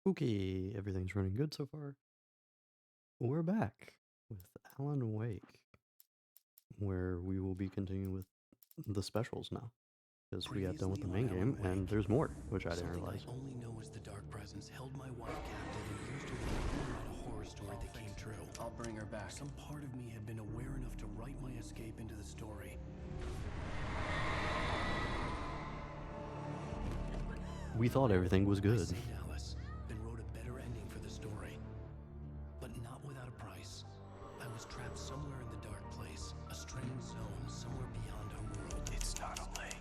Okay, everything's running good so far. We're back with Alan Wake, where we will be continuing with the specials now. Because we got done with the Previously main on Alan game, and Wake, there's more, which I didn't something I realize. only know as the Dark Presence held my wife captive and used her to write a horror story that came true. I'll bring her back. Some part of me had been aware enough to write my escape into the story. We thought everything was I good. saved Alice, then wrote a better ending for the story. But not without a price. I was trapped somewhere in the dark place, a strange zone somewhere beyond our world. It's not a lake.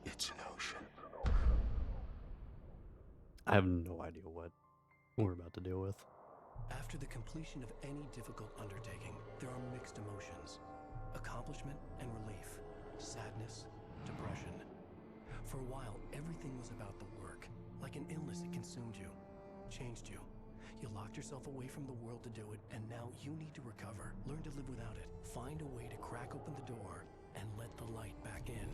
It's an ocean. I have no idea what we're about to deal with. After the completion of any difficult undertaking, there are mixed emotions. Accomplishment and relief. Sadness, depression. For a while, everything was about the work. Like an illness, it consumed you, changed you. You locked yourself away from the world to do it, and now you need to recover. Learn to live without it. Find a way to crack open the door and let the light back in.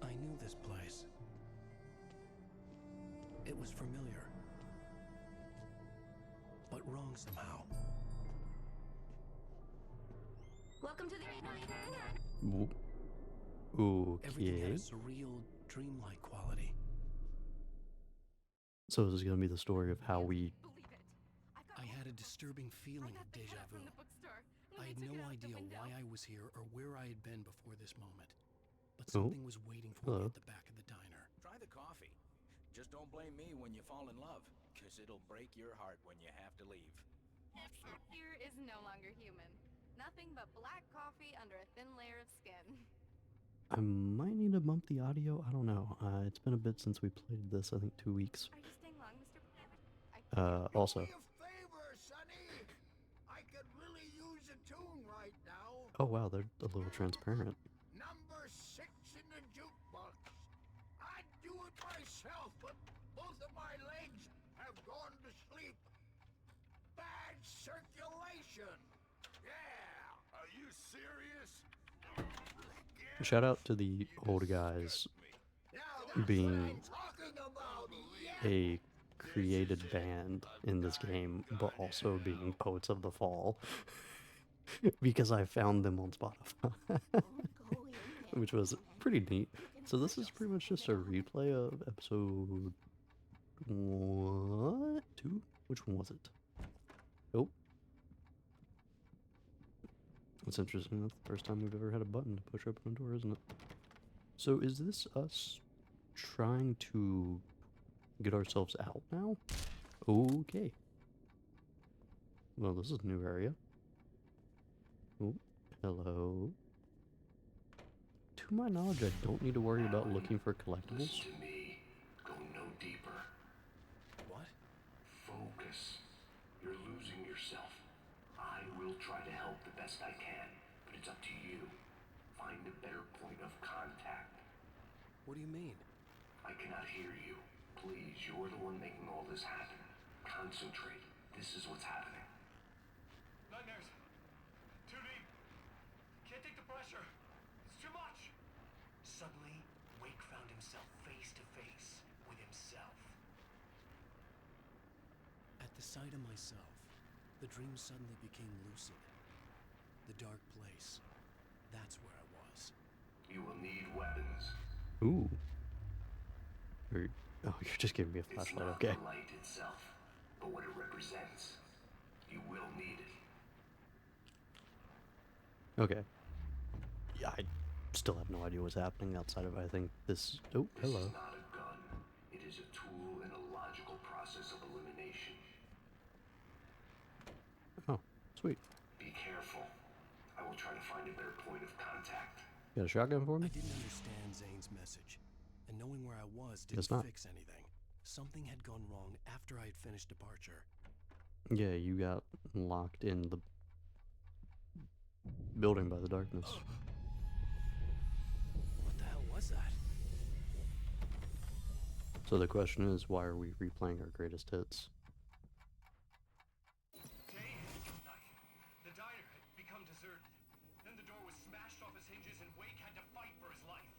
I knew this place. It was familiar, but wrong somehow. Welcome to the Everything had Okay. a surreal, dreamlike quality. So this is going to be the story of how we... Believe it. I had a disturbing feeling of deja vu. I had no idea why I was here or where I had been before this moment. But Oh. something was waiting for Hello. me at the back of the diner. Try the coffee. Just don't blame me when you fall in love, because it'll break your heart when you have to leave. Here is no longer human. Nothing but black coffee under a thin layer of skin. I might need to bump the audio. I don't know. It's been a bit since we played this. I think 2 weeks. Are you staying long, Mr. Also... Do me a favor, Sonny. I could really use a tune right now. Oh wow, they're a little transparent. Number 6 in the jukebox. I'd do it myself, but both of my legs have gone to sleep. Bad circulation. Yeah. Are you serious? Shout out to the old guys Now that's being what I'm talking about. Yeah. a created band in this game, but also being Poets of the Fall. Because I found them on Spotify. Which was pretty neat. So this is pretty much just a replay of episode... What? 2? Which one was it? Oh. That's interesting. That's the first time we've ever had a button to push open a door, isn't it? So is this us trying to get ourselves out now? Okay. Well, this is a new area. Oh, hello. To my knowledge, I don't need to worry about looking for collectibles. Listen to me. Go no deeper. What? Focus. You're losing yourself. I will try to help the best I can, but it's up to you. Find a better point of contact. What do you mean? I cannot hear you. Please, you're the one making all this happen. Concentrate. This is what's happening. Nightmares. Too deep. Can't take the pressure. It's too much. Suddenly, Wake found himself face to face with himself. At the sight of myself, the dream suddenly became lucid. The dark place. That's where I was. You will need weapons. Ooh. Oh, you're just giving me a It's flashlight, not okay. the light itself, but what it represents. You will need it. Okay. Yeah, I still have no idea what's happening outside of, I think, this... Oh, This hello. is not a gun. It is a tool in a logical process of elimination. Oh, sweet. Be careful. I will try to find a better point of contact. You got a shotgun for I me? didn't understand Zane's message, and knowing where I was Guess didn't not. fix anything. Something had gone wrong after I had finished departure. Yeah, you got locked in the building by the darkness. What the hell was that? So the question is, why are we replaying our greatest hits? Day night. The diner had become deserted. Then the door was smashed off its hinges and Wake had to fight for his life.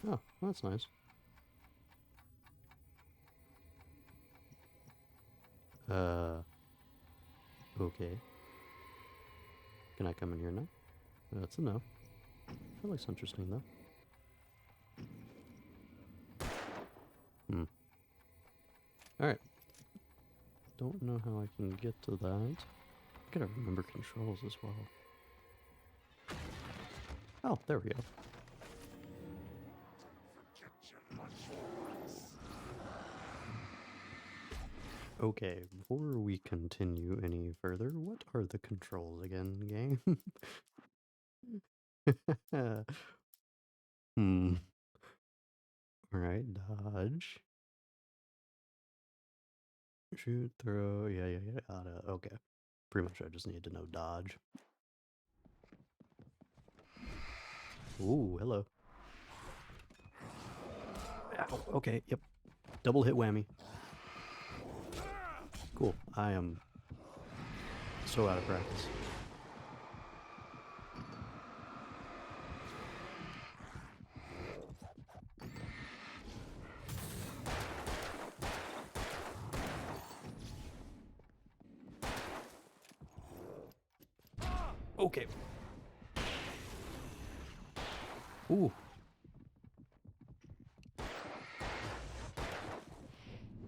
Oh, that's nice. Okay. Can I come in here now? That's a no. That looks interesting, though. Alright. Don't know how I can get to that. I gotta remember controls as well. Oh, there we go. Okay, before we continue any further, what are the controls again, game? Alright, dodge. Shoot, throw, yeah, okay. Pretty much I just need to know dodge. Ooh, hello. Ow, okay, yep. Double hit whammy. Cool, I am so out of practice. Okay. Ooh.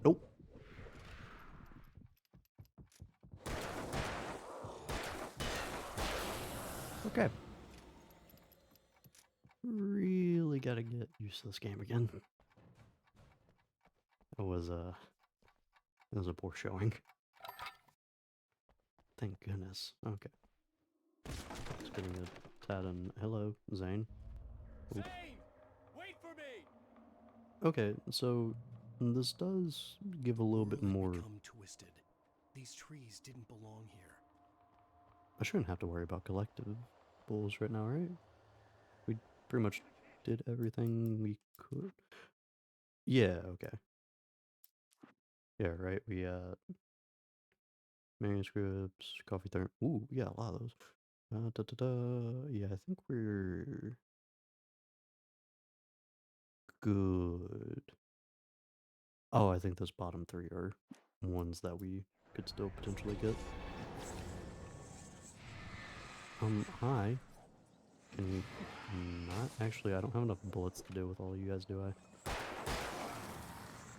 Nope. Okay. Really gotta get used to this game again. It was a poor showing. Thank goodness. Okay. Just getting a tad and hello, Zane. Oop. Zane! Wait for me! Okay, so this does give a little bit The world had more. become twisted. These trees didn't belong here. I shouldn't have to worry about collectibles right now, right? We pretty much did everything we could. Yeah, okay. Yeah, right. We manuscripts, coffee therm. Ooh, yeah, a lot of those. Yeah, I think we're good. Oh, I think those bottom three are ones that we could still potentially get. Hi. Can you not? Actually, I don't have enough bullets to deal with all you guys, do I?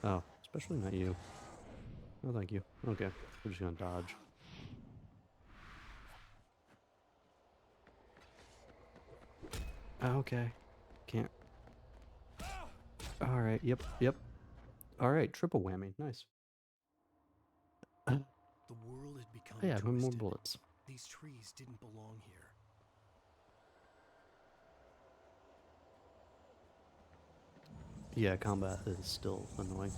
Oh, especially not you. Oh, thank you. Okay, we're just gonna dodge. Okay. Can't. Alright, yep. Alright, triple whammy. Nice. The world had become Yeah, I have more twisted. bullets. These trees didn't belong here. Yeah, combat is still annoying.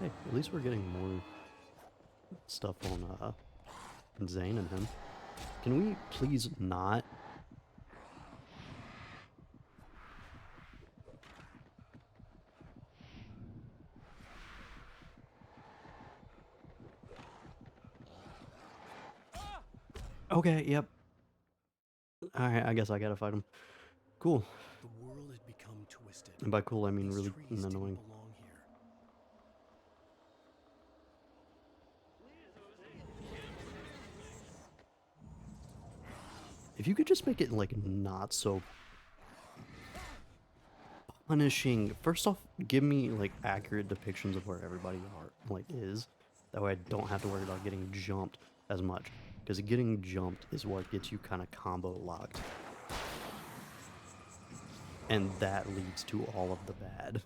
Hey, at least we're getting more stuff on Zane and him. Can we please not? Okay, yep. Alright, I guess I gotta fight him. Cool. The world had become twisted. And by cool, I mean These really trees annoying. didn't belong here. If you could just make it, like, not so punishing. First off, give me, like, accurate depictions of where everybody is. That way I don't have to worry about getting jumped as much. Because getting jumped is what gets you kind of combo locked. And that leads to all of the bad.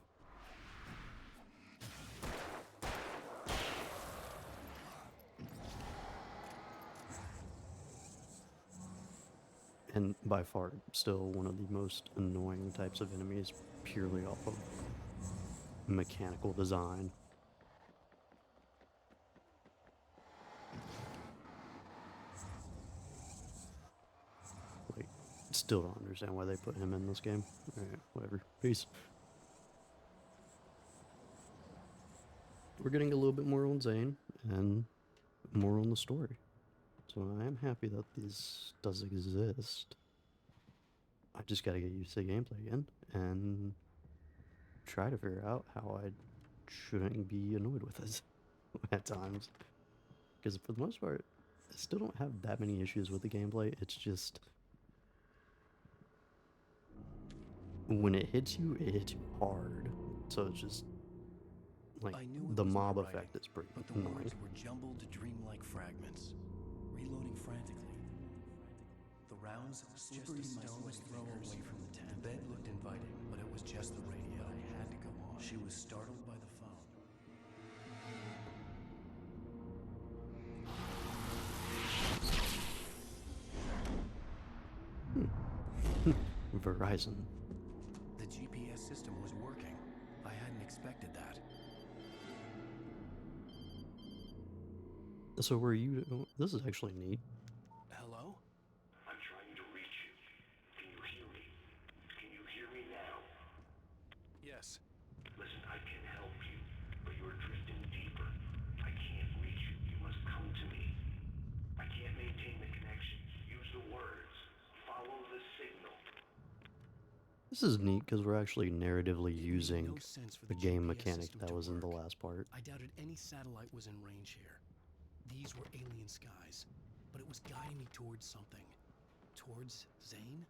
And by far, still one of the most annoying types of enemies, purely off of mechanical design. Like, still don't understand why they put him in this game. Alright, whatever. Peace. We're getting a little bit more on Zane, and more on the story. So I am happy that this does exist. I just gotta get used to the gameplay again, and try to figure out how I shouldn't be annoyed with it at times. Because for the most part, I still don't have that many issues with the gameplay. It's just when it hits you hard. So it's just like I knew it the was my mob writing, effect is pretty but the annoying. words were jumbled dreamlike fragments. Reloading frantically. The rounds slippery stones throw away from the tent. The bed looked inviting, but it was just the radio. I had to go on. She was startled by the phone. Verizon. The GPS system was working. I hadn't expected that. So were you? This is actually neat. Hello? I'm trying to reach you. Can you hear me? Can you hear me now? Yes. Listen, I can help you, but you're drifting deeper. I can't reach you. You must come to me. I can't maintain the connection. Use the words. Follow the signal. This is neat because we're actually narratively It made using no sense for the the game GPS mechanic system that to was in the work. last part. I doubted any satellite was in range here. These were alien skies, but it was guiding me towards something. Towards Zane?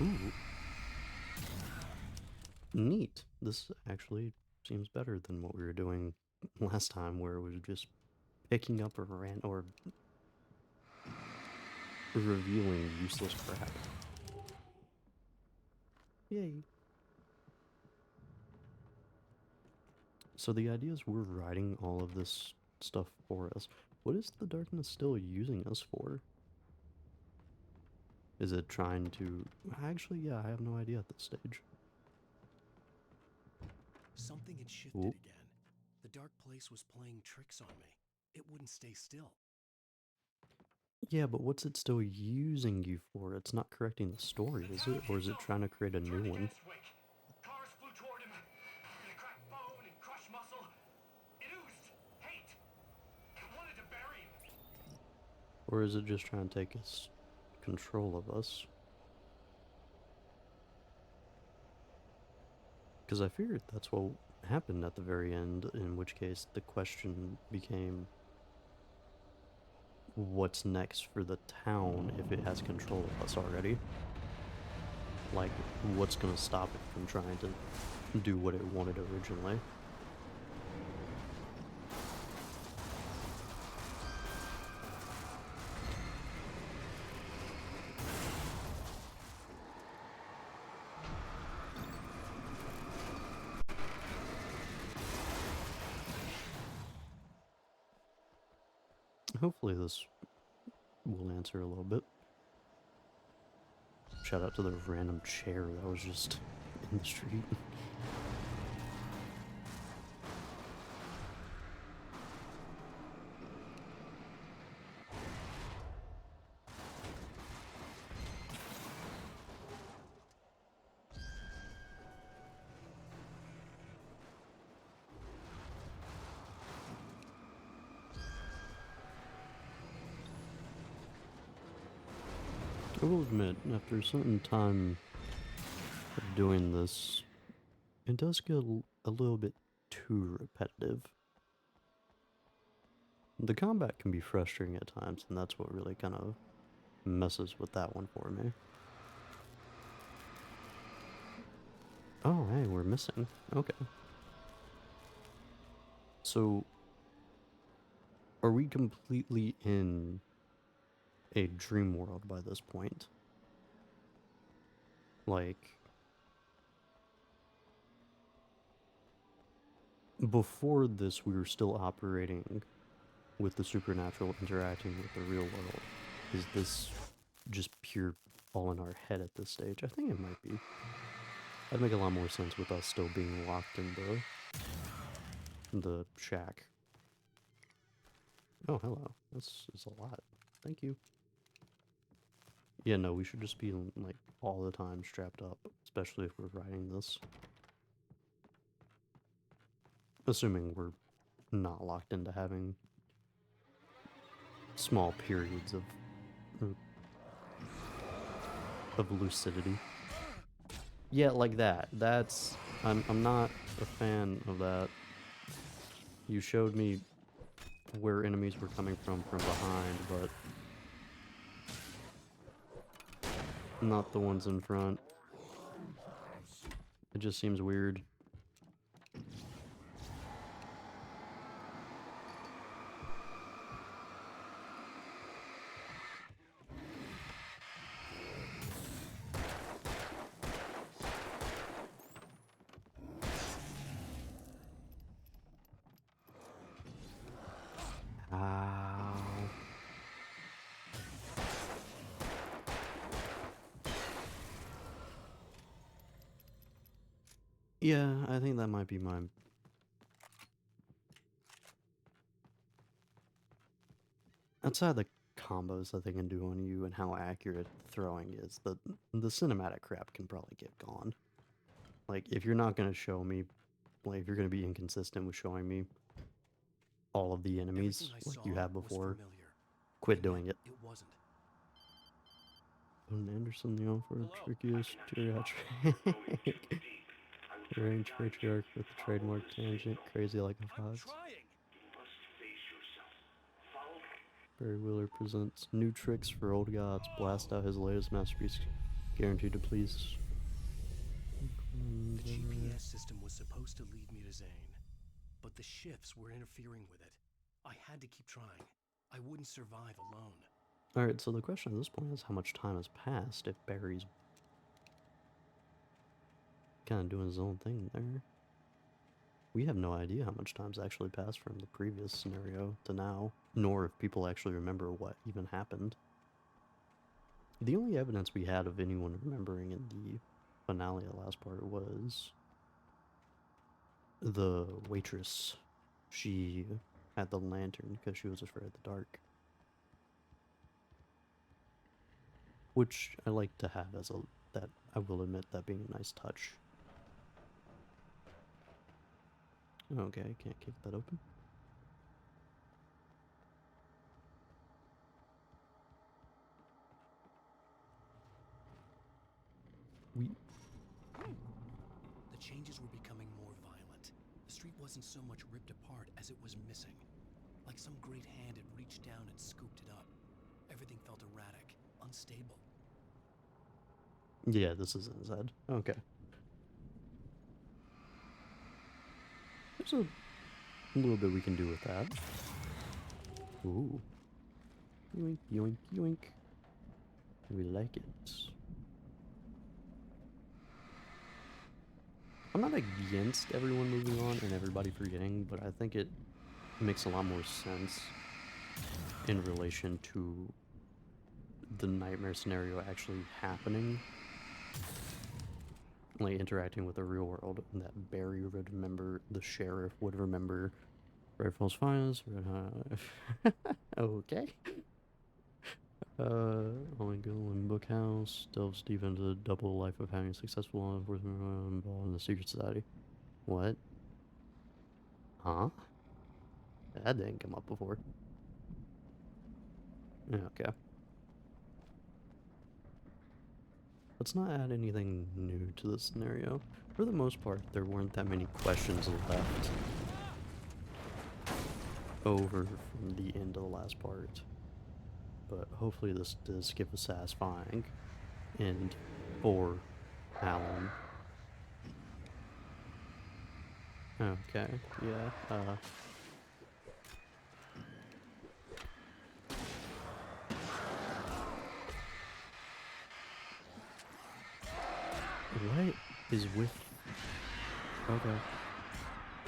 Ooh. Neat. This actually seems better than what we were doing last time, where it was just picking up or revealing useless crap. Yay. So the idea is we're writing all of this stuff for us. What is the darkness still using us for? Is it trying to... Actually, yeah, I have no idea at this stage. Something had shifted Ooh. again. The dark place was playing tricks on me. It wouldn't stay still. Yeah, but what's it still using you for? It's not correcting the story, is it? Or is it trying to create a new one? Cars flew toward him. It cracked bone and crushed muscle. It oozed hate. It wanted to bury him. Or is it just trying to take control of us? Because I feared that's what happened at the very end, in which case the question became, what's next for the town if it has control of us already? Like, what's gonna stop it from trying to do what it wanted originally? Hopefully this will answer a little bit. Shout out to the random chair that was just in the street. I will admit, after a certain time of doing this, it does get a little bit too repetitive. The combat can be frustrating at times, and that's what really kind of messes with that one for me. Oh, hey, we're missing. Okay. So, are we completely in a dream world by this point? Like, before this, we were still operating with the supernatural interacting with the real world. Is this just pure all in our head at this stage? I think it might be. That'd make a lot more sense with us still being locked in the shack. Oh, hello. This is a lot. Thank you. Yeah, no, we should just be, like, all the time strapped up, especially if we're riding this. Assuming we're not locked into having small periods of lucidity. Yeah, like that. That's I'm not a fan of that. You showed me where enemies were coming from behind, but not the ones in front. It just seems weird. Ow. Yeah, I think that might be my... Outside the combos that they can do on you and how accurate throwing is, the cinematic crap can probably get gone. Like, if you're not going to show me, like, if you're going to be inconsistent with showing me all of the enemies Everything I like saw you have was before, familiar, quit and doing yet it. It wasn't. Anderson, the offer Hello. trickiest geriatric. Range patriarch with the trademark tangent, crazy like a I'm fox. trying. You must face yourself. Follow Barry Wheeler presents new tricks for old gods. Blast out his latest masterpiece, guaranteed to please. The GPS system was supposed to lead me to Zane, but the shifts were interfering with it. I had to keep trying. I wouldn't survive alone. Alright, so the question at this point is how much time has passed if Barry's kind of doing his own thing there. We have no idea how much time's actually passed from the previous scenario to now, nor if people actually remember what even happened. The only evidence we had of anyone remembering in the finale of the last part was the waitress. She had the lantern because she was afraid of the dark. Which I like to have as that I will admit that being a nice touch. Okay, I can't kick that open. The changes were becoming more violent. The street wasn't so much ripped apart as it was missing. Like some great hand had reached down and scooped it up. Everything felt erratic, unstable. Yeah, this is inside. Okay. There's a little bit we can do with that. Ooh. Yoink, yoink, yoink. We like it. I'm not against everyone moving on and everybody forgetting, but I think it makes a lot more sense in relation to the nightmare scenario actually happening. Like interacting with the real world, and that Barry would remember, the sheriff would remember Red Falls Finest, Red Hot. Okay. Only Girl in Bookhouse delves deep into the double life of having a successful law enforcement involved in the secret society. What? Huh? That didn't come up before. Okay. Let's not add anything new to this scenario. For the most part, there weren't that many questions left over from the end of the last part. But hopefully this does give a satisfying end for Alan. Okay, yeah, what is with... Okay.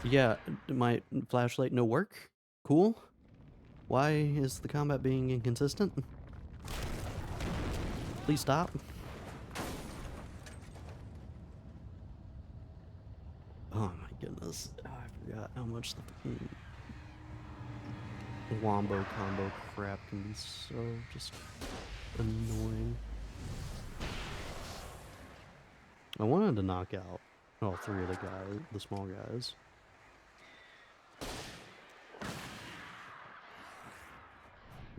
Yeah, my flashlight no work? Cool. Why is the combat being inconsistent? Please stop. Oh my goodness. Oh, I forgot how much the fucking wombo combo crap can be so just annoying. I wanted to knock out all three of the guys, the small guys.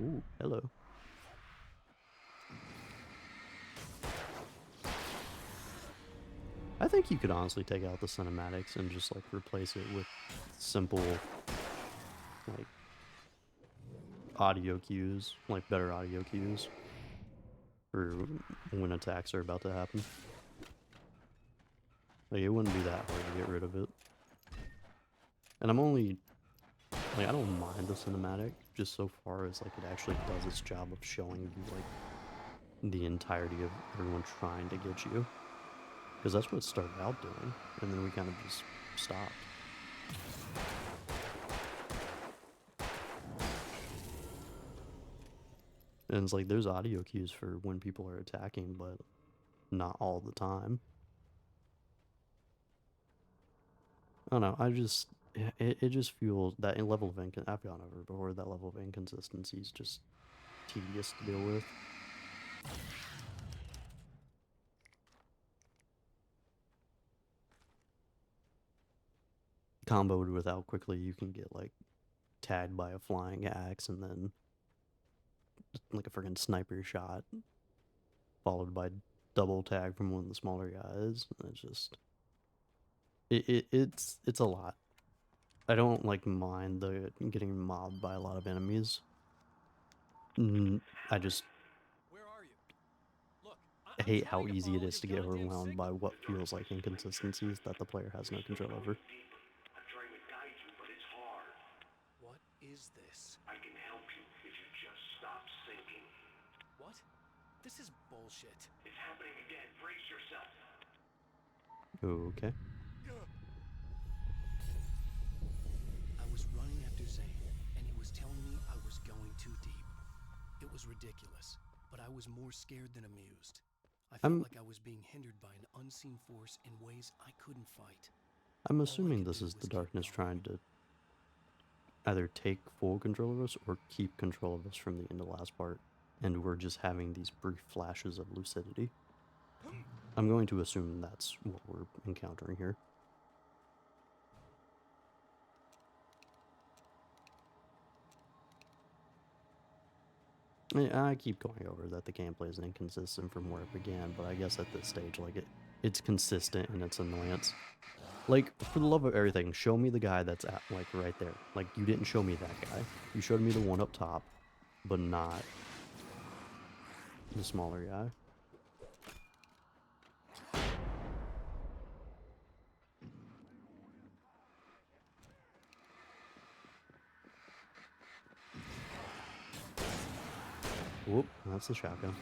Ooh, hello. I think you could honestly take out the cinematics and just like replace it with simple like audio cues, like better audio cues for when attacks are about to happen. Like it wouldn't be that hard to get rid of it. And I'm only like I don't mind the cinematic just so far as like it actually does its job of showing you like the entirety of everyone trying to get you. Because that's what it started out doing, and then we kind of just stopped. And it's like there's audio cues for when people are attacking, but not all the time. I don't know, it just feels that level of I've gone over it before, that level of inconsistency is just tedious to deal with. Comboed with how quickly you can get like tagged by a flying axe and then like a freaking sniper shot followed by double tag from one of the smaller guys. It's just it's a lot. I don't like mind the getting mobbed by a lot of enemies. I just Where are you? Look, I hate how easy it is to get overwhelmed by what feels like inconsistencies that the player has no control over. I'm trying to guide you, but it's hard. What is this? I can help you if you just stop sinking. What? This is bullshit. It's happening again. Brace yourself. Okay. I was running after Zane, and he was telling me I was going too deep. It was ridiculous, but I was more scared than amused. I felt like I was being hindered by an unseen force in ways I couldn't fight. I'm All I assuming could this do is was the keep darkness going. trying to either take full control of us or keep control of us from the end of the last part, and we're just having these brief flashes of lucidity. I'm going to assume that's what we're encountering here. I keep going over that the gameplay is inconsistent from where it began, but I guess at this stage, like it's consistent in its annoyance. Like, for the love of everything, show me the guy that's at, like, right there. Like, you didn't show me that guy. You showed me the one up top, but not the smaller guy. Whoop, that's the shotgun.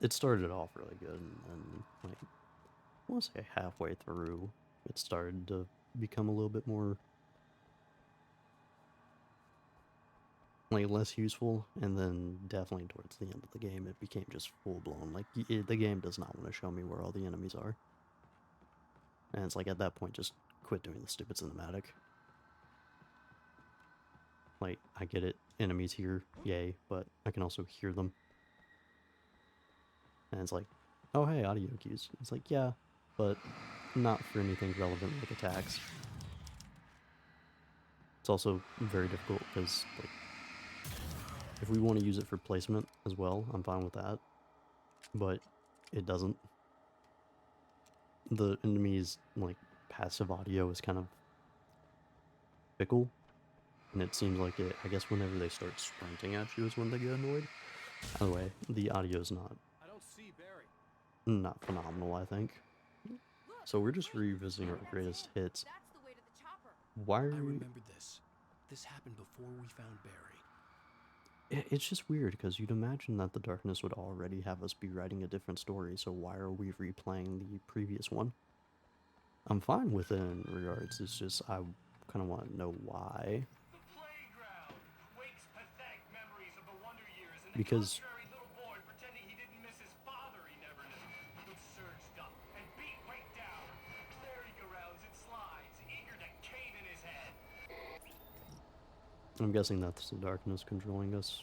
It started off really good, and like, I want to say halfway through, it started to become a little bit more, like, less useful, and then definitely towards the end of the game, it became just full-blown. Like, the game does not want to show me where all the enemies are. And it's like, at that point, just quit doing the stupid cinematic. Like, I get it, enemies here, yay, but I can also hear them. And it's like, oh hey, audio cues. It's like, yeah, but not for anything relevant like attacks. It's also very difficult because, like, if we want to use it for placement as well, I'm fine with that. But it doesn't. The enemy's, like, passive audio is kind of fickle. And it seems like it, I guess whenever they start sprinting at you is when they get annoyed. Either way, the audio is not I don't see Barry. phenomenal, I think. Look, So we're just wait, revisiting our that's greatest it. hits. That's the way to the chopper. Why I are we... remembered this. This happened before we found Barry. It's just weird, because you'd imagine that the darkness would already have us be writing a different story, so why are we replaying the previous one? I'm fine with it in regards, it's just I kind of want to know why. The playground wakes pathetic memories of the Wonder Years and the Because- contrary little boy pretending he didn't miss his father he never knew, who surged up and beat right down. Merry-go-rounds and slides, eager to cave in his head. I'm guessing that's the darkness controlling us.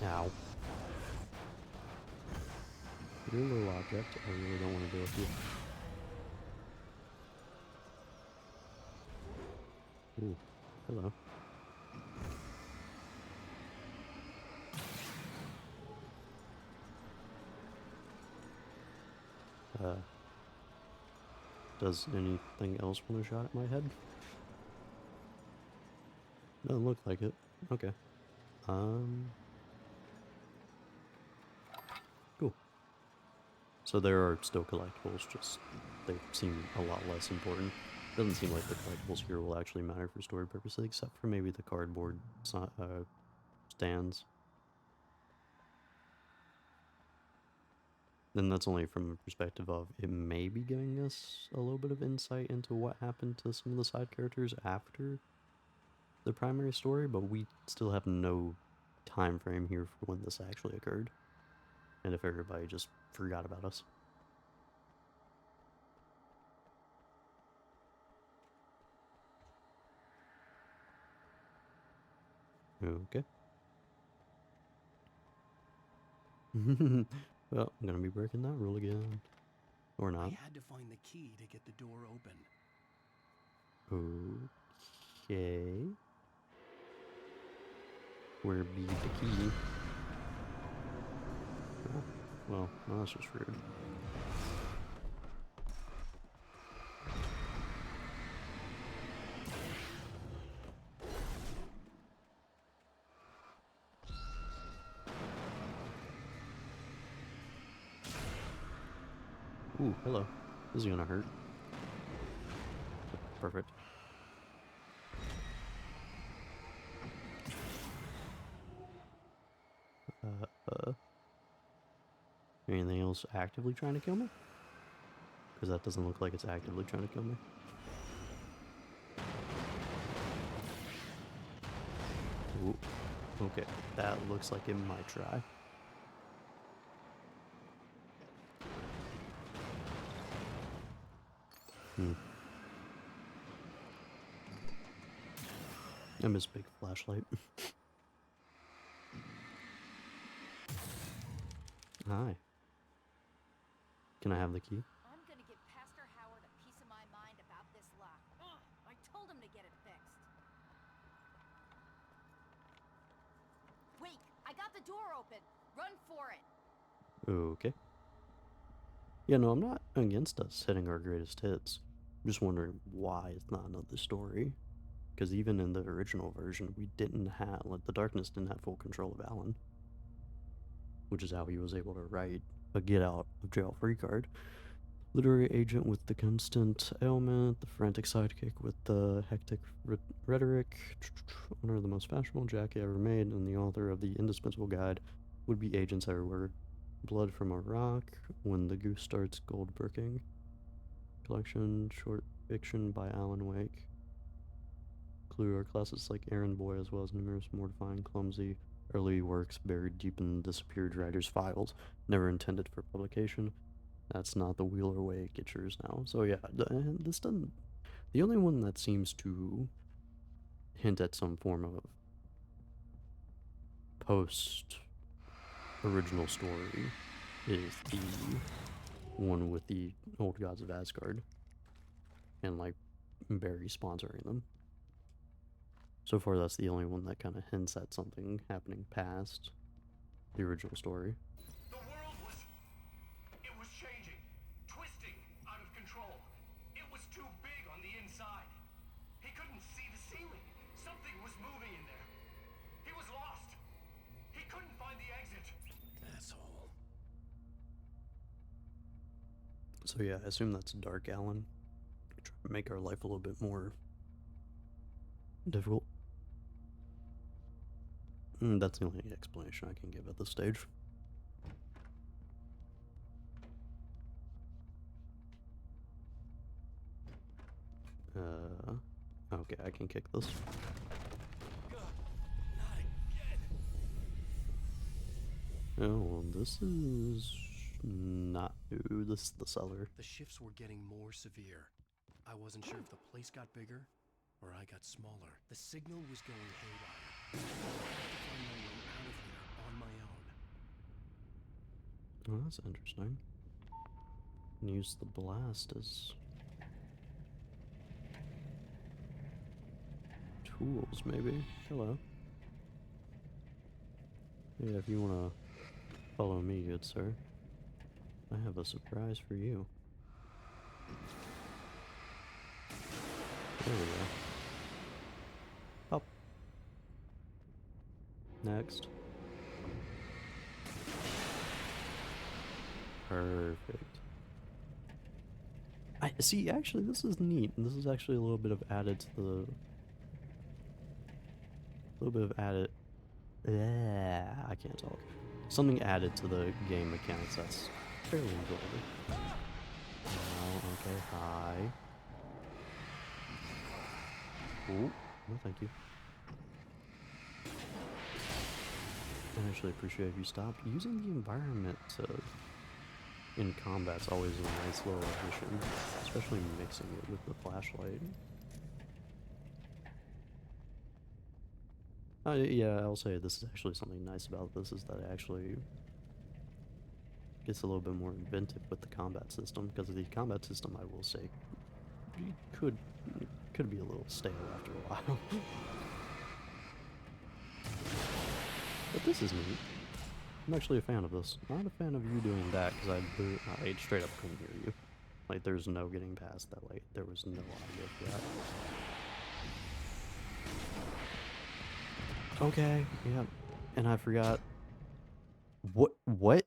Ow. You're a little object. I really don't want to deal with you. Ooh, hello. Does anything else want a shot at my head? Doesn't look like it. Okay. Cool. So there are still collectibles, just they seem a lot less important. Doesn't seem like the collectibles here will actually matter for story purposes, except for maybe the cardboard stands. Then that's only from the perspective of it may be giving us a little bit of insight into what happened to some of the side characters after the primary story, but we still have no time frame here for when this actually occurred. And if everybody just forgot about us. Okay. Well, I'm gonna be breaking that rule again. Or I not. had to find the key to get the door open. Okay. Where be the key? Oh, well, that's just rude. Ooh, hello. This is gonna hurt. Perfect. Anything else actively trying to kill me? Because that doesn't look like it's actively trying to kill me. Ooh, okay. That looks like it might try. I miss big flashlight. Hi. Can I have the key? I'm gonna give Pastor Howard a piece of my mind about this lock. I told him to get it fixed. Wait, I got the door open. Run for it. Okay. Yeah, no, I'm not against us hitting our greatest hits. I'm just wondering why it's not another story. Because even in the original version, we didn't have, like, the Darkness didn't have full control of Alan. Which is how he was able to write a get out of jail free card. Literary agent with the constant ailment, the frantic sidekick with the hectic rhetoric, owner of the most fashionable jacket ever made, and the author of the indispensable guide would be agents everywhere. Blood from a Rock, When the Goose Starts Goldbricking. Collection, short fiction by Alan Wake. Clue are classics like Errand Boy, as well as numerous mortifying, clumsy, early works buried deep in the disappeared writer's files, never intended for publication. That's not the Wheeler way, it gets yours now. So yeah, this doesn't... The only one that seems to hint at some form of post-original story is the one with the Old Gods of Asgard. And, like, Barry sponsoring them. So far, that's the only one that kind of hints at something happening past the original story. The world was changing, twisting, out of control. It was too big on the inside. He couldn't see the ceiling. Something was moving in there. He was lost. He couldn't find the exit. Asshole. So yeah, I assume that's Dark Alan. Try to make our life a little bit more difficult. That's the only explanation I can give at this stage. Okay, I can kick this. Oh, well, this is not new. This is the cellar. The shifts were getting more severe. I wasn't sure if the place got bigger or I got smaller. The signal was going haywire. I had to find my way out of here on my own. Oh, that's interesting. And use the blast as tools, maybe. Hello. Yeah, if you wanna follow me, good sir, I have a surprise for you. There we go. Up. Next. Perfect. I see. Actually, this is neat. This is actually a little bit of added to the. A little bit of added. Yeah, I can't talk. Something added to the game mechanics that's fairly enjoyable. Oh, okay. Hi. Oh, no, thank you. I actually appreciate if you stop using the environment to. In combat's always a nice little addition, especially mixing it with the flashlight. Yeah, I'll say this is actually something nice about this is that it actually gets a little bit more inventive with the combat system, because the combat system, I will say, could be a little stale after a while. But this is neat. I'm actually a fan of this. Not a fan of you doing that, because I straight up couldn't hear you. Like, there's no getting past that. Like, there was no audio for that. Okay, yeah. And I forgot. What?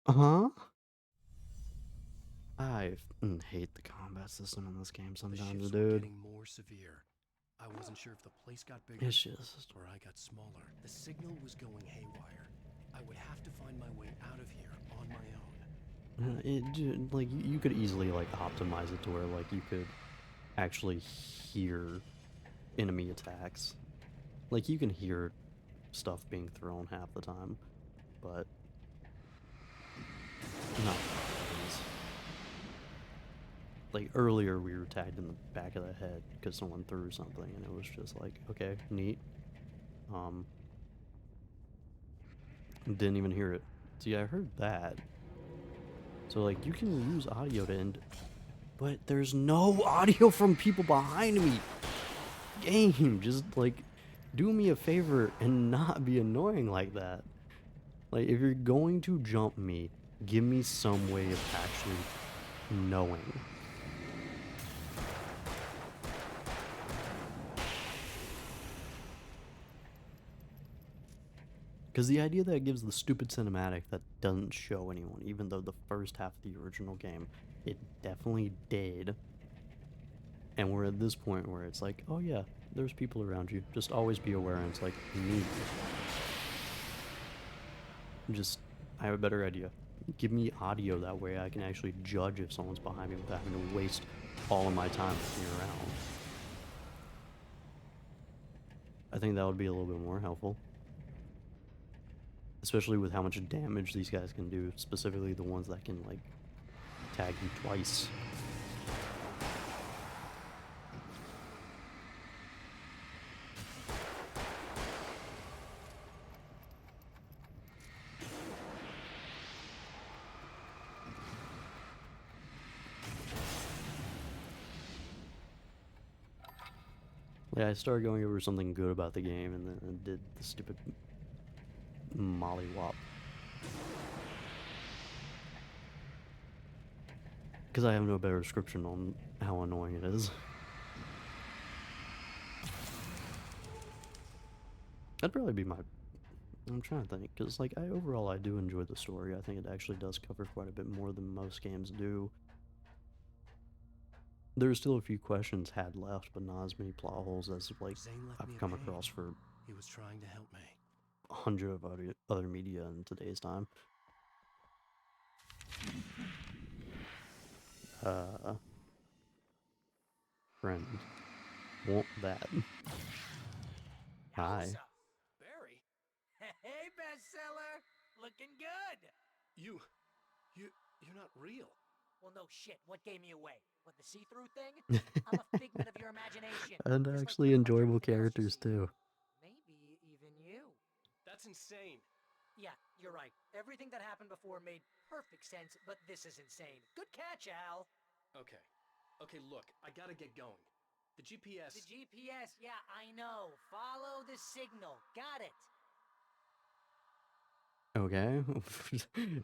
Huh? I hate the combat system in this game The sometimes, shifts were dude. getting more severe. I wasn't sure if the place got bigger It's just. or I got smaller. The signal was going haywire. I would have to find my way out of here on my own. Like, you could easily, like, optimize it to where, like, you could actually hear enemy attacks. Like, you can hear stuff being thrown half the time, but not always. Like, earlier we were tagged in the back of the head because someone threw something, and it was just like, okay, neat. Didn't even hear it. See, I heard that. So, like, you can use audio to end, but there's no audio from people behind me. Game, just, like, do me a favor and not be annoying like that. Like, if you're going to jump me, give me some way of actually knowing. Because the idea that it gives the stupid cinematic that doesn't show anyone, even though the first half of the original game, it definitely did. And we're at this point where it's like, oh yeah, there's people around you. Just always be aware, and it's like, me. I have a better idea. Give me audio, that way I can actually judge if someone's behind me without having to waste all of my time looking around. I think that would be a little bit more helpful. Especially with how much damage these guys can do, specifically the ones that can, like, tag you twice. Yeah, I started going over something good about the game, and then I did the stupid mollywop. Because I have no better description on how annoying it is. That'd probably be my... I'm trying to think, because, like, overall I do enjoy the story. I think it actually does cover quite a bit more than most games do. There's still a few questions had left, but not as many plot holes as, like, Zane left me I've a come pain. across for He was trying to help me. 100 of other media in today's time. Friend. Want that. Hi. Yowza. Barry? Hey, bestseller! Looking good! You're not real. Well, no shit. What gave me away? What, the see-through thing? I'm a figment of your imagination. And just like actually pretty much enjoyable everything else you characters see. too. Maybe even you. That's insane. Yeah, you're right. Everything that happened before made perfect sense, but this is insane. Good catch, Al. Okay. Okay, look, I gotta get going. The GPS... The GPS, yeah, I know. Follow the signal. Got it. Okay.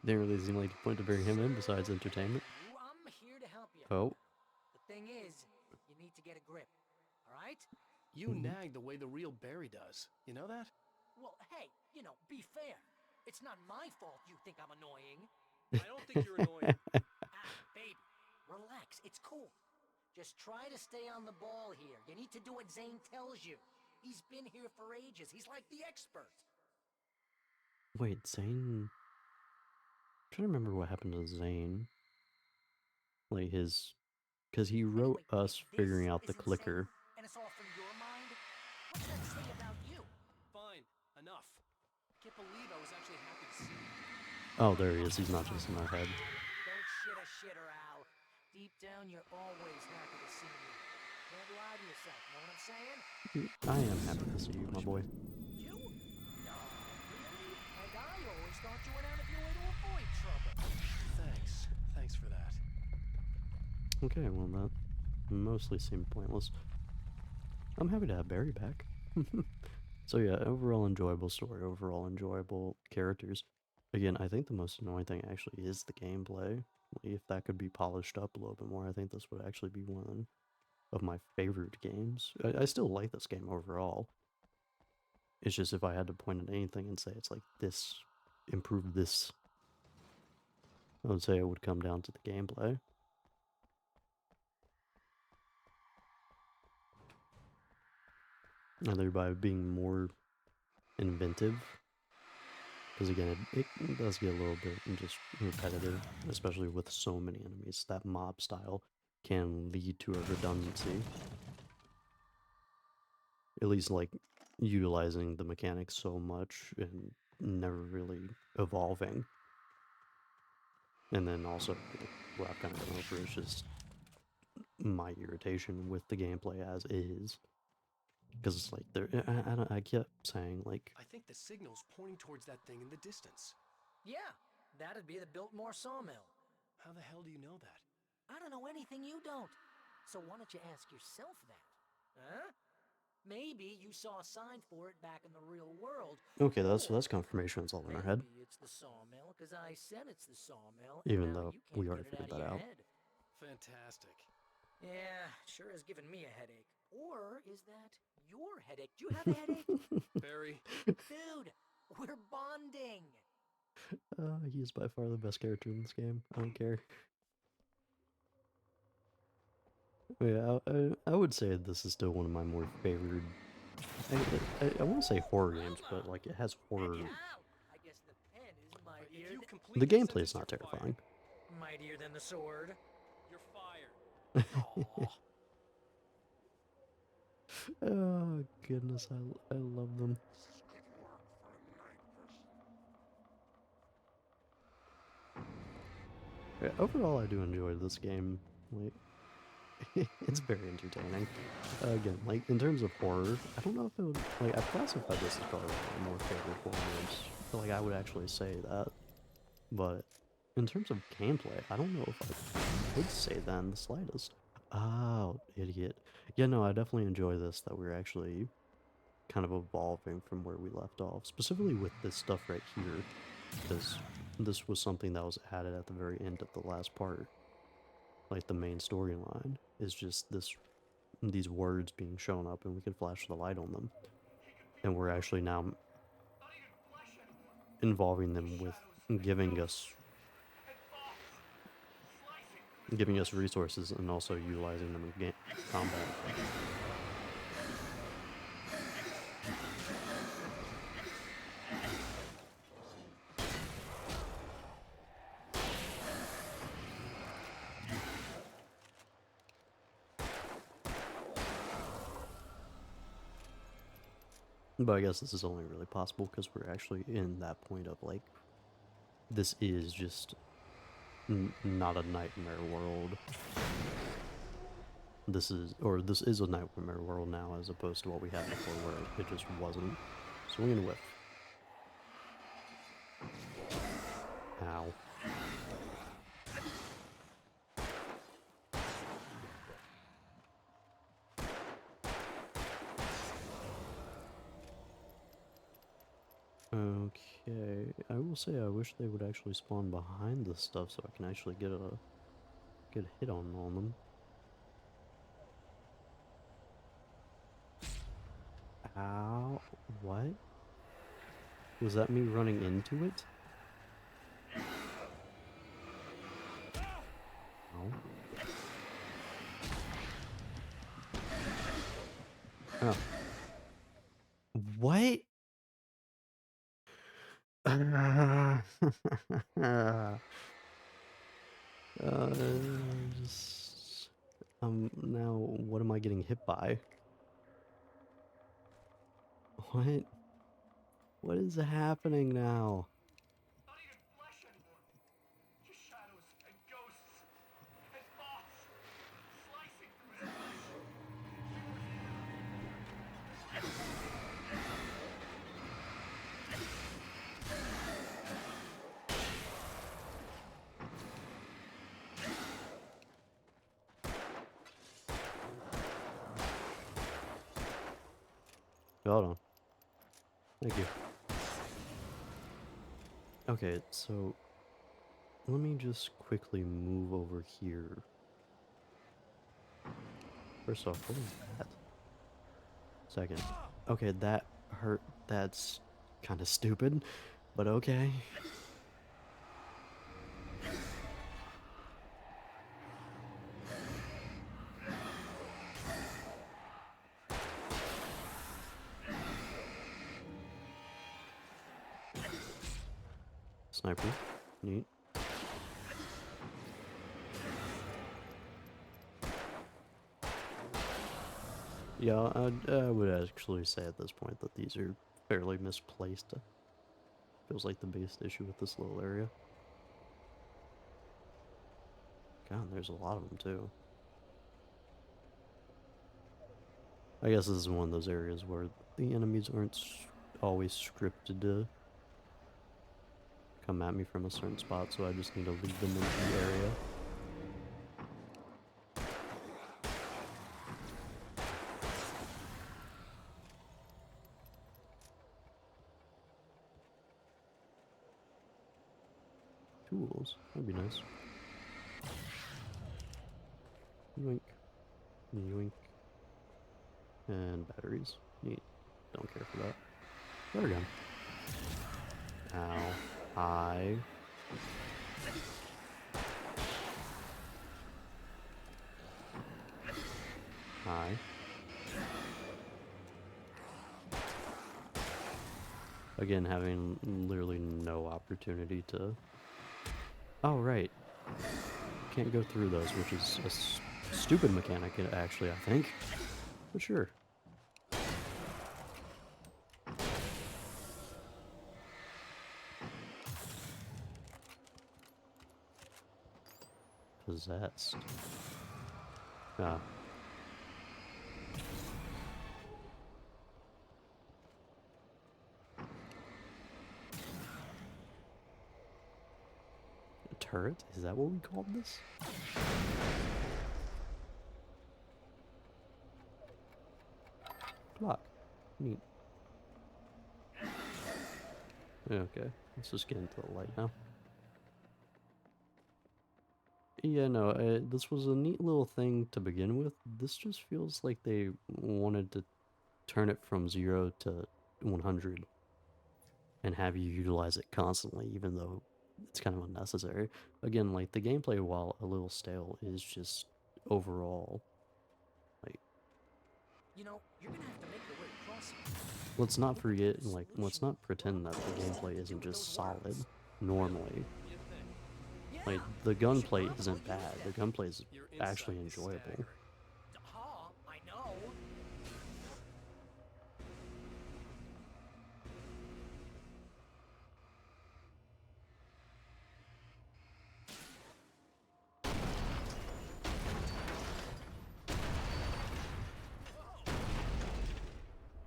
Didn't really seem like the point to bring him in besides entertainment. I'm here to help you. Oh. The thing is, you need to get a grip. All right? You nag the way the real Barry does. You know that? Well, hey, be fair. It's not my fault you think I'm annoying. I don't think you're annoying. Baby, relax. It's cool. Just try to stay on the ball here. You need to do what Zane tells you. He's been here for ages. He's like the expert. Wait, Zane... I'm trying to remember what happened to Zane. Like his... Because he wrote Anyway, us if figuring this out the is clicker. insane, and it's all from your mind, what's that say about you? Fine. Enough. Can't believe I was actually happy to see you. Oh, there he is. He's not just in our head. Don't shit a shitter, Al. Deep down, you're always happy to see me. Can't lie to yourself, know what I'm saying? I am happy to see you, my boy. You? No, really? Like I always thought you went out of your way to avoid trouble. Thanks. Thanks for that. Okay, well that mostly seemed pointless. I'm happy to have Barry back. So yeah, overall enjoyable story, overall enjoyable characters. Again, I think the most annoying thing actually is the gameplay. If that could be polished up a little bit more, I think this would actually be one of my favorite games. I still like this game overall. It's just if I had to point at anything and say it's like this, improve this, I would say it would come down to the gameplay. Either by being more inventive, because again, it does get a little bit just repetitive, especially with so many enemies. That mob style can lead to a redundancy. At least, like, utilizing the mechanics so much and never really evolving. And then also, what I've kind of gone over is just my irritation with the gameplay as is. Because it's like, I kept saying, like... I think the signal's pointing towards that thing in the distance. Yeah, that'd be the Biltmore sawmill. How the hell do you know that? I don't know anything you don't. So why don't you ask yourself that? Huh? Maybe you saw a sign for it back in the real world. Okay, that's confirmation. It's all in our head. Maybe it's the sawmill, because I said it's the sawmill. And Even now though you can't we already get it figured out that of your out. head. Fantastic. Yeah, sure has given me a headache. Or is that your headache? Do you have a headache? Barry. Dude, we're bonding. He is by far the best character in this game. I don't care. Yeah, I would say this is still one of my more favored... I want to say horror games, but like it has horror... I guess the pen is mightier. If you The complete this gameplay is sentence, not you're terrifying. Mightier than the sword. You're fired. Oh goodness, I love them. Yeah, overall, I do enjoy this game. Like, it's very entertaining. Again, like in terms of horror, I don't know if it would like I've classified this as probably one of my more favorite horror games. Like I would actually say that, but in terms of gameplay, I don't know if I would say that in the slightest. Oh, idiot. Yeah, no, I definitely enjoy this, that we're actually kind of evolving from where we left off, specifically with this stuff right here, because this was something that was added at the very end of the last part. Like the main storyline is just these words being shown up, and we can flash the light on them, and we're actually now involving them with giving us resources and also utilizing them in combat. But I guess this is only really possible because we're actually in that point of like, this is just not a nightmare world. This is a nightmare world now, as opposed to what we had before, where it just wasn't. Swing and whiff. Ow. Okay, I will say I wish they would actually spawn behind this stuff so I can actually get a good hit on them. Ow, what? Was that me running into it? Ow. Oh. What? Just now what am I getting hit by? What? What is happening now? Not even flesh anymore. Just shadows and ghosts and thoughts slicing through his flesh. Hold on. Thank you. Okay, so let me just quickly move over here. First off, what is that? Second. Okay, that hurt. That's kind of stupid, but okay. Sniper. Neat. Yeah, I would actually say at this point that these are fairly misplaced. Feels like the biggest issue with this little area. God, there's a lot of them too. I guess this is one of those areas where the enemies aren't always scripted to come at me from a certain spot, so I just need to leave them in the area. Tools, that'd be nice. Yoink. Yoink. And batteries. Neat. Don't care for that. Water gun. Ow. Hi. Hi. Again, having literally no opportunity to... Oh, right. Can't go through those, which is a stupid mechanic, actually, I think. But sure. Possessed. Ah. A turret? Is that what we called this? Clock. Neat. Okay, let's just get into the light now. Yeah, no, this was a neat little thing to begin with. This just feels like they wanted to turn it from 0 to 100 and have you utilize it constantly, even though it's kind of unnecessary. Again, like, the gameplay, while a little stale, is just overall, like... You know, you're gonna have to make your way across. Let's not forget, like, let's not pretend that the gameplay isn't just solid, normally. Like, the gunplay isn't bad. The gunplay is actually enjoyable. I know.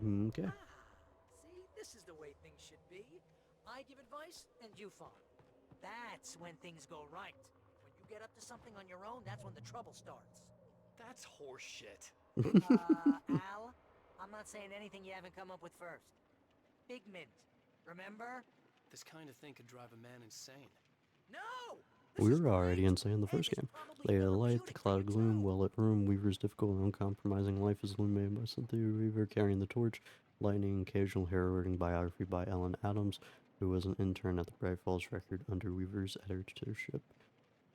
Okay. See, this is the way things should be. I give advice, and you follow. That's when things go right. When you get up to something on your own, that's when the trouble starts. That's horseshit. Al, I'm not saying anything you haven't come up with first. Figment, remember? This kind of thing could drive a man insane. No! We This is were already great. insane in the And first it's game. probably Layer of light, the therapeutic for cloud you, of gloom, too. well-lit room, Weaver's difficult and uncompromising life is illuminated by Cynthia Weaver carrying the torch, lightning, occasional harrowing biography by Ellen Adams, who was an intern at the Bright Falls Record under Weaver's editorship.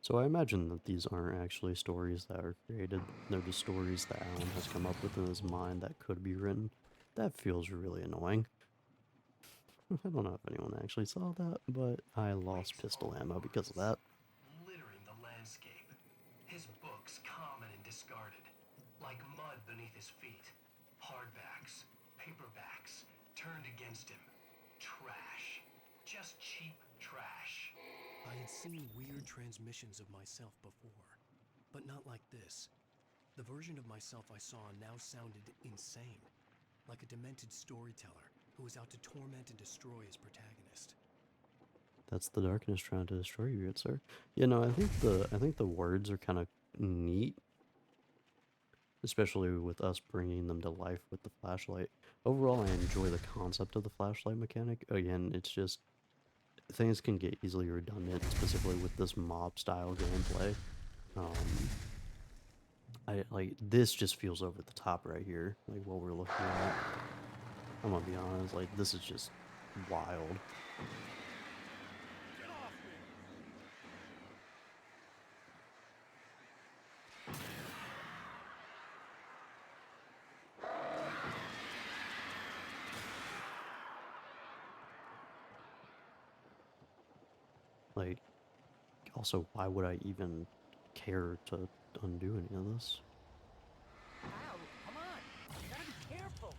So I imagine that these aren't actually stories that are created, they're the stories that Alan has come up with in his mind that could be written. That feels really annoying. I don't know if anyone actually saw that, but I lost pistol ammo because of that. Littering the landscape. His books common and discarded, like mud beneath his feet. Hardbacks, paperbacks, turned against him. Trash. Just cheap trash. I had seen weird transmissions of myself before, but not like this. The version of myself I saw now sounded insane, like a demented storyteller who was out to torment and destroy his protagonist. That's the darkness trying to destroy you, good sir. You know, I think the words are kind of neat, especially with us bringing them to life with the flashlight. Overall, I enjoy the concept of the flashlight mechanic. Again, it's just things can get easily redundant, specifically with this mob style gameplay. I like this just feels over the top right here, like what we're looking at. I'm gonna be honest, like this is just wild. Get off me! Like, also, why would I even care to undo any of this? Al, come on. You gotta be careful.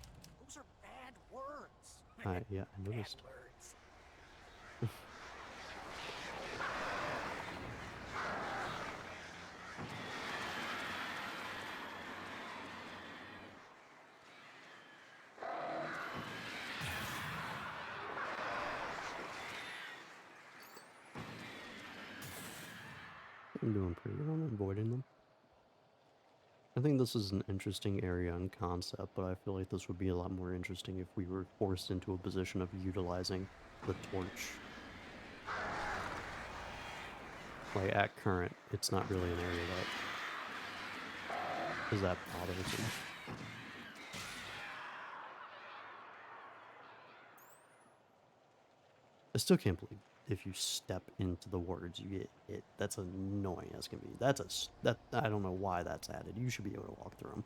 Those are bad words. Yeah, I Bad noticed. words. I'm doing pretty good on avoiding them. I think this is an interesting area and concept, but I feel like this would be a lot more interesting if we were forced into a position of utilizing the torch. Like, at current, it's not really an area that is that bothersome. I still can't believe if you step into the words, you get hit. That's annoying as can be. That I don't know why that's added. You should be able to walk through them.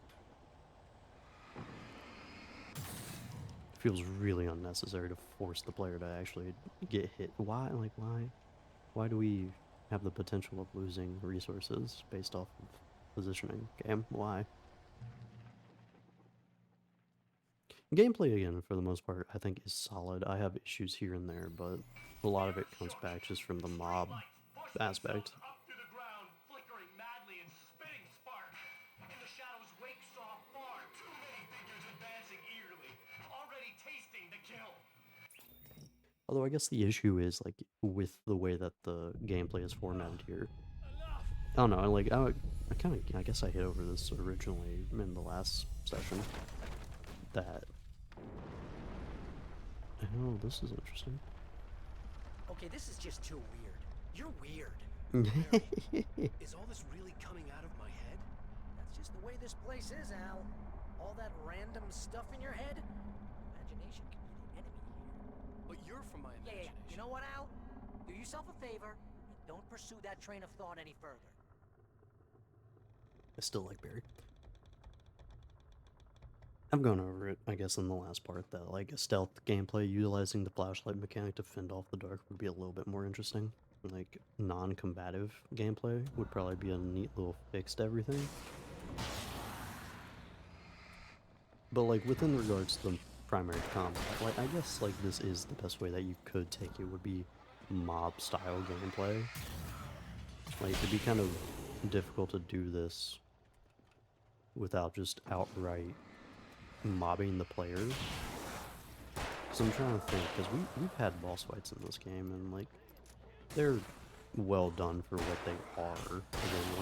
Feels really unnecessary to force the player to actually get hit. Why? Like, why do we have the potential of losing resources based off of positioning? Game? Why? Gameplay, again, for the most part, I think is solid. I have issues here and there, but a lot of it comes back just from the mob aspect. Up to the ground, flickering madly and spitting spark. In the shadows Wake saw far too many figures advancing eagerly, already tasting the kill. Although I guess the issue is, like, with the way that the gameplay is formatted here. I don't know, like, I guess I hit over this originally in the last session. That... Oh, this is interesting. Okay, this is just too weird. You're weird. Is all this really coming out of my head? That's just the way this place is, Al. All that random stuff in your head? Imagination can be the enemy here. But you're from my Yeah. imagination. You know what, Al? Do yourself a favor and don't pursue that train of thought any further. I still like Barry. I've gone over it, I guess, in the last part, that, like, a stealth gameplay utilizing the flashlight mechanic to fend off the dark would be a little bit more interesting. Like, non-combative gameplay would probably be a neat little fix to everything. But, like, within regards to the primary combat, like, I guess, like, this is the best way that you could take it, would be mob-style gameplay. Like, it'd be kind of difficult to do this without just outright mobbing the players. So I'm trying to think, because we've had boss fights in this game, and like they're well done for what they are. Again,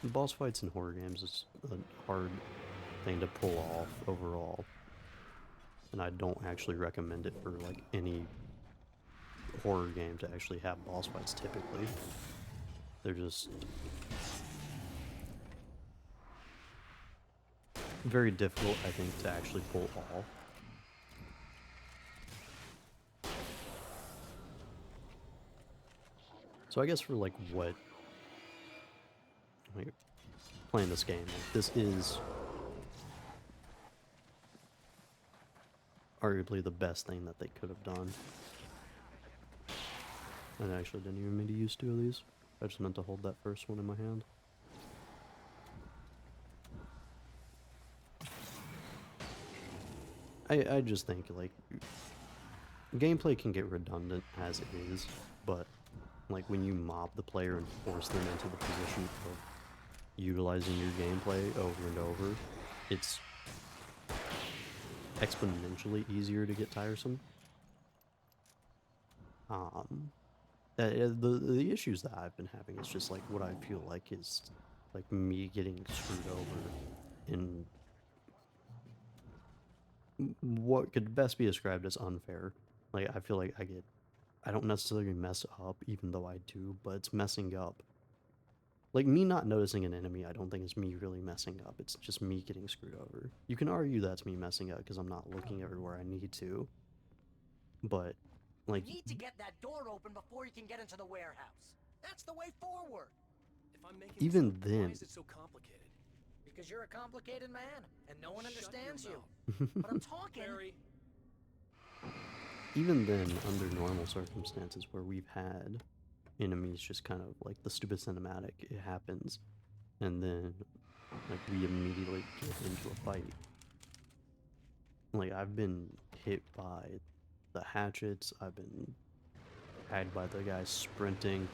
like boss fights in horror games is a hard thing to pull off overall, and I don't actually recommend it for like any horror game to actually have boss fights. Typically, they're just very difficult, I think, to actually pull off. So I guess for like what, like playing this game, like this is arguably the best thing that they could have done. And I actually didn't even mean to use 2 of these. I just meant to hold that first one in my hand. I just think, like, gameplay can get redundant as it is, but, like, when you mob the player and force them into the position of utilizing your gameplay over and over, it's exponentially easier to get tiresome. The issues that I've been having is just, like, what I feel like is, like, me getting screwed over in what could best be described as unfair. Like, I feel like I don't necessarily mess up, even though I do, but it's messing up. Like, me not noticing an enemy, I don't think is me really messing up. It's just me getting screwed over. You can argue that's me messing up because I'm not looking everywhere I need to. But, like... You need to get that door open before you can get into the warehouse. That's the way forward. If I'm making even this up, then... why is it so complicated? Because you're a complicated man, and no one Shut understands your you. But I'm talking. Barry. Even then, under normal circumstances where we've had enemies just kind of like the stupid cinematic, it happens, and then like we immediately get into a fight. Like, I've been hit by the hatchets, I've been tagged by the guys sprinting.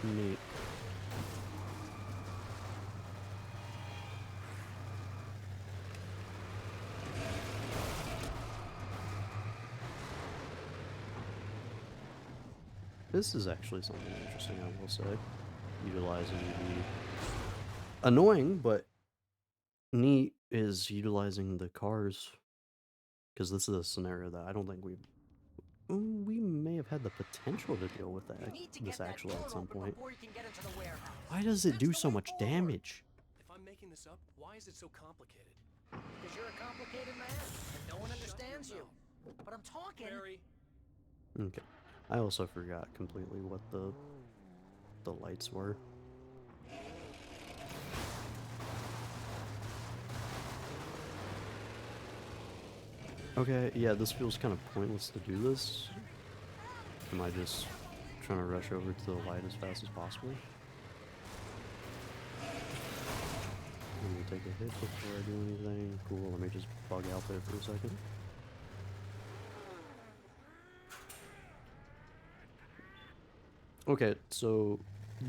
Neat. This is actually something interesting, I will say. Utilizing the annoying but neat is utilizing the cars, because this is a scenario that I don't think we may have had the potential to deal with that this actually at some point. Why does it do so much damage? If I'm making this up, why is it so complicated? Because you're a complicated man, and no one understands you. But I'm talking. Barry. Okay. I also forgot completely what the lights were. Okay, yeah, this feels kind of pointless to do this. Am I just trying to rush over to the light as fast as possible? Let me take a hit before I do anything. Cool, let me just bug out there for a second. Okay, so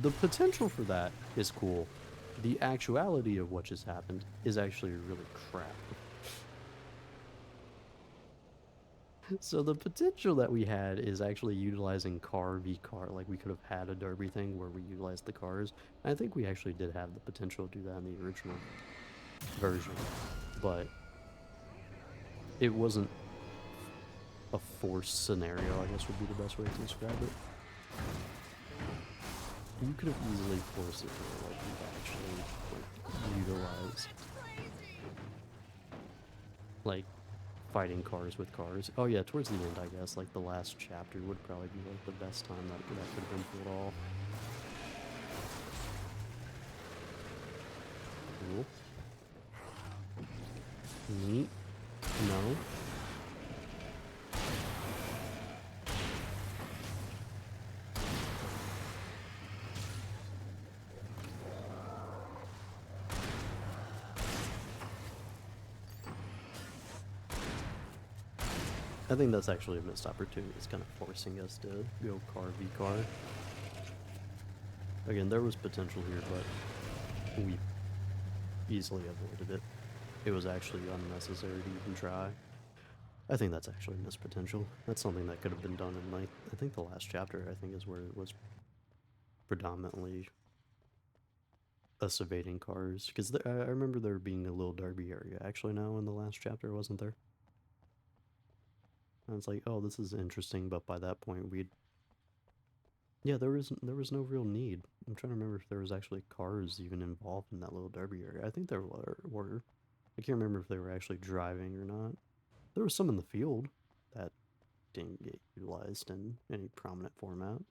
the potential for that is cool. The actuality of what just happened is actually really crap. So the potential that we had is actually utilizing car v car. Like, we could have had a derby thing where we utilized the cars. I think we actually did have the potential to do that in the original version, but it wasn't a forced scenario, I guess would be the best way to describe it. You could have easily forced it to where, like, you actually, like, utilize, like, fighting cars with cars. Oh yeah, towards the end, I guess, like, the last chapter would probably be, like, the best time that could have been pulled off. Cool. Neat. No. I think that's actually a missed opportunity. It's kind of forcing us to go car v car. Again, there was potential here, but we easily avoided it. It was actually unnecessary to even try. I think that's actually missed potential. That's something that could have been done in, like, I think the last chapter, I think, is where it was predominantly us evading cars. Because I remember there being a little derby area actually now in the last chapter, wasn't there? And it's like, oh, this is interesting, but by that point we'd... Yeah, there was no real need. I'm trying to remember if there was actually cars even involved in that little derby area. I think there were. I can't remember if they were actually driving or not. There was some in the field that didn't get utilized in any prominent format.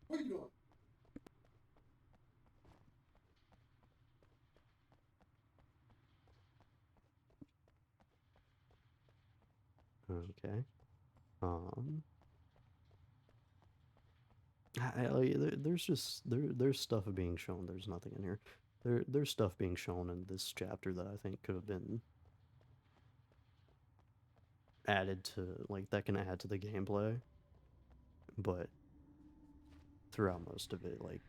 What are you doing? Okay. There's stuff being shown. There's nothing in here. There's stuff being shown in this chapter that I think could have been added to, like, that can add to the gameplay. But throughout most of it, like,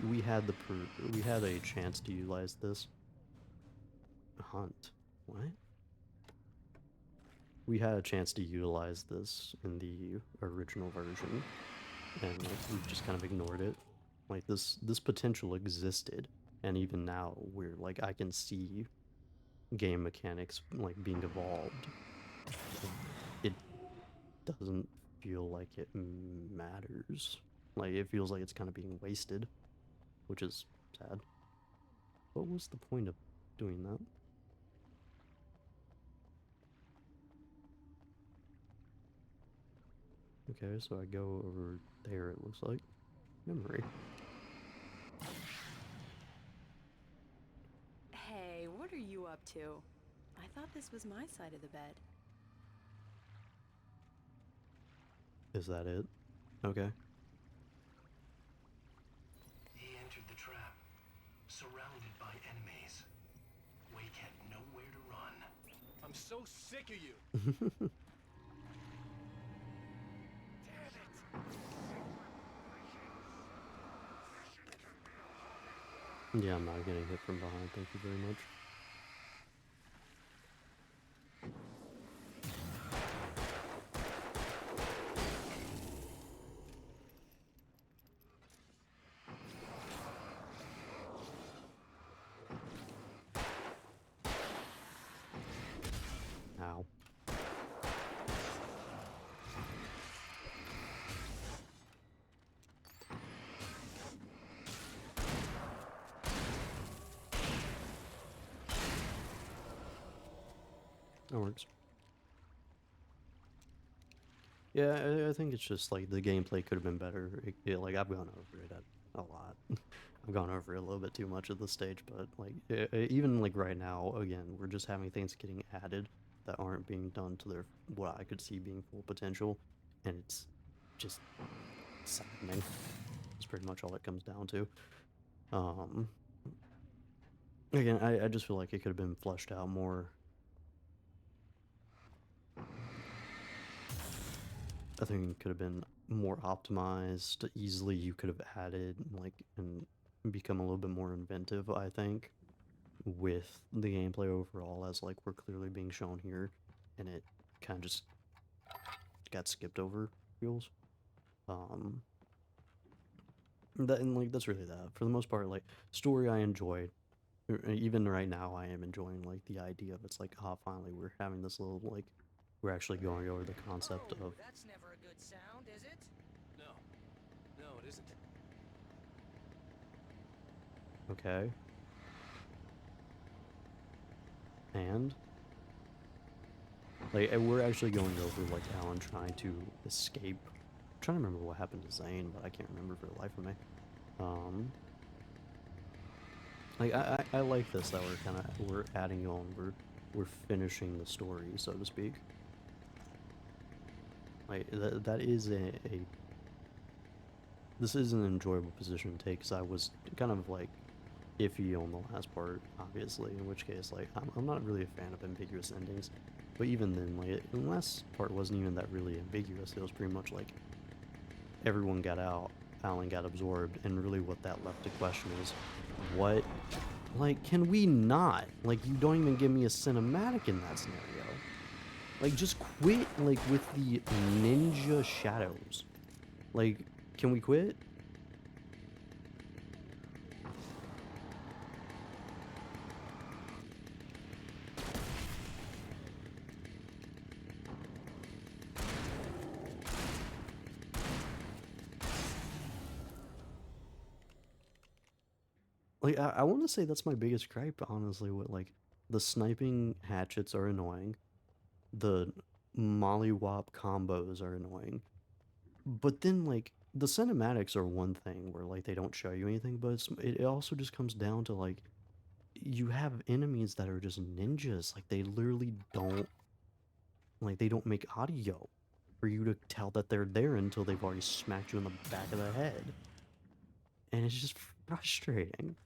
we had a chance to utilize this. Hunt. What? We had a chance to utilize this in the original version, and like we just kind of ignored it. Like this potential existed, and even now we're like, I can see game mechanics like being evolved. It doesn't feel like it matters. Like it feels like it's kind of being wasted, which is sad. What was the point of doing that? Okay, so I go over there, it looks like. Memory. Hey, what are you up to? I thought this was my side of the bed. Is that it? Okay. He entered the trap, surrounded by enemies. Wake had nowhere to run. I'm so sick of you. Yeah, I'm not getting hit from behind, thank you very much. Ow. That works. Yeah, I think it's just like the gameplay could have been better. Like I've gone over it a lot. I've gone over it a little bit too much at this stage, but like even like right now, again, we're just having things getting added that aren't being done to their what I could see being full potential, and it's just saddening. That's pretty much all it comes down to. Again, I just feel like it could have been fleshed out more. I think it could have been more optimized. Easily you could have added, like, and become a little bit more inventive, I think, with the gameplay overall, as, like, we're clearly being shown here, and it kind of just got skipped over, feels. And, like, that's really that. For the most part, like, story I enjoyed. Even right now, I am enjoying, like, the idea of it's like, ah, finally, we're having this little, like, we're actually going over the concept of... That's never a good sound, is it? No, it isn't. Okay. And? Like, we're actually going over, like, Alan trying to escape. I'm trying to remember what happened to Zane, but I can't remember for the life of me. Like, I like this, that we're adding on, we're finishing the story, so to speak. Like, that is this is an enjoyable position to take, because I was kind of, like, iffy on the last part, obviously, in which case, like, I'm not really a fan of ambiguous endings. But even then, like, the last part wasn't even that really ambiguous. It was pretty much like everyone got out, Alan got absorbed, and really what that left to question is, what? Like, can we not? Like, you don't even give me a cinematic in that scenario. Like, just quit, like, with the ninja shadows. Like, can we quit? Like, I want to say that's my biggest gripe, honestly, with, like, the sniping hatchets are annoying. The mollywop combos are annoying. But then, like, the cinematics are one thing where, like, they don't show you anything, but it also just comes down to, like, you have enemies that are just ninjas. Like, they literally don't, like, they don't make audio for you to tell that they're there until they've already smacked you in the back of the head. And it's just frustrating.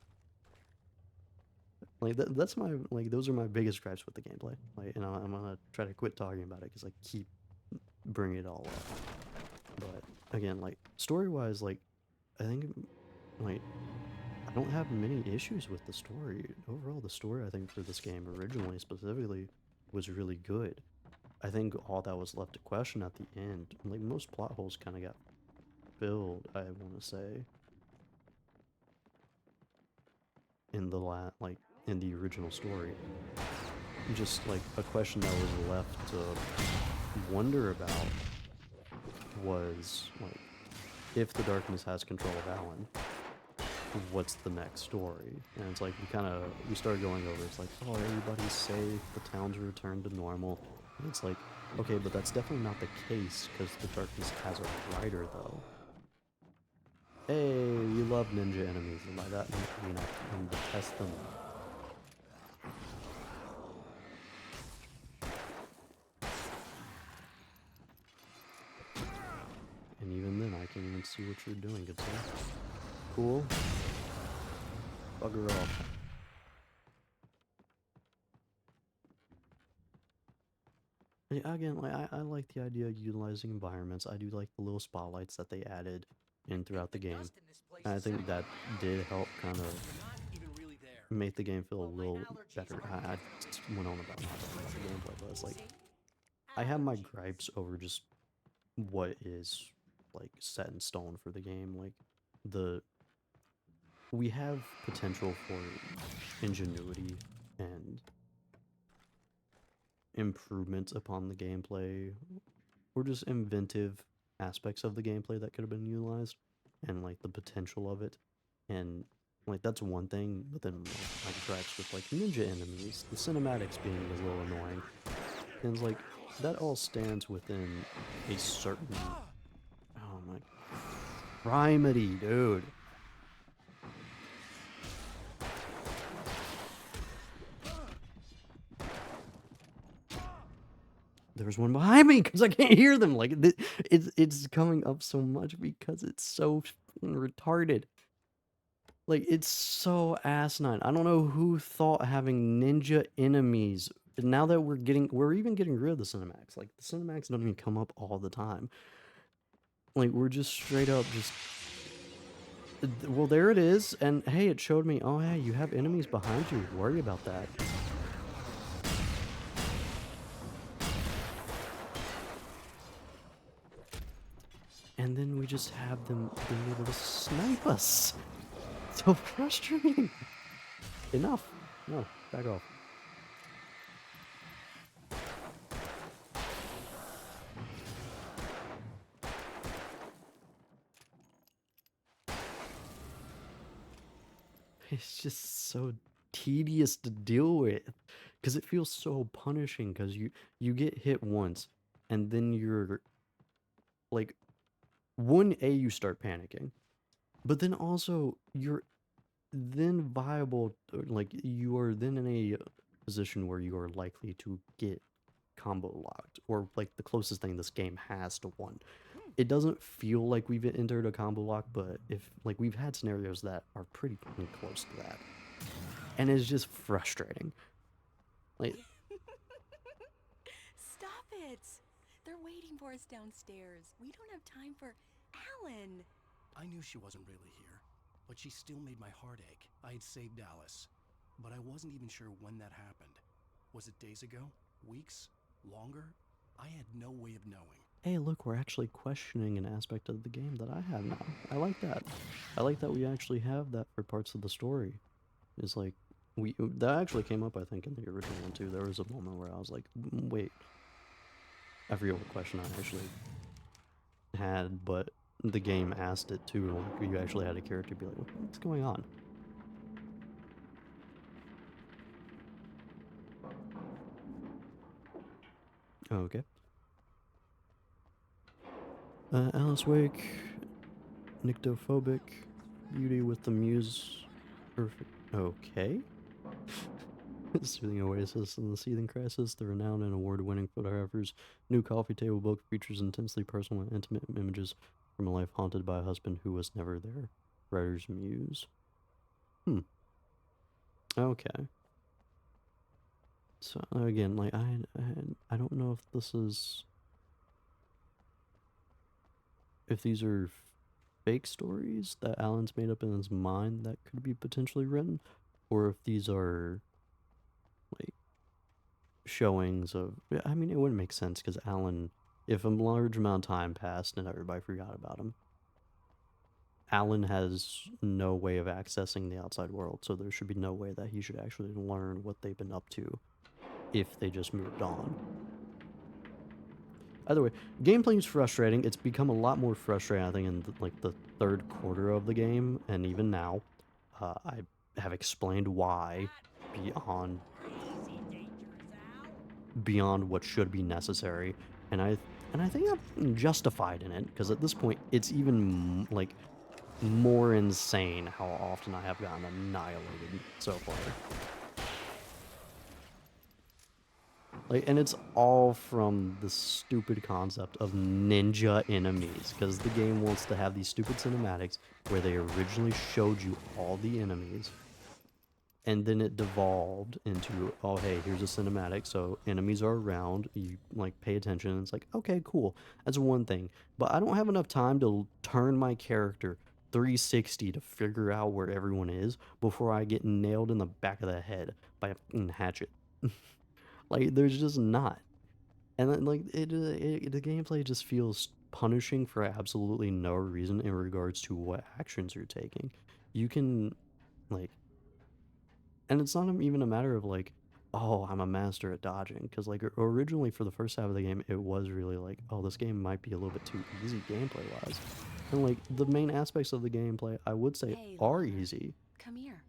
Like, that's my, like, those are my biggest gripes with the gameplay. Like, and I'm gonna try to quit talking about it because I keep bringing it all up. But, again, like, story-wise, like, I think, like, I don't have many issues with the story. Overall, the story, I think, for this game, originally, specifically, was really good. I think all that was left to question at the end, like, most plot holes kind of got filled, I want to say, in the like, in the original story. Just, like, a question that was left to wonder about was, like, if the darkness has control of Alan, what's the next story? And it's like, we started going over, it's like, oh, everybody's safe, the town's returned to normal. And it's like, okay, but that's definitely not the case, because the darkness has a rider, though. Hey, you love ninja enemies, and by that I mean I can detest them. And even then, I can't even see what you're doing, good sir. Cool. Bugger off. Again, like, I like the idea of utilizing environments. I do like the little spotlights that they added in throughout the game. And I think that did help kind of make the game feel a little better. I just went on about not talking about the gameplay, but it's like, I have my gripes over just what is, like, set in stone for the game. Like, we have potential for ingenuity and improvements upon the gameplay, or just inventive aspects of the gameplay that could have been utilized, and, like, the potential of it. And, like, that's one thing, but then, like, my gripes with, like, ninja enemies, the cinematics being a little annoying, and it's like, that all stands within a certain, oh my, primity, dude. There's one behind me because I can't hear them. Like, it's coming up so much because it's so retarded. Like, it's so asinine. I don't know who thought having ninja enemies. Now that we're even getting rid of the cinematics. Like, the cinematics don't even come up all the time. Like, we're just straight up just. Well, there it is, and hey, it showed me. Oh, hey, you have enemies behind you. Worry about that. And then we just have them being able to snipe us. So frustrating. Enough. No, back off. It's just so tedious to deal with, because it feels so punishing, because you get hit once, and then you're, like, you start panicking, but then also you're then viable, like, you are then in a position where you are likely to get combo locked, or, like, the closest thing this game has to one. It doesn't feel like we've entered a combo lock, but if, like, we've had scenarios that are pretty close to that. and it's just frustrating. Like, Stop it! They're waiting for us downstairs. We don't have time for Alan. I knew she wasn't really here, but she still made my heart ache. I had saved Alice, but I wasn't even sure when that happened. Was it days ago? Weeks? Longer? I had no way of knowing. hey, look, we're actually questioning an aspect of the game that I have now. I like that. I like that we actually have that for parts of the story. It's like, that actually came up, I think, in the original one too. There was a moment where I was like, wait, I forget what question I actually had, but the game asked it too. Like, you actually had a character be like, what's going on? Okay. Alice Wake, nyctophobic, beauty with the muse, perfect. Okay. Soothing oasis in the seething crisis, the renowned and award-winning photographers' new coffee table book features intensely personal and intimate images from a life haunted by a husband who was never there. Writer's muse. Okay. So again, like I don't know if this is, if these are fake stories that Alan's made up in his mind that could be potentially written, or if these are like showings of. I mean, it wouldn't make sense because Alan, if a large amount of time passed and everybody forgot about him, Alan has no way of accessing the outside world, so there should be no way that he should actually learn what they've been up to if they just moved on. Either way, gameplay is frustrating. It's become a lot more frustrating, I think, in like the third quarter of the game, and even now, I have explained why beyond what should be necessary, and I think I'm justified in it, because at this point, it's even like more insane how often I have gotten annihilated so far. Like, and it's all from the stupid concept of ninja enemies, because the game wants to have these stupid cinematics where they originally showed you all the enemies, and then it devolved into, oh hey, here's a cinematic, so enemies are around, you like pay attention, and it's like, okay, cool, that's one thing, but I don't have enough time to turn my character 360 to figure out where everyone is before I get nailed in the back of the head by a fucking hatchet. Like, there's just not. And then, like, the gameplay just feels punishing for absolutely no reason in regards to what actions you're taking. You can, like, and it's not even a matter of, like, oh, I'm a master at dodging. Because, like, originally for the first half of the game, it was really like, oh, this game might be a little bit too easy gameplay-wise. And, like, the main aspects of the gameplay, I would say, Hey, are Lana. easy. Come here.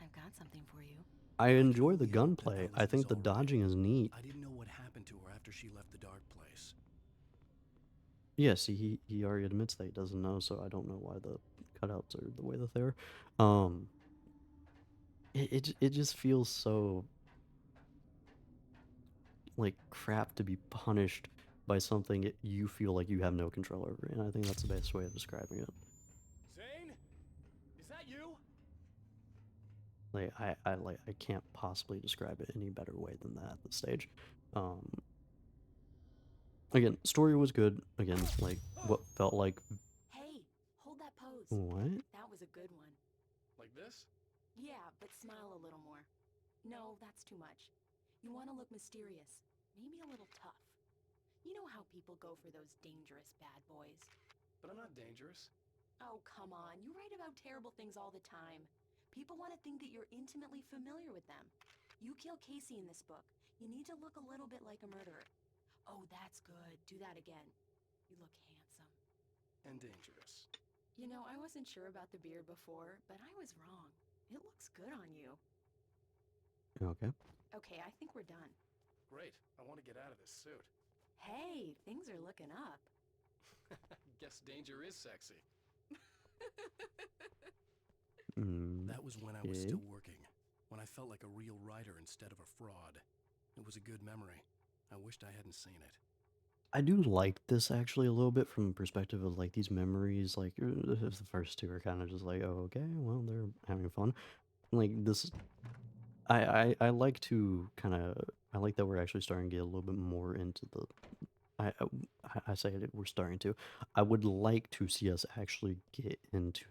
I've got something for you. I enjoy the Yeah, gunplay. that I think the was all right. dodging is neat. I didn't know what happened to her after she left the dark place. Yeah, see, he already admits that he doesn't know, so I don't know why the cutouts are the way that they are. It just feels so like crap to be punished by something you feel like you have no control over, and I think that's the best way of describing it. Zane? Is that you? Like I can't possibly describe it any better way than that at this stage. Again, story was good. Again, like what felt like Hey, hold that pose. what? That was a good one. Like this? Yeah, but smile a little more. No, that's too much. You want to look mysterious, maybe a little tough. You know how people go for those dangerous bad boys. But I'm not dangerous. Oh, come on. You write about terrible things all the time. People want to think that you're intimately familiar with them. You kill Casey in this book. You need to look a little bit like a murderer. Oh, that's good. Do that again. You look handsome. And dangerous. You know, I wasn't sure about the beard before, but I was wrong. It looks good on you. Okay. Okay, I think we're done. Great. I want to get out of this suit. Hey, things are looking up. Guess danger is sexy. That was when I was Okay. still working, when I felt like a real writer instead of a fraud. It was a good memory. I wished I hadn't seen it. I do like this actually a little bit from the perspective of like these memories. Like the first two are kind of just like, oh, okay, well, they're having fun. Like this I like to kind of I like that we're actually starting to get a little bit more into the I say it, we're starting to. I would like to see us actually get into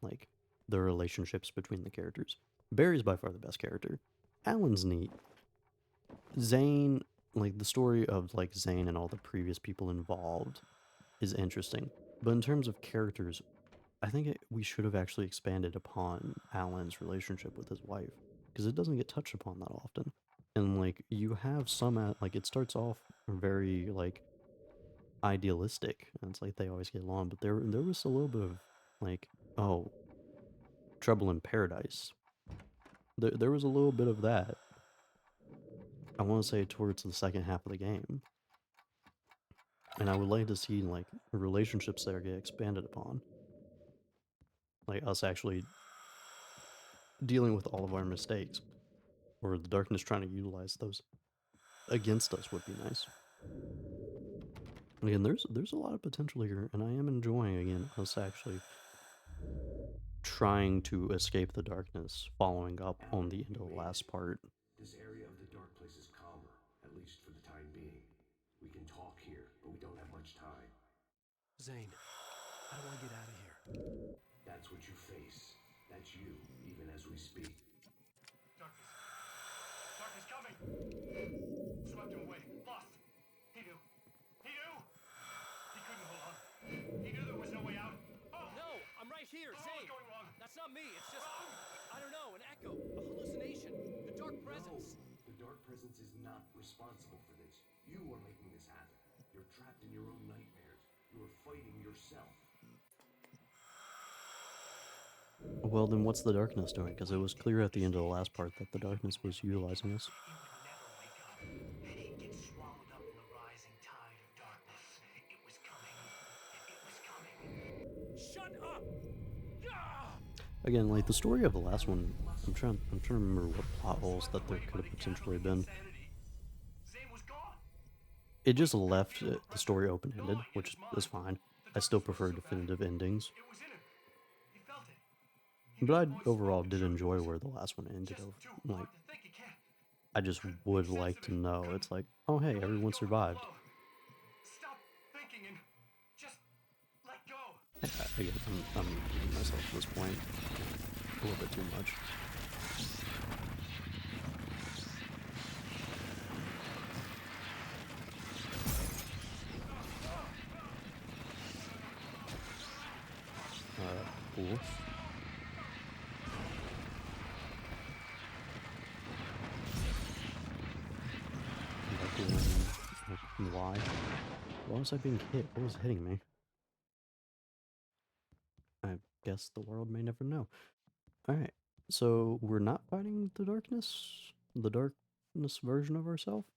like the relationships between the characters. Barry's by far the best character. Alan's neat. Zane, like the story of like Zane and all the previous people involved is interesting. But in terms of characters, I think we should have actually expanded upon Alan's relationship with his wife because it doesn't get touched upon that often. And like you have some like it starts off very like idealistic, and it's like they always get along, but there was a little bit of like, oh, trouble in paradise. There was a little bit of that. I want to say towards the second half of the game, and I would like to see like relationships there get expanded upon, like us actually dealing with all of our mistakes, or the darkness trying to utilize those against us would be nice. Again, there's a lot of potential here, and I am enjoying again us actually trying to escape the darkness, following up on the end of the last part. This area of the dark place is calmer, at least for the time being. We can talk here, but we don't have much time. Zane, how do I get out of here? That's what you face. That's you, even as we speak. Darkness. Darkness coming! Swept him away. Lost. He knew. He knew! He couldn't hold on. He knew there was no way out. Oh! No, I'm right here, What Zane. was going wrong? That's not me. It's just, I don't know, an echo, a hallucination, the dark presence. No, the dark presence is not responsible for this. You are making this happen. You're trapped in your own nightmares. You are fighting yourself. Well, then what's the darkness doing? Because it was clear at the end of the last part that the darkness was utilizing us. He would never wake up, and he'd get swallowed up in the rising tide of darkness. It was coming. It was coming. Shut up! Again, like the story of the last one, I'm trying to remember what plot holes that there could have potentially been. Zane was gone. It just left the story open-ended, which is fine. I still prefer definitive endings. It was in him. He felt it. But I overall did enjoy where the last one ended. Like, I just would like to know. It's like, oh hey, everyone survived. Stop thinking and just let go. Again, I'm giving myself at this point a little bit too much. Cool. Why? Why was I being hit? What was hitting me? I guess the world may never know. Alright, so we're not fighting the darkness version of ourselves?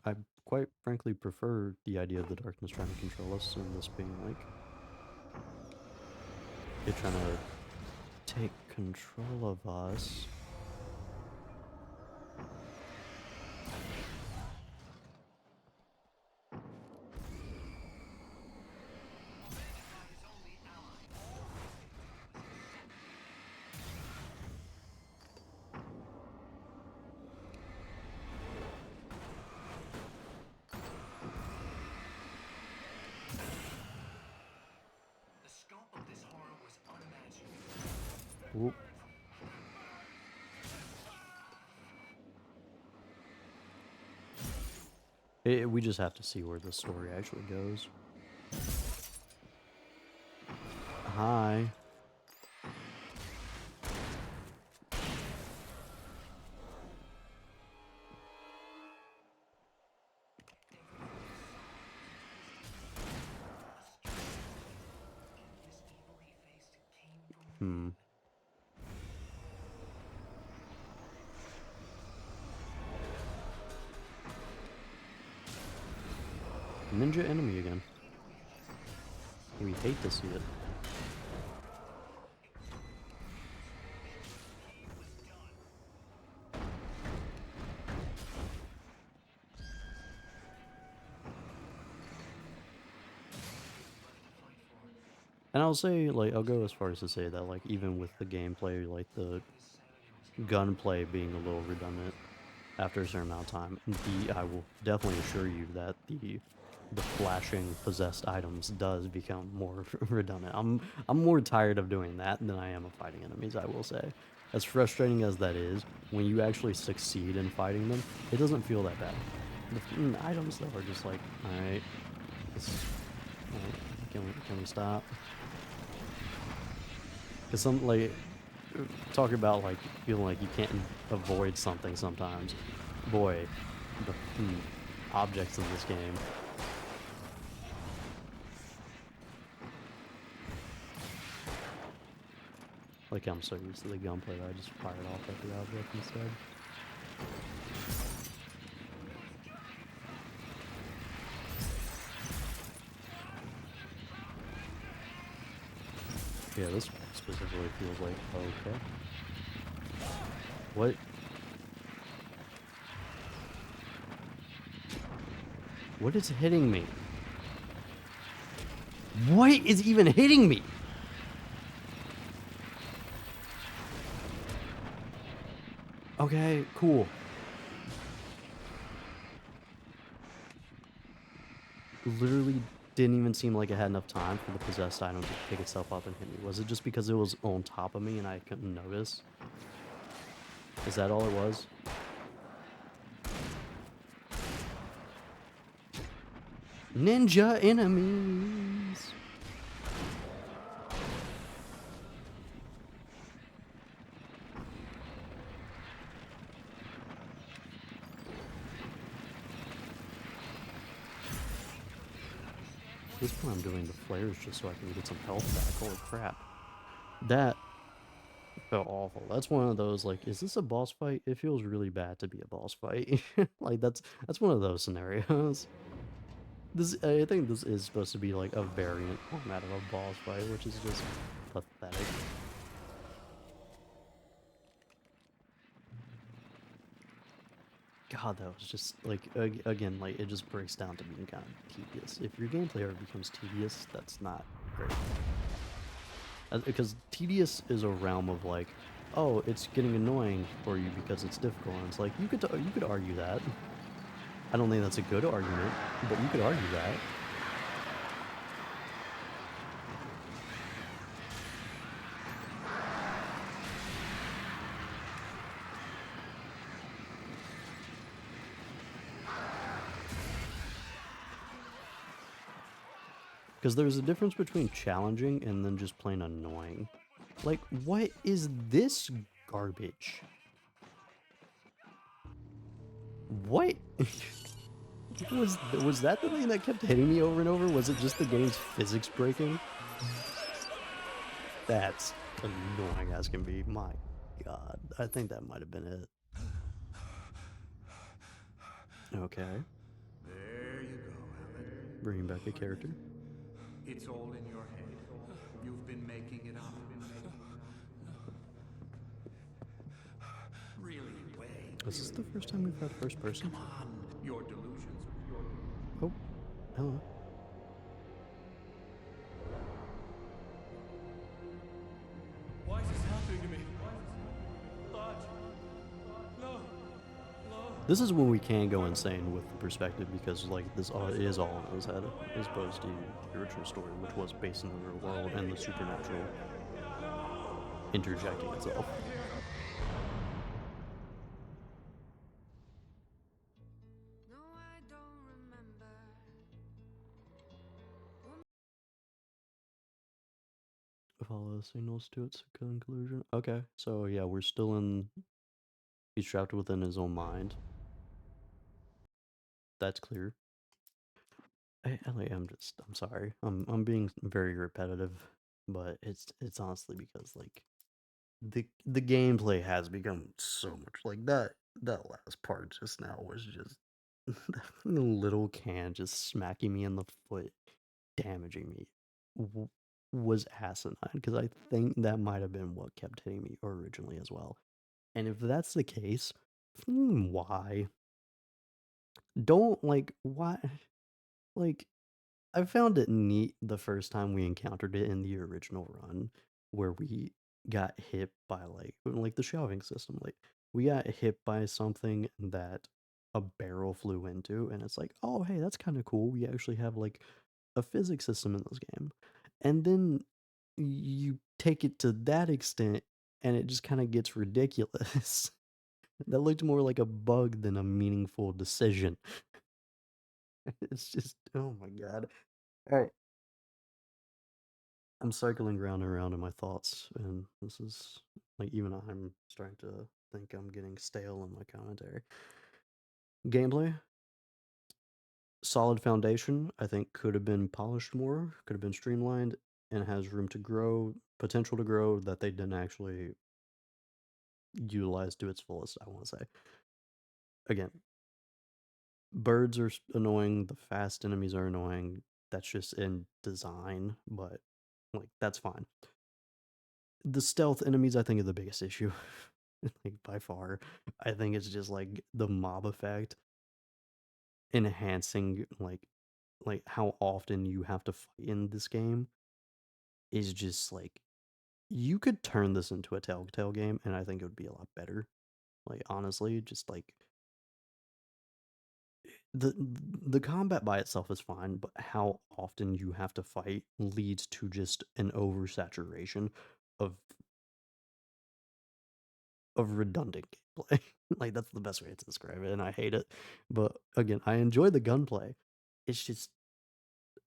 I quite frankly prefer the idea of the darkness trying to control us and this being like it trying to take control of us. The scope of this horror was unimaginable. Oop. We just have to see where the story actually goes. Hi. Hmm. Ninja enemy again. We hate to see it. And I'll say, like, I'll go as far as to say that, like, even with the gameplay, like, gunplay being a little redundant after a certain amount of time. I will definitely assure you that the flashing possessed items does become more redundant. I'm more tired of doing that than I am of fighting enemies, I will say. As frustrating as that is, when you actually succeed in fighting them, it doesn't feel that bad. The items though are just like, alright, can we stop? Because some, like, talk about like feeling like you can't avoid something sometimes. Boy, the objects in this game. Like, I'm so used to the gunplay that I just fire it off at the object instead. Yeah, this specifically feels like, okay. What? What is hitting me? What is even hitting me? Okay, cool. Literally didn't even seem like it had enough time for the possessed item to pick itself up and hit me. Was it just because it was on top of me and I couldn't notice? Is that all it was? Ninja enemies! At this point I'm doing the flares just so I can get some health back. Holy crap. That felt awful. That's one of those, like, is this a boss fight? It feels really bad to be a boss fight. Like, that's one of those scenarios. I think this is supposed to be like a variant format of a boss fight, which is just pathetic. God, that was just like, again, like, it just breaks down to being kind of tedious. If your gameplay ever becomes tedious, that's not great. Because tedious is a realm of like, oh, it's getting annoying for you because it's difficult. And it's like, you could argue that. I don't think that's a good argument, but you could argue that. Because there's a difference between challenging and then just plain annoying. Like, what is this garbage? What? Was that the thing that kept hitting me over and over? Was it just the game's physics breaking? That's annoying as can be. My God. I think that might have been it. Okay. There you go, Alan. Bringing back a character. It's all in your head. You've been making it up. Really, wait. Is this the first time we've had first person? Come on. Your delusions. Oh, hello. Why is this happening to me? Lodge. No. No. This is when we can go insane with the perspective because, like, this is all in his head, as opposed to the original story, which was based in the real world and the supernatural interjecting itself. No, I don't remember. Follow the signals to its conclusion. Okay, so yeah, we're still in. He's trapped within his own mind. That's clear. I'm sorry. I'm being very repetitive, but it's honestly because like the gameplay has become so much like that last part just now was just the little can just smacking me in the foot, damaging me was asinine because I think that might have been what kept hitting me originally as well. And if that's the case, why? Don't like why? Like, I found it neat the first time we encountered it in the original run, where we got hit by like the shelving system. Like we got hit by something that a barrel flew into, and it's like, oh hey, that's kind of cool. We actually have like a physics system in this game, and then you take it to that extent, and it just kind of gets ridiculous. That looked more like a bug than a meaningful decision. It's just, oh my god. All right, I'm cycling round and round in my thoughts, and this is like even I'm starting to think I'm getting stale in my commentary. Gameplay, solid foundation. I think could have been polished more, could have been streamlined, and has room to grow, potential to grow that they didn't actually utilize to its fullest. I want to say again, birds are annoying. The fast enemies are annoying. That's just in design, but like that's fine. The stealth enemies, I think, are the biggest issue. Like by far, I think it's just like the mob effect enhancing like how often you have to fight in this game is just like you could turn this into a Telltale game, and I think it would be a lot better. Like honestly, just like the combat by itself is fine, but how often you have to fight leads to just an oversaturation of redundant gameplay. Like that's the best way to describe it, and I hate it. But again, I enjoy the gunplay. It's just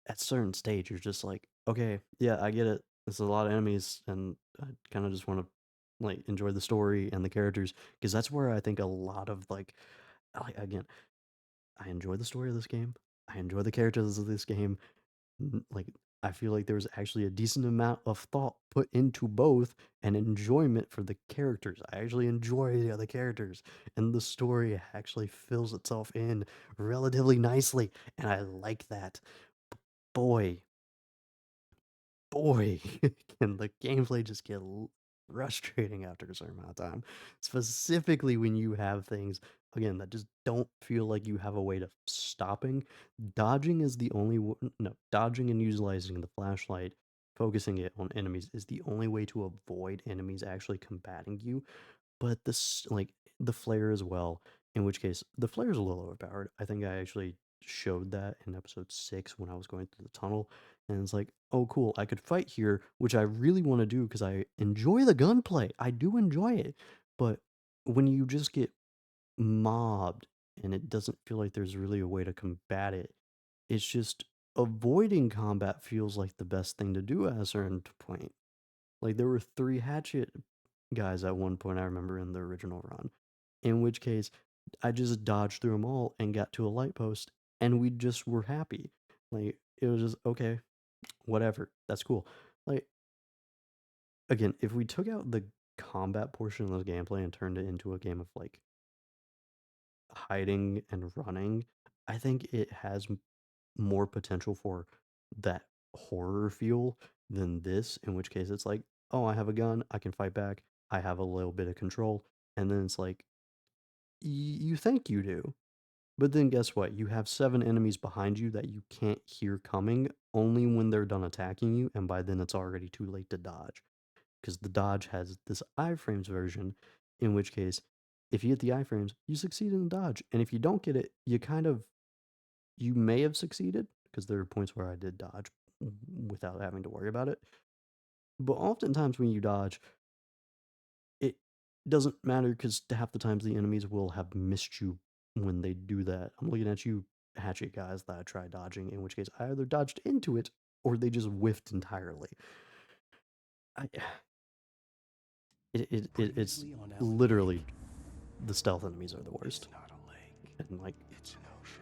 at certain stage you're just like, okay, yeah, I get it. There's a lot of enemies, and I kind of just want to like enjoy the story and the characters because that's where I think a lot of like again, I enjoy the story of this game. I enjoy the characters of this game. Like I feel like there's actually a decent amount of thought put into both and enjoyment for the characters. I actually enjoy the other characters, and the story actually fills itself in relatively nicely, and I like that. Boy, boy, can the gameplay just get frustrating after a certain amount of time. Specifically when you have things again that just don't feel like you have a way to stopping. Dodging is the only no, dodging and utilizing the flashlight, focusing it on enemies is the only way to avoid enemies actually combating you. But this like the flare as well, in which case the flare is a little overpowered. I think I actually showed that in episode 6 when I was going through the tunnel, and it's like, oh cool, I could fight here, which I really want to do because I enjoy the gunplay. I do enjoy it. But when you just get mobbed and it doesn't feel like there's really a way to combat it, it's just avoiding combat feels like the best thing to do at a certain point. Like there were 3 hatchet guys at one point I remember in the original run, in which case I just dodged through them all and got to a light post, and we just were happy. Like it was just okay, whatever. That's cool. Like again, if we took out the combat portion of the gameplay and turned it into a game of like hiding and running, I think it has more potential for that horror feel than this, in which case it's like, oh, I have a gun, I can fight back, I have a little bit of control, and then it's like, you think you do. But then guess what? You have 7 enemies behind you that you can't hear coming only when they're done attacking you, and by then it's already too late to dodge. Because the dodge has this iframes version, in which case, if you hit the iframes, you succeed in the dodge. And if you don't get it, you may have succeeded, because there are points where I did dodge without having to worry about it. But oftentimes when you dodge, it doesn't matter because half the times the enemies will have missed you when they do that. I'm looking at you, hatchet guys, that I tried dodging, in which case I either dodged into it or they just whiffed entirely. It's literally the stealth enemies are the worst. And like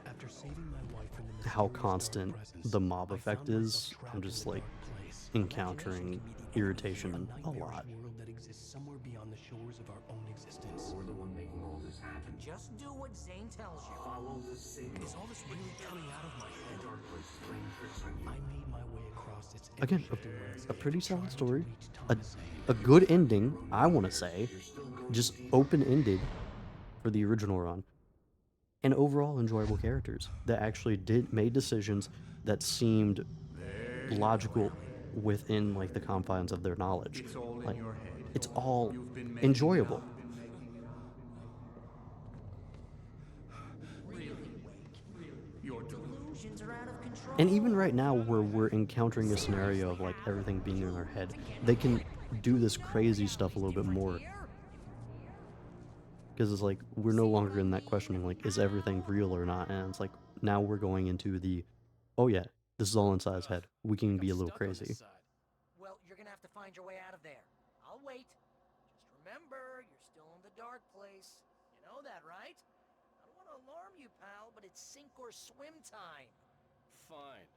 After saving my wife from the how mysterious constant dark presence, the mob I effect found myself is, trapped I'm in just a like dark place. encountering irritation a nightmarish lot. world that exists somewhere beyond the shores of our own existence. We're the one making all this happen. Just do what Zane tells you. Follow the signal. Is all this really coming out of my head? Dark place playing tricks on you. I made my way across its Again, ever-shifting a landscape, pretty solid trying to story, reach a Thomas. good ending, I want to say, just open-ended for the original run, and overall enjoyable characters that actually made decisions that seemed logical within like the confines of their knowledge. It's all Like, in your head. it's all enjoyable. Your delusions are out of control. And even right now, where we're encountering a scenario of like everything being in our head, they can do this crazy stuff a little bit more. Because it's like we're no longer in that questioning, like, is everything real or not? And it's like now we're going into the, oh yeah, this is all inside his head. We can be a little crazy. Well, you're gonna have to find your way out of there. I'll wait. Just remember, you're still in the dark place. You know that, right? I don't want to alarm you, pal, but it's sink or swim time. Fine.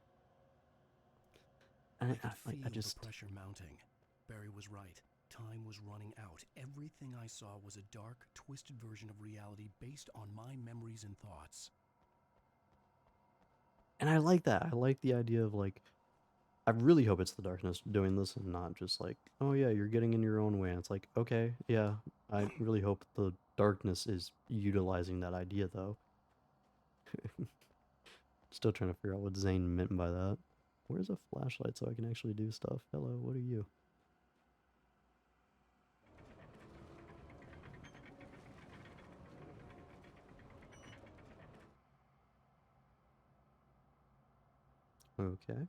I could feel the pressure mounting. Barry was right. Time was running out. Everything I saw was a dark, twisted version of reality based on my memories and thoughts. And I like that. I like the idea of like, I really hope it's the darkness doing this and not just like, oh yeah, you're getting in your own way. And it's like, okay, yeah, I really hope the darkness is utilizing that idea though. Still trying to figure out what Zane meant by that. Where's a flashlight so I can actually do stuff? Hello, what are you? Okay.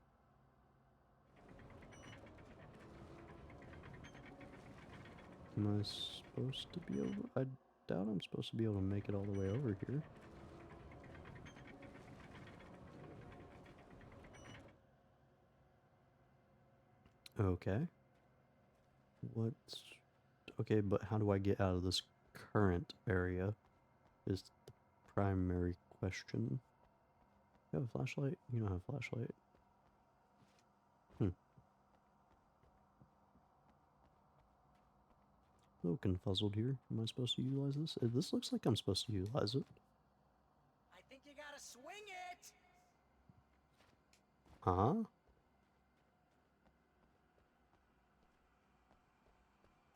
Am I supposed to be able... I doubt I'm supposed to be able to make it all the way over here. Okay. What's... Okay, but how do I get out of this current area is the primary question. You have a flashlight? You don't have a flashlight. A little confuzzled here. Am I supposed to utilize this? This looks like I'm supposed to utilize it. I think you gotta swing it! Huh?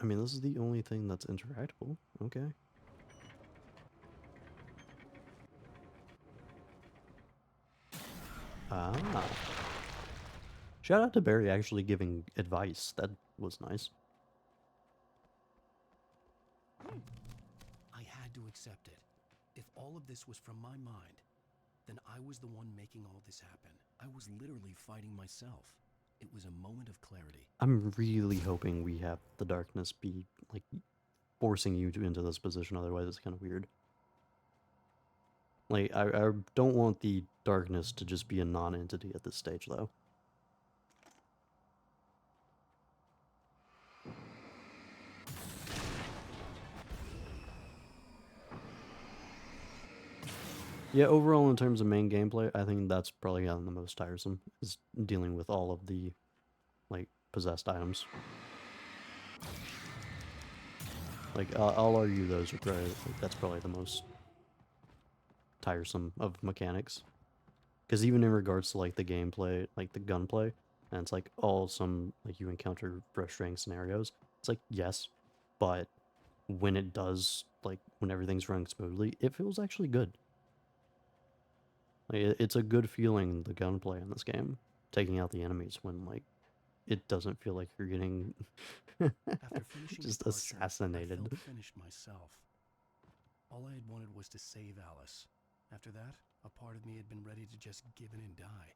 I mean, this is the only thing that's interactable. Okay. Ah. Shout out to Barry actually giving advice. That was nice. I had to accept it. If all of this was from my mind, then I was the one making all this happen. I was literally fighting myself. It was a moment of clarity. I'm really hoping we have the darkness be, like, forcing you into this position, otherwise it's kind of weird. Like, I don't want the darkness to just be a non-entity at this stage, though. Yeah, overall, in terms of main gameplay, I think that's probably gotten the most tiresome, is dealing with all of the, like, possessed items. Like, I'll argue those are probably, like, that's probably the most tiresome of mechanics. Because even in regards to, like, the gameplay, like, the gunplay, and it's, like, all some, like, you encounter frustrating scenarios, it's like, yes, but when it does, like, when everything's running smoothly, it feels actually good. Like, it's a good feeling, the gunplay in this game, taking out the enemies when, like, it doesn't feel like you're getting After finishing just Departure, assassinated. I felt finished myself. All I had wanted was to save Alice. After that, a part of me had been ready to just give in and die.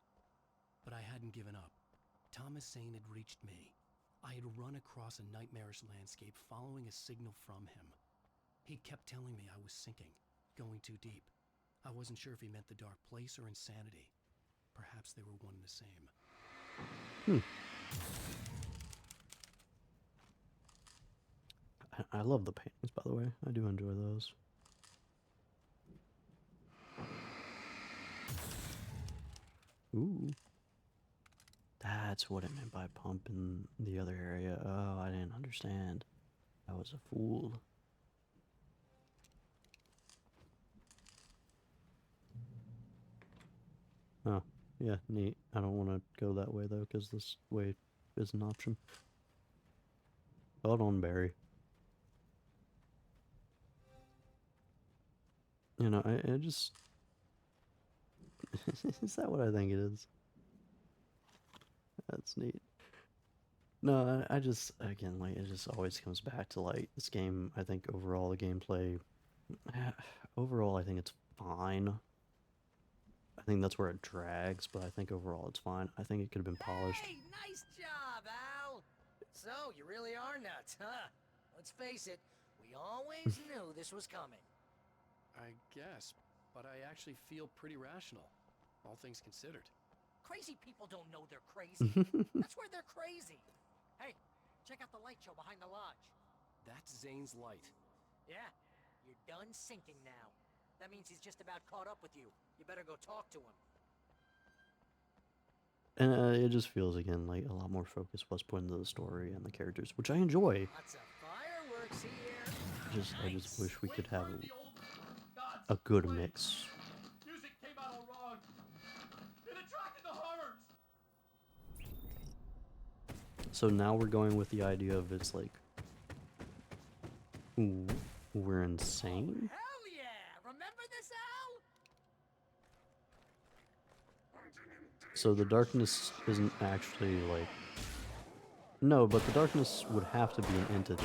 But I hadn't given up. Thomas Zane had reached me. I had run across a nightmarish landscape following a signal from him. He kept telling me I was sinking, going too deep. I wasn't sure if he meant the dark place or insanity. Perhaps they were one and the same. I love the paintings, by the way. I do enjoy those. Ooh. That's what it meant by pump in the other area. Oh, I didn't understand. I was a fool. Oh, yeah, neat. I don't want to go that way, though, because this way is an option. Hold on, Barry. You know, I just... Is that what I think it is? That's neat. No, I just again like it just always comes back to like this game. I think overall the gameplay, overall I think it's fine. I think that's where it drags, but I think overall it's fine. I think it could have been polished. Hey, nice job, Al. So you really are nuts, huh? Let's face it, we always knew this was coming. I guess, but I actually feel pretty rational, all things considered. Crazy people don't know they're crazy. That's where they're crazy. Hey, check out the light show behind the lodge. That's Zane's light. Yeah, you're done sinking now. That means he's just about caught up with you. You better go talk to him. And it just feels again like a lot more focus was put into the story and the characters, which I enjoy. Lots of fireworks here. I just wish we could have a good mix. Music came out all wrong. It attracted the horrors. So now we're going with the idea of it's like, ooh, we're insane. Hell yeah! Remember this, Al? So the darkness isn't actually like, no, but the darkness would have to be an entity.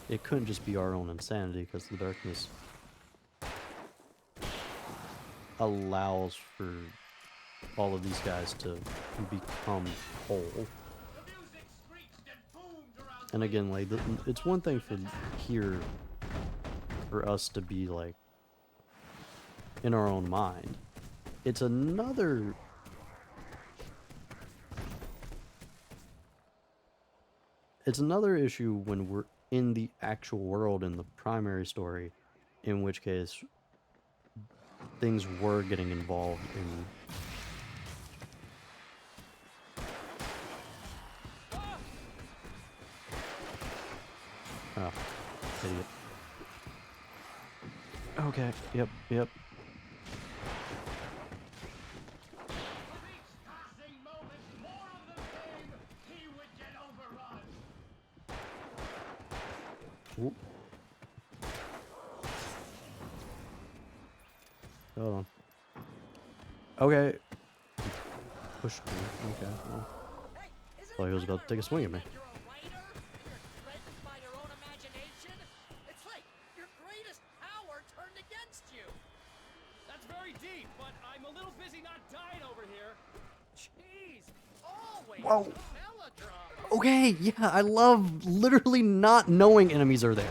It couldn't just be our own insanity because the darkness allows for all of these guys to become whole. And again, like, it's one thing for here, for us to be, like, in our own mind. It's another... It's another issue when we're in the actual world in the primary story, in which case things were getting involved in... Oh, idiot. Okay, yep. Ooh. Hold on. Okay. Push me. Okay. Well. Thought he was about to take a swing at me. That's very deep, but I'm a little busy not dying over here. Jeez, always Whoa. melodrama. Okay, yeah, I love literally not knowing enemies are there.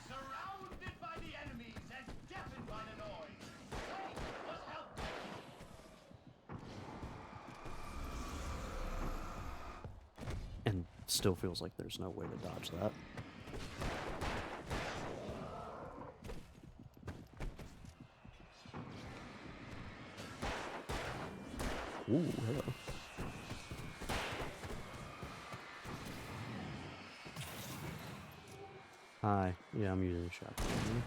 Surrounded by the enemies and deafened by the noise. Wait, what help? And still feels like there's no way to dodge that. Ooh, hello. Hi. Yeah, I'm using the shotgun.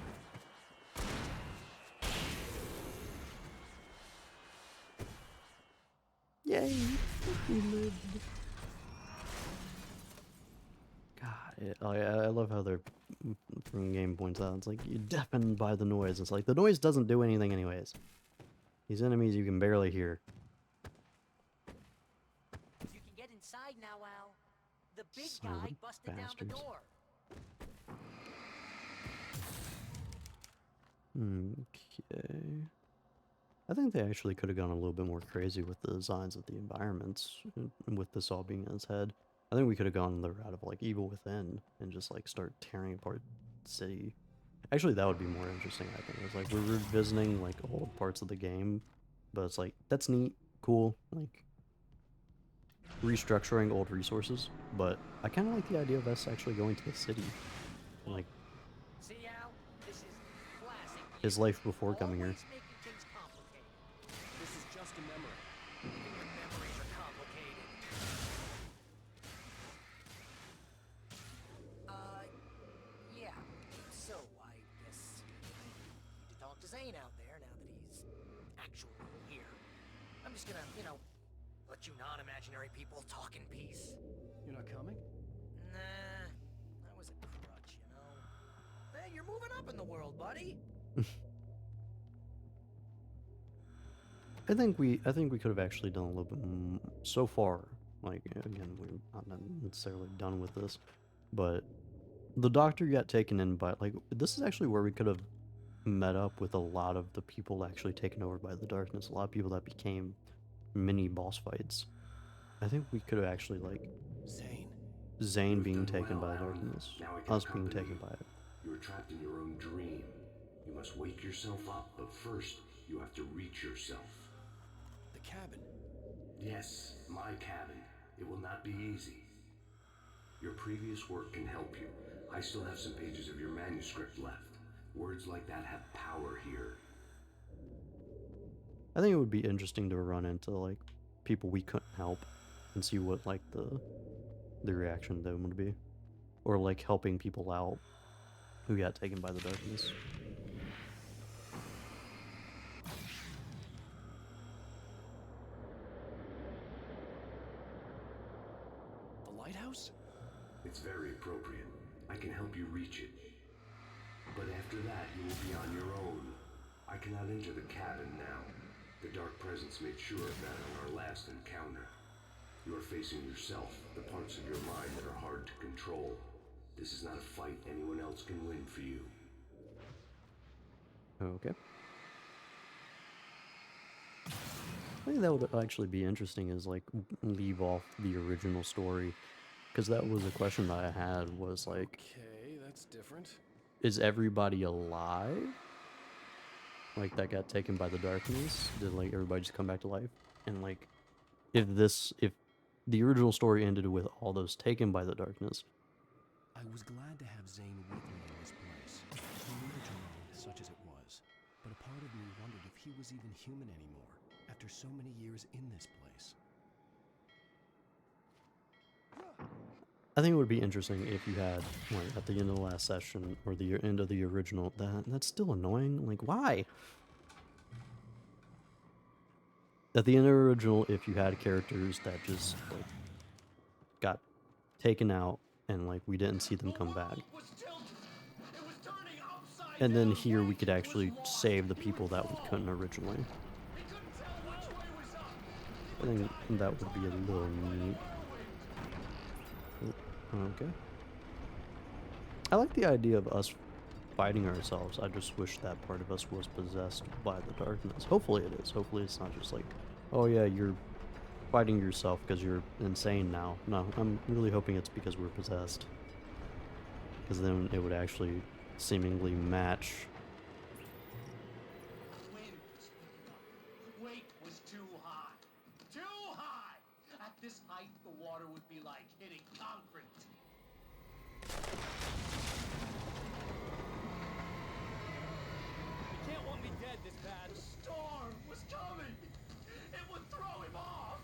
Yay! We lived. God, I love how they're from game points out. It's like you're deafened by the noise. It's like the noise doesn't do anything anyways. These enemies you can barely hear. You can get inside now, Al. The big Son of guy a busted down the bastards. door. Okay. I think they actually could have gone a little bit more crazy with the designs of the environments, and with this all being in its head. I think we could have gone the route of like Evil Within and just like start tearing apart the city. Actually, that would be more interesting. I think it's like we're revisiting like old parts of the game, but it's like that's neat, cool, like restructuring old resources. But I kind of like the idea of us actually going to the city, and, like See, Al, this is classic. his life before coming here. Always making things complicated. This is just a memory. Even your memories are complicated. Yeah. So I guess you need to talk to Zane out there now that he's actually here. I'm just gonna, let you non-imaginary people talk in peace. You're not coming? Nah, that was a crutch, Hey, you're moving up in the world, buddy. I think we could have actually done a little bit so far. Like, again, we're not necessarily done with this, but the doctor got taken in by, like, this is actually where we could have met up with a lot of the people actually taken over by the darkness. A lot of people that became mini boss fights. I think we could have actually, like, Zane being taken by the darkness, us being taken by it. You are trapped in your own dream. You must wake yourself up, but first, you have to reach yourself. The cabin. Yes, my cabin. It will not be easy. Your previous work can help you. I still have some pages of your manuscript left. Words like that have power here. I think it would be interesting to run into, like, people we couldn't help and see what, like, the reaction to them would be. Or, like, helping people out who got taken by the darkness. The lighthouse? It's very appropriate. I can help you reach it. But after that, you will be on your own. I cannot enter the cabin now. The Dark Presence made sure of that on our last encounter. You are facing yourself, the parts of your mind that are hard to control. This is not a fight anyone else can win for you. Okay. I think that would actually be interesting, is, like, leave off the original story. Because that was a question that I had, was, like... Okay, that's different. Is everybody alive? Like, that got taken by the darkness? Did, like, everybody just come back to life? And, like, if the original story ended with all those taken by the darkness... I was glad to have Zane with me in this place. He needed to know, such as it was. But a part of me wondered if he was even human anymore, after so many years in this place. I think it would be interesting if you had, like, at the end of the last session, or the end of the original, that's still annoying. Like, why? At the end of the original, if you had characters that just, like, got taken out, and, like, we didn't see them come back. And then here we could actually save the people that we couldn't originally. I think that would be a little neat. Okay. I like the idea of us fighting ourselves. I just wish that part of us was possessed by the darkness. Hopefully it is. Hopefully it's not just like, oh yeah, you're fighting yourself because you're insane now. No, I'm really hoping it's because we're possessed. Because then it would actually seemingly match. Weight was too high. Too high! At this height, the water would be like hitting concrete. You can't want me dead this bad. The storm was coming! It would throw him off!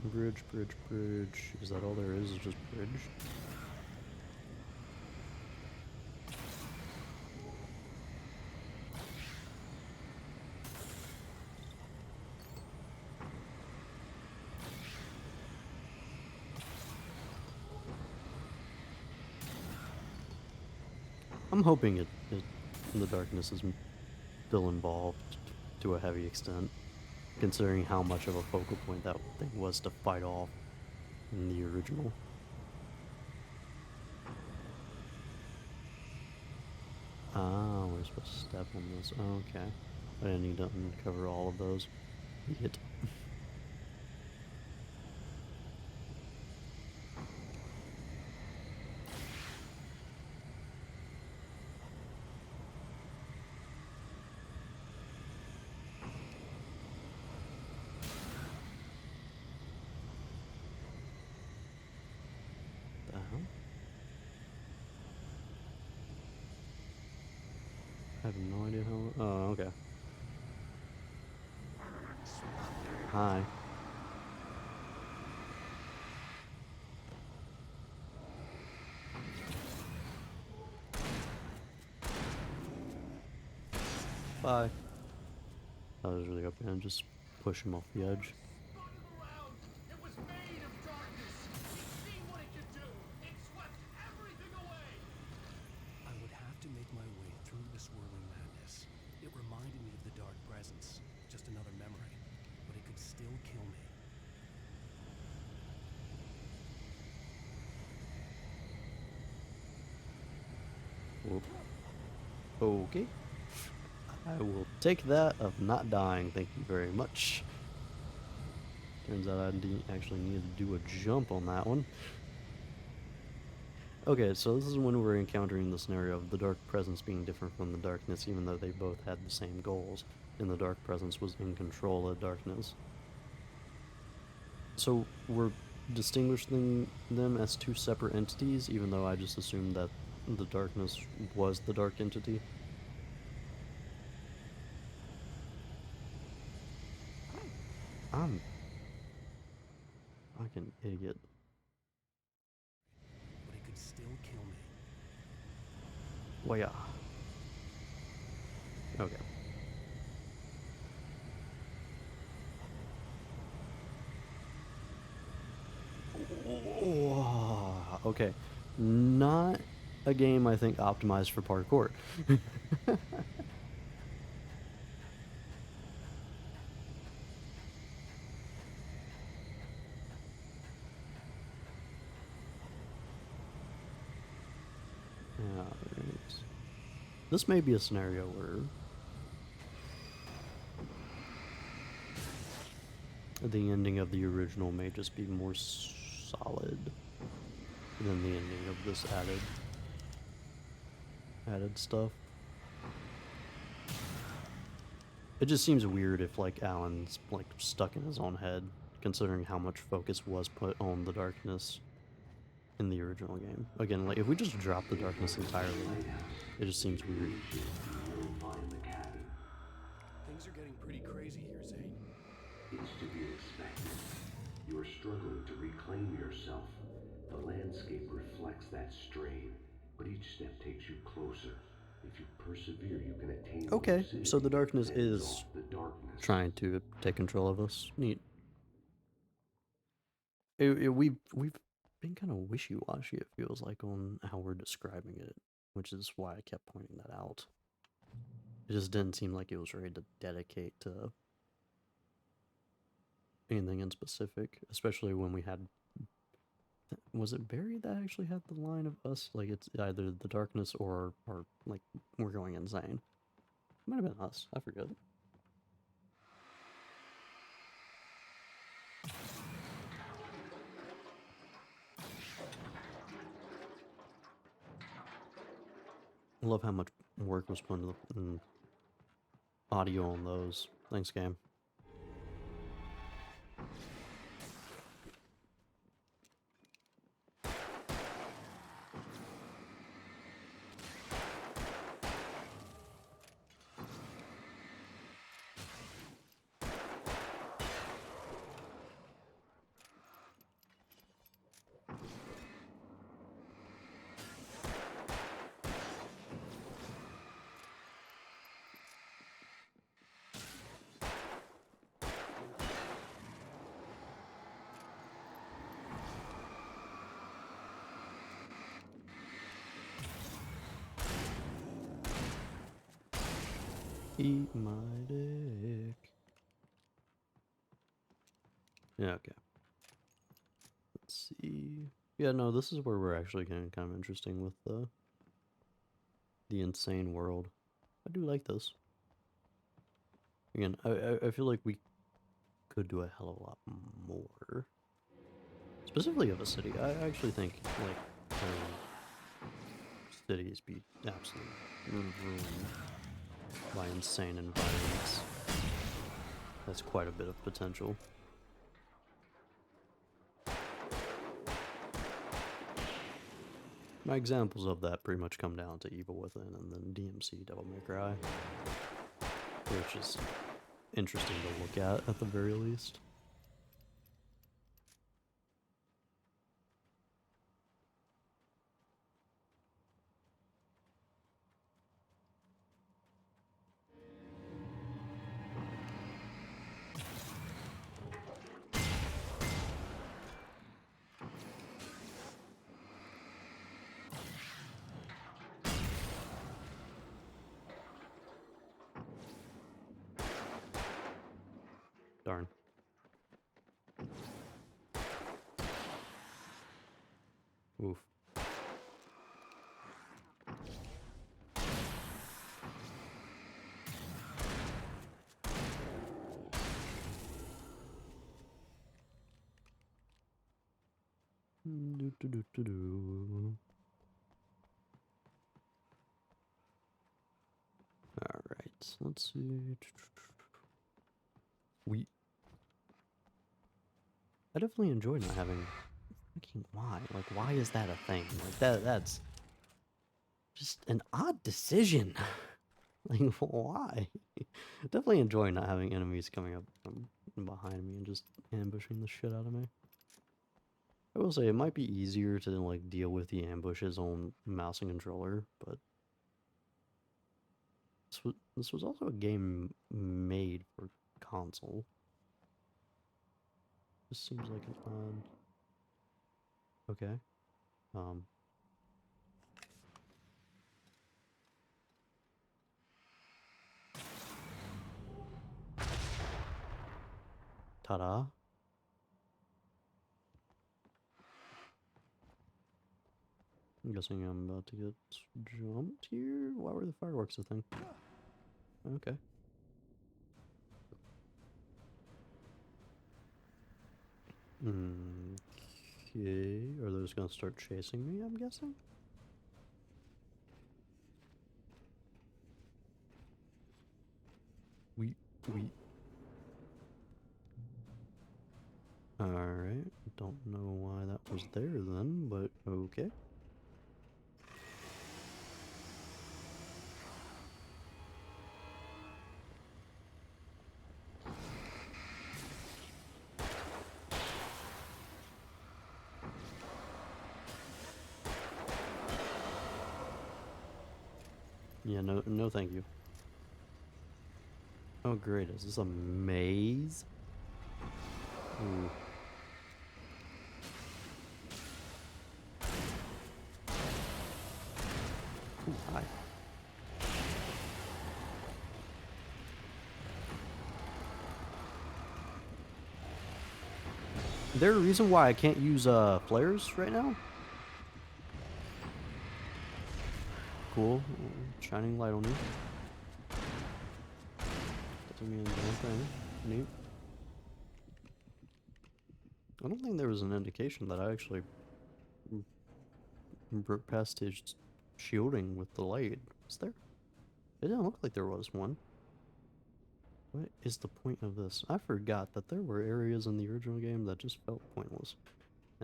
Bridge, bridge, bridge. Is that all there is just bridge? I'm hoping the darkness is still involved to a heavy extent, considering how much of a focal point that thing was to fight off in the original. Ah, we're supposed to step on this. Okay. I didn't need to uncover all of those. Idiot. The hell? I have no idea how. Oh, okay. Hi. Bye. I was really hoping I'd just push him off the edge. It was made of darkness. See what it could do. It swept everything away. I would have to make my way through the Whoop. Okay. I will take that of not dying, thank you very much. Turns out I actually needed to do a jump on that one. Okay, so this is when we're encountering the scenario of the dark presence being different from the darkness, even though they both had the same goals, and the dark presence was in control of darkness. So we're distinguishing them as two separate entities, even though I just assumed that the darkness was the dark entity. I'm fucking idiot. But it could still kill me. Well, yeah. Okay. Oh, okay. Not a game I think optimized for parkour. Alright. This may be a scenario where the ending of the original may just be more solid than the ending of this added stuff. It just seems weird if like Alan's like stuck in his own head, considering how much focus was put on the darkness in the original game. Again, like if we just drop the darkness entirely, it just seems weird. Things are getting pretty crazy here, Zane. It's to be expected. You are struggling to reclaim yourself. The landscape reflects that strain, but each step takes you closer. If you persevere, you can attain. Okay, so the darkness is trying to take control of us. Neat. We've been kind of wishy-washy, it feels like, on how we're describing it, which is why I kept pointing that out. It just didn't seem like it was ready to dedicate to anything in specific, especially when we had... Was it Barry that actually had the line of us? Like, it's either the darkness or like, we're going insane. It might have been us. I forget. I love how much work was put in audio on those. Thanks, game. Eat my dick. Yeah, okay. Let's see. Yeah, no, this is where we're actually getting kind of interesting with the insane world. I do like this. Again, I feel like we could do a hell of a lot more. Specifically of a city. I actually think, like, cities be absolutely ruined by insane environments. That's quite a bit of potential. My examples of that pretty much come down to Evil Within and then DMC Devil May Cry, which is interesting to look at the very least. Darn. Oof. Do. Alright, let's see. I definitely enjoy not having. Why? Like, why is that a thing? Like, that's just an odd decision. Like, why? Definitely enjoy not having enemies coming up from behind me and just ambushing the shit out of me. I will say, it might be easier to, like, deal with the ambushes on mouse and controller, but this was also a game made for console. This seems like an odd... Okay. Ta-da. I'm guessing I'm about to get jumped here? Why were the fireworks a thing? Okay. Okay, are those gonna start chasing me, I'm guessing? We. Alright, don't know why that was there then, but okay. Yeah, no thank you. Oh great, is this a maze? Ooh. Ooh, hi. Is there a reason why I can't use flares right now? Cool. Shining light on you. Doesn't mean a damn thing. Neat. I don't think there was an indication that I actually broke past his shielding with the light. Was there? It didn't look like there was one. What is the point of this? I forgot that there were areas in the original game that just felt pointless.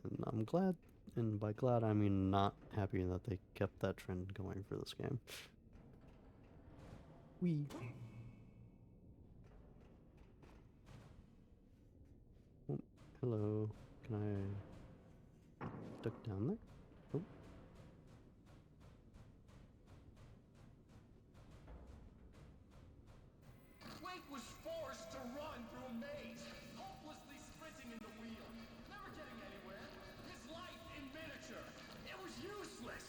And I'm glad, and by glad I mean not happy that they kept that trend going for this game. Wee. Oh, hello. Can I duck down there? Oh. Wake was forced to run through a maze, hopelessly sprinting in the wheel, never getting anywhere. His life in miniature. It was useless.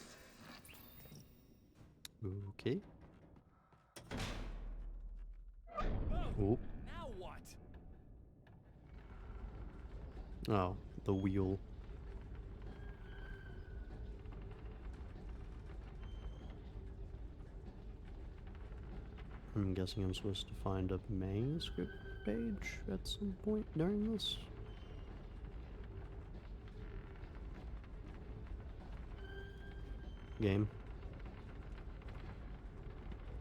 Okay. Oh. Now what? Oh, the wheel. I'm guessing I'm supposed to find a manuscript page at some point during this. Game.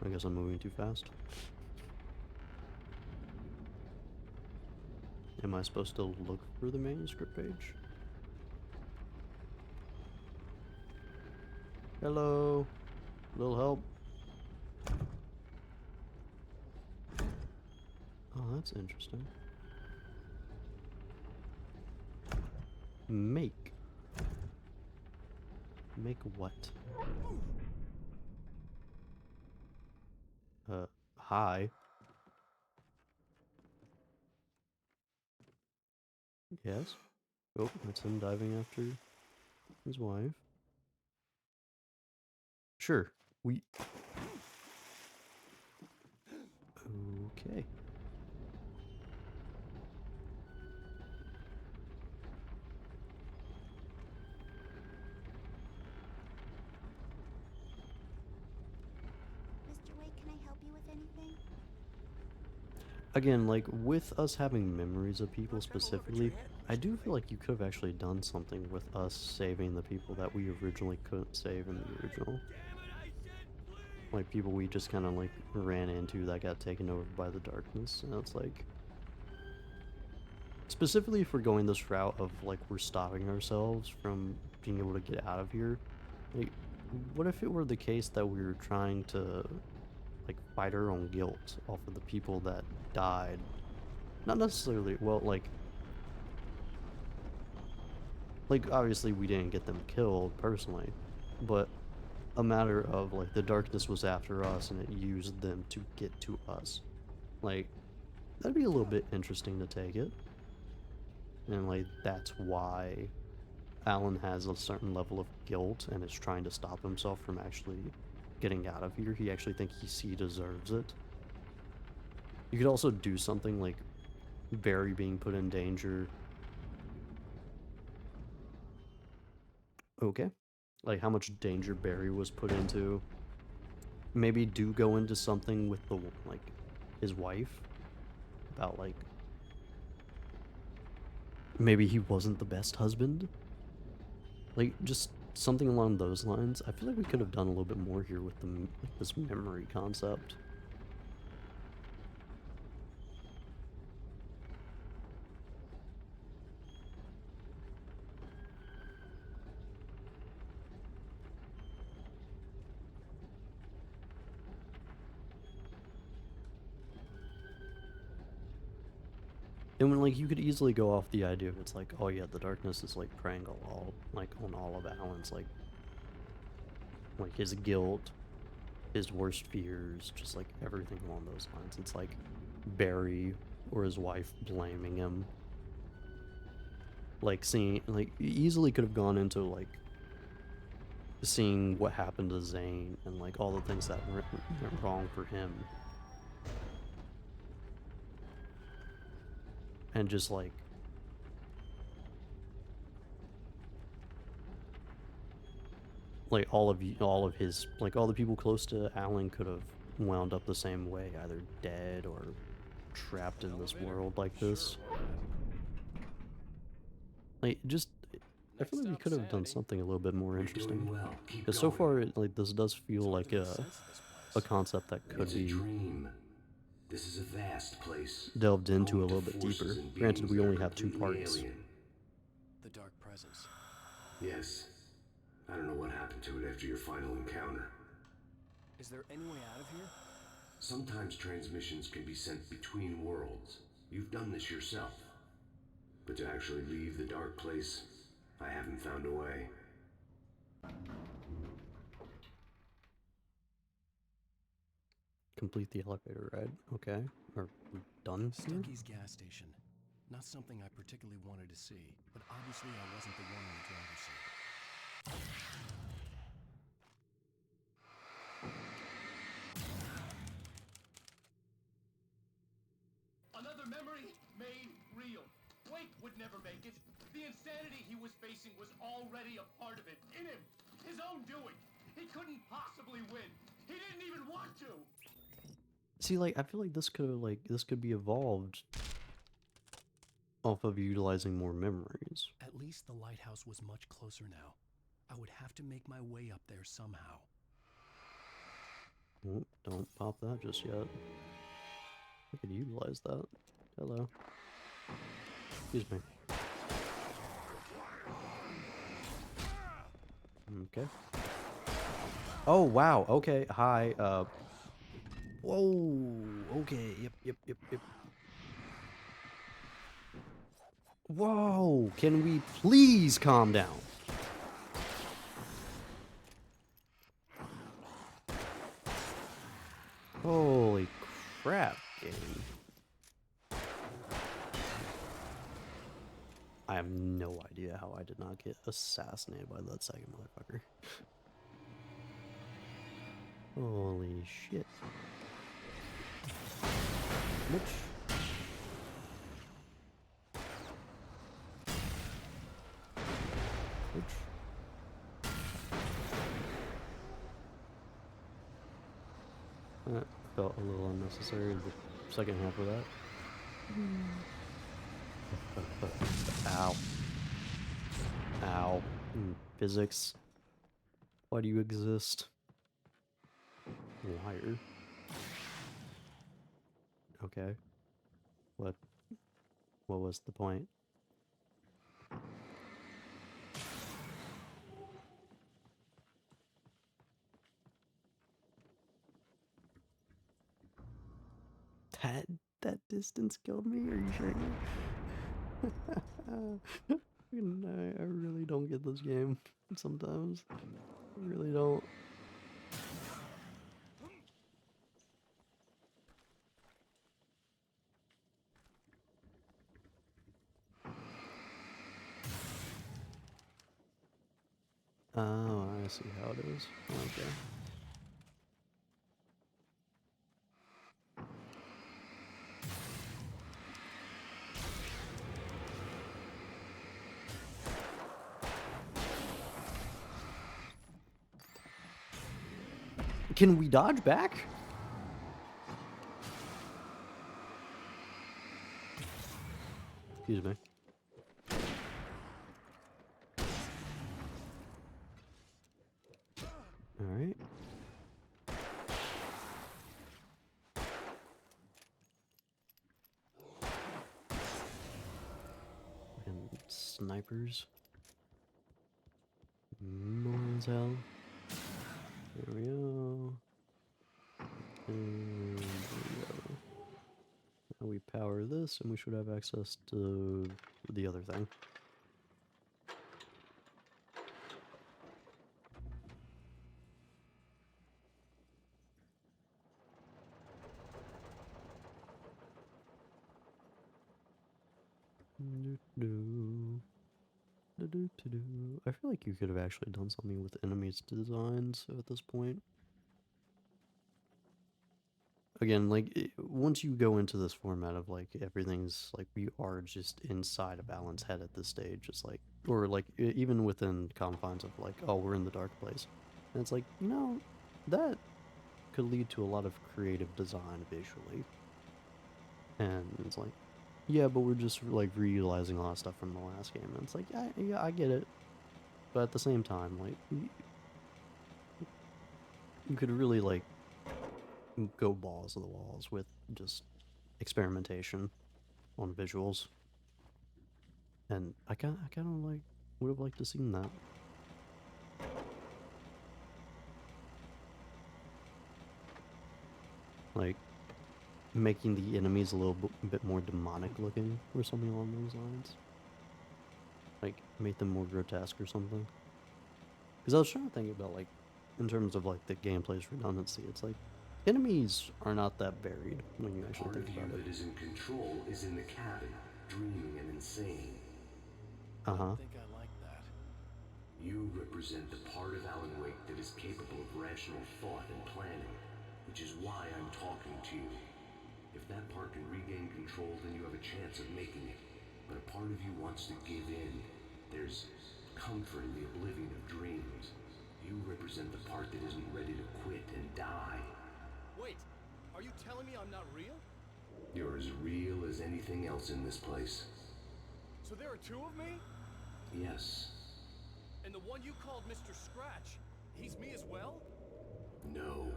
I guess I'm moving too fast. Am I supposed to look for the manuscript page? Hello? Little help? Oh, that's interesting. Make. Make what? Hi. Yes? Oh, that's him diving after his wife. Sure. We... Okay. Mr. Wake, can I help you with anything? Again, like, with us having memories of people specifically, I do feel like you could have actually done something with us saving the people that we originally couldn't save in the original. Like people we just kind of like ran into that got taken over by the darkness, and it's like, specifically if we're going this route of like we're stopping ourselves from being able to get out of here, like what if it were the case that we were trying to like fight our own guilt off of the people that died? Not necessarily, well, like obviously we didn't get them killed personally, but a matter of like the darkness was after us and it used them to get to us. Like that'd be a little bit interesting to take it. And like that's why Alan has a certain level of guilt and is trying to stop himself from actually getting out of here. He actually thinks he deserves it. You could also do something like Barry being put in danger. Okay. Like how much danger Barry was put into. Maybe do go into something with the like his wife about like maybe he wasn't the best husband. Like just something along those lines. I feel like we could have done a little bit more here with the like, this memory concept. And when, like, you could easily go off the idea of it's like, oh yeah, the darkness is like preying all like on all of Alan's like his guilt, his worst fears, just like everything along those lines. It's like Barry or his wife blaming him. Like seeing, like, you easily could have gone into like seeing what happened to Zane and like all the things that went wrong for him. And just like all of his like all the people close to Alan could have wound up the same way, either dead or trapped in this world like this. Like just I feel like we could have done something a little bit more interesting. Because so far like this does feel like a concept that could be dream. This is a vast place. Delved into a little bit deeper. Granted, we only have 2 parts. The dark presence. Yes. I don't know what happened to it after your final encounter. Is there any way out of here? Sometimes transmissions can be sent between worlds. You've done this yourself. But to actually leave the dark place, I haven't found a way. Complete the elevator ride. Okay. Are we done here? Stucky's gas station. Not something I particularly wanted to see, but obviously I wasn't the one in the driver's seat. Another memory made real. Blake would never make it. The insanity he was facing was already a part of it, in him. His own doing. He couldn't possibly win. He didn't even want to. See, like, I feel like this could be evolved off of utilizing more memories. At least the lighthouse was much closer now. I would have to make my way up there somehow. Oh, don't pop that just yet. I could utilize that. Hello. Excuse me. Okay. Oh, wow. Okay. Hi. Whoa. Okay. Yep. Whoa. Can we please calm down? Holy crap, game. I have no idea how I did not get assassinated by that second motherfucker. Holy shit. Bitch. That felt a little unnecessary, the second half of that. Ow. Ow. Physics. Why do you exist? Liar. Okay. What was the point? That distance killed me? Are you sure? I really don't get this game sometimes. I really don't. Oh, I see how it is. Okay. Can we dodge back? Excuse me. All right. And snipers. Annoying as hell. There we go. And there we go. Now we power this, and we should have access to the other thing. I feel like you could have actually done something with enemies' designs at this point. Again, like, once you go into this format of, like, everything's, like, we are just inside of Alan's head at this stage, it's like, or, like, even within confines of, like, oh, we're in the dark place. And it's like, you know, that could lead to a lot of creative design visually. And it's like, yeah, but we're just, like, reutilizing a lot of stuff from the last game. And it's like, yeah, I get it. But at the same time, like, you could really, like, go balls to the walls with just experimentation on visuals. And I kind of, like, would have liked to seen that. Like, making the enemies a little bit more demonic looking or something along those lines. Like, make them more grotesque or something. Because I was trying to think about, like, in terms of, like, the gameplay's redundancy, it's like, enemies are not that varied when you actually think about it. The part of you that is in control is in the cabin, dreaming and insane. Uh-huh. I think I like that. You represent the part of Alan Wake that is capable of rational thought and planning, which is why I'm talking to you. If that part can regain control, then you have a chance of making it. But a part of you wants to give in. There's comfort in the oblivion of dreams. You represent the part that isn't ready to quit and die. Wait, are you telling me I'm not real? You're as real as anything else in this place. So there are two of me? Yes. And the one you called Mr. Scratch, he's me as well? No.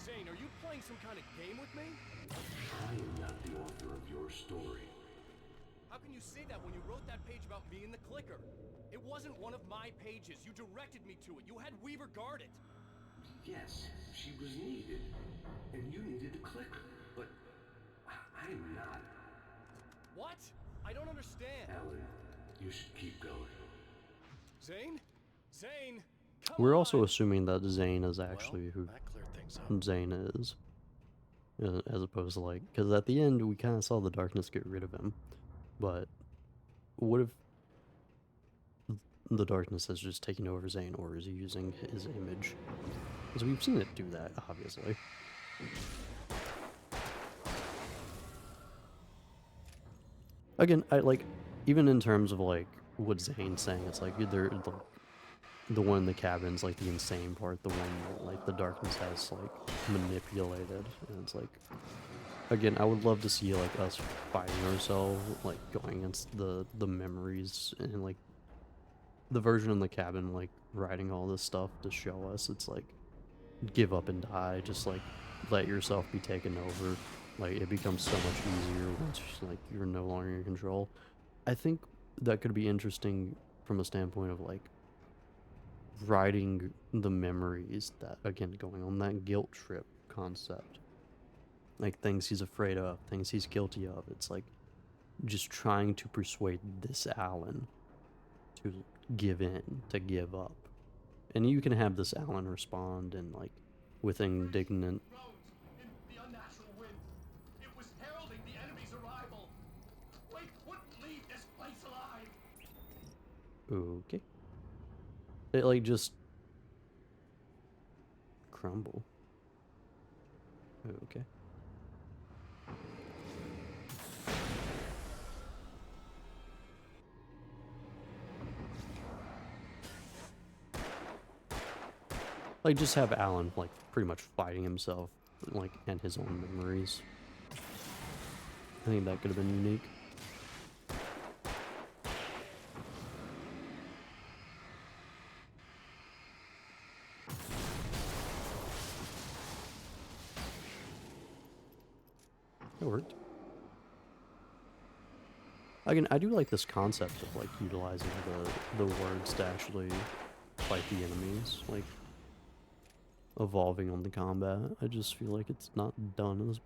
Zane, are you playing some kind of game with me? I am not the author of your story. How can you say that when you wrote that page about me in the clicker? It wasn't one of my pages. You directed me to it. You had Weaver guard it. Yes, she was needed. And you needed the clicker. But I'm not. What? I don't understand. Alan, you should keep going. Zane? Zane! We're also assuming that Zane is actually who That cleared things up. Zane is. As opposed to, like, because at the end we kind of saw the darkness get rid of him. But what if the darkness has just taken over Zane, or is he using his image? Because we've seen it do that, obviously. Again, I like, even in terms of, like, what Zane's saying, it's like they're the one in the cabin's like the insane part, the one that, like, the darkness has, like, manipulated, and it's like, again, I would love to see like us fighting ourselves, like going against the memories and like the version in the cabin, like writing all this stuff to show us. It's like give up and die, just like let yourself be taken over. Like it becomes so much easier once like you're no longer in control. I think that could be interesting from a standpoint of like writing the memories, that again going on that guilt trip concept, like things he's afraid of, things he's guilty of. It's like just trying to persuade this Alan to give in, to give up. And you can have this Alan respond and like with indignant In the unnatural wind. It was heralding the enemy's arrival. Blake wouldn't leave this place alive. okay. It like just crumble. Okay. Like just have Alan like pretty much fighting himself, like, and his own memories. I think that could have been unique. It worked. Again, I do like this concept of like utilizing the words to actually fight the enemies, like evolving on the combat. I just feel like it's not done as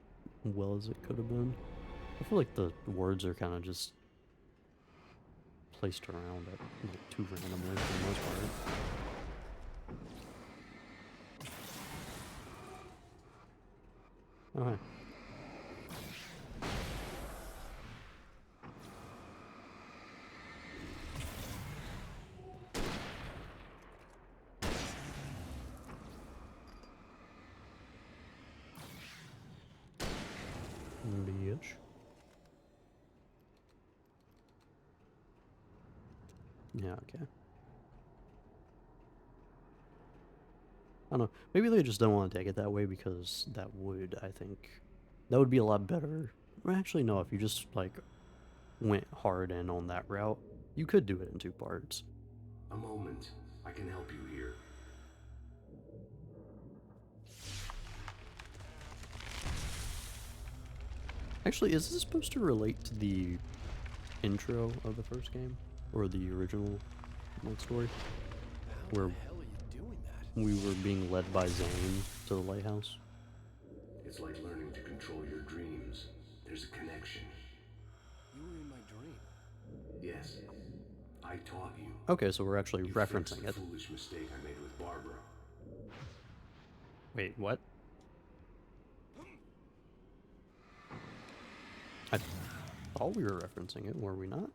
well as it could have been. I feel like the words are kind of just placed around at like too randomly for the most part. Okay. Bitch. Yeah, okay. I don't know. Maybe they just don't want to take it that way because that would, I think, that would be a lot better. Well, actually, no, if you just, like, went hard in on that route, you could do it in 2 parts. A moment. I can help you here. Actually, is this supposed to relate to the intro of the first game? Or the original like, story? How Where the hell are you doing that? we were being led by Zane to the lighthouse? It's like learning to control your dreams. There's a connection. You were in my dream. Yes. I taught you. Okay, so we're actually You fixed referencing the it. foolish mistake I made with Barbara. Wait, what? I thought we were referencing it, were we not?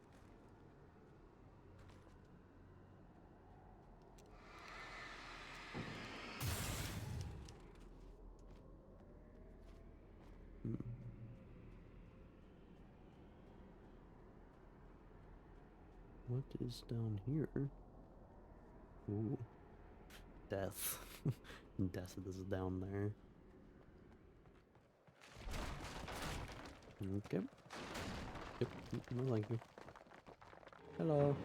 What is down here? Ooh. Death. Death is down there. Okay. Yep, no thank you. Hello.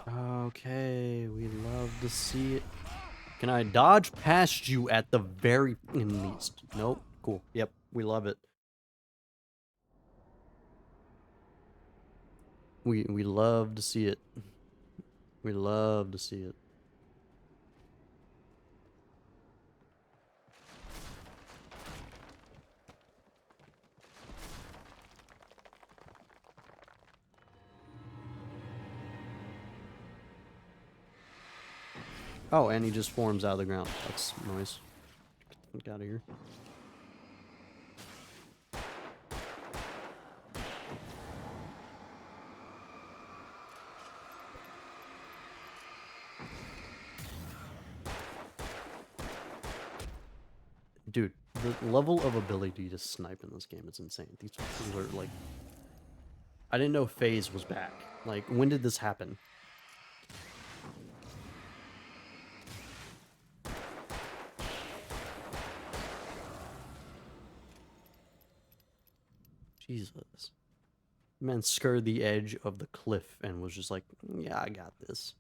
Okay, we love to see it. Can I dodge past you at the very least? Nope. Cool. Yep, we love it. We love to see it. We love to see it. Oh, and he just forms out of the ground. That's nice. Get out of here. Dude, the level of ability to snipe in this game is insane. These are like... I didn't know Phase was back. Like, when did this happen? Jesus. Man skirted the edge of the cliff and was just like, yeah, I got this.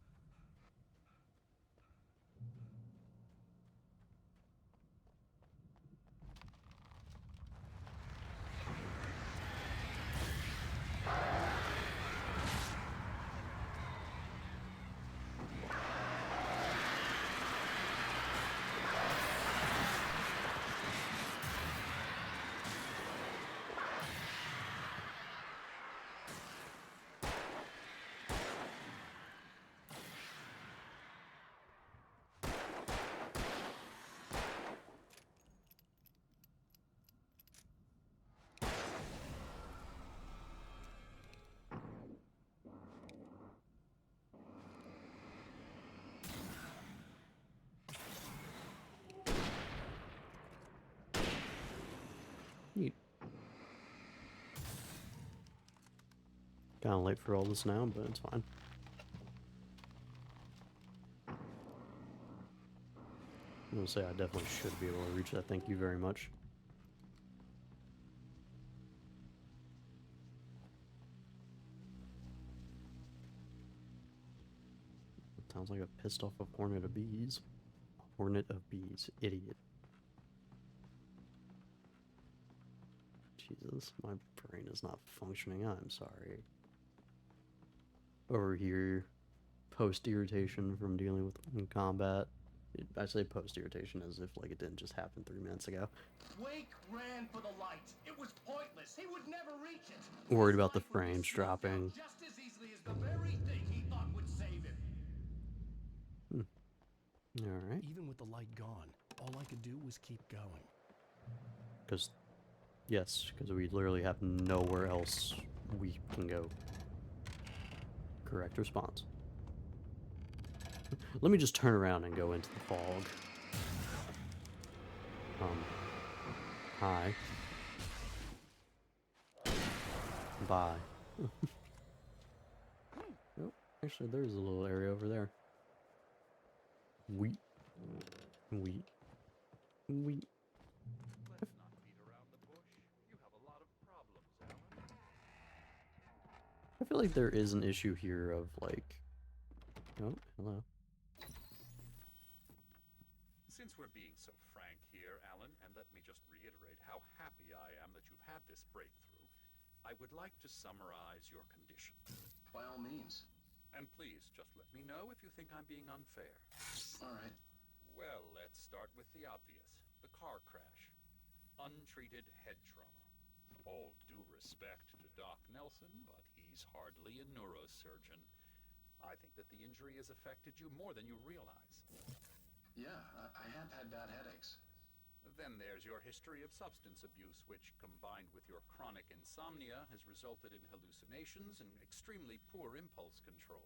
Neat. Kinda late for all this now, but it's fine. I'm gonna say I definitely should be able to reach that. Thank you very much. Sounds like a pissed off hornet of bees. Hornet of bees. Idiot. Jesus, my brain is not functioning. I'm sorry. Over here, post-irritation from dealing with combat. I say post-irritation as if like it didn't just happen 3 minutes ago. Wake ran for the light. It was pointless. He would never reach it. Worried about the frames dropping. Just as easily as the very thing he thought would save him. Alright. Even with the light gone, all I could do was keep going. Because, yes, because we literally have nowhere else we can go. Correct response. Let me just turn around and go into the fog. Hi. Bye. Oh, actually, there's a little area over there. Wheat. Wheat. Wheat. Let's not beat around the bush. You have a lot of problems, Alan. I feel like there is an issue here of like... Oh, hello. Since we're being so frank here, Alan, and let me just reiterate how happy I am that you've had this breakthrough, I would like to summarize your condition. By all means. And please, just let me know if you think I'm being unfair. All right. Well, let's start with the obvious. The car crash. Untreated head trauma. All due respect to Doc Nelson, but he's hardly a neurosurgeon. I think that the injury has affected you more than you realize. Yeah, I have had bad headaches. Then there's your history of substance abuse, which, combined with your chronic insomnia, has resulted in hallucinations and extremely poor impulse control.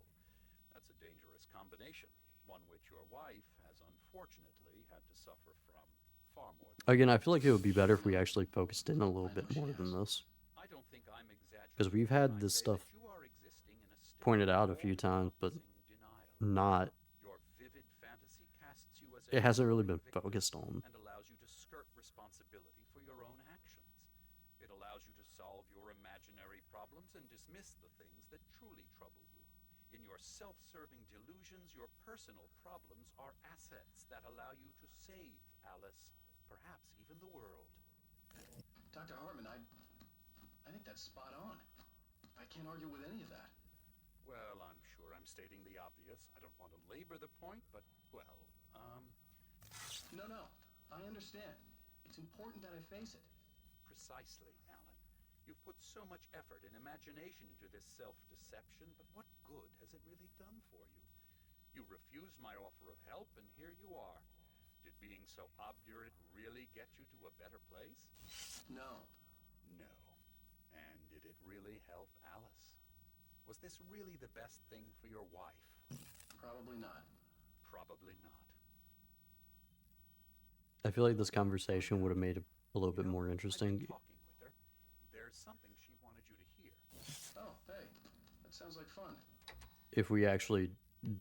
That's a dangerous combination, one which your wife has unfortunately had to suffer from far more than... Again, I feel like it would be better if we actually focused in a little bit more than this. I don't think I'm exaggerating. Because we've had this stuff pointed out a few times, but not... Your vivid fantasy casts you as It hasn't really been focused on. and allows you to skirt responsibility for your own actions. It allows you to solve your imaginary problems and dismiss the things that truly trouble you. In your self-serving delusions, your personal problems are assets that allow you to save Alice, perhaps even the world. Dr. Hartman, I think that's spot on. I can't argue with any of that. Well, I'm sure I'm stating the obvious. I don't want to labor the point, but, well, No, I understand. It's important that I face it. Precisely, Alan. You've put so much effort and imagination into this self-deception, but what good has it really done for you? You refused my offer of help, and here you are. Did being so obdurate really get you to a better place? No. No. And did it really help Alice? Was this really the best thing for your wife? Probably not. Probably not. I feel like this conversation would have made it a little bit more interesting. Talking with her, there's something she wanted you to hear. Oh, hey. That sounds like fun. If we actually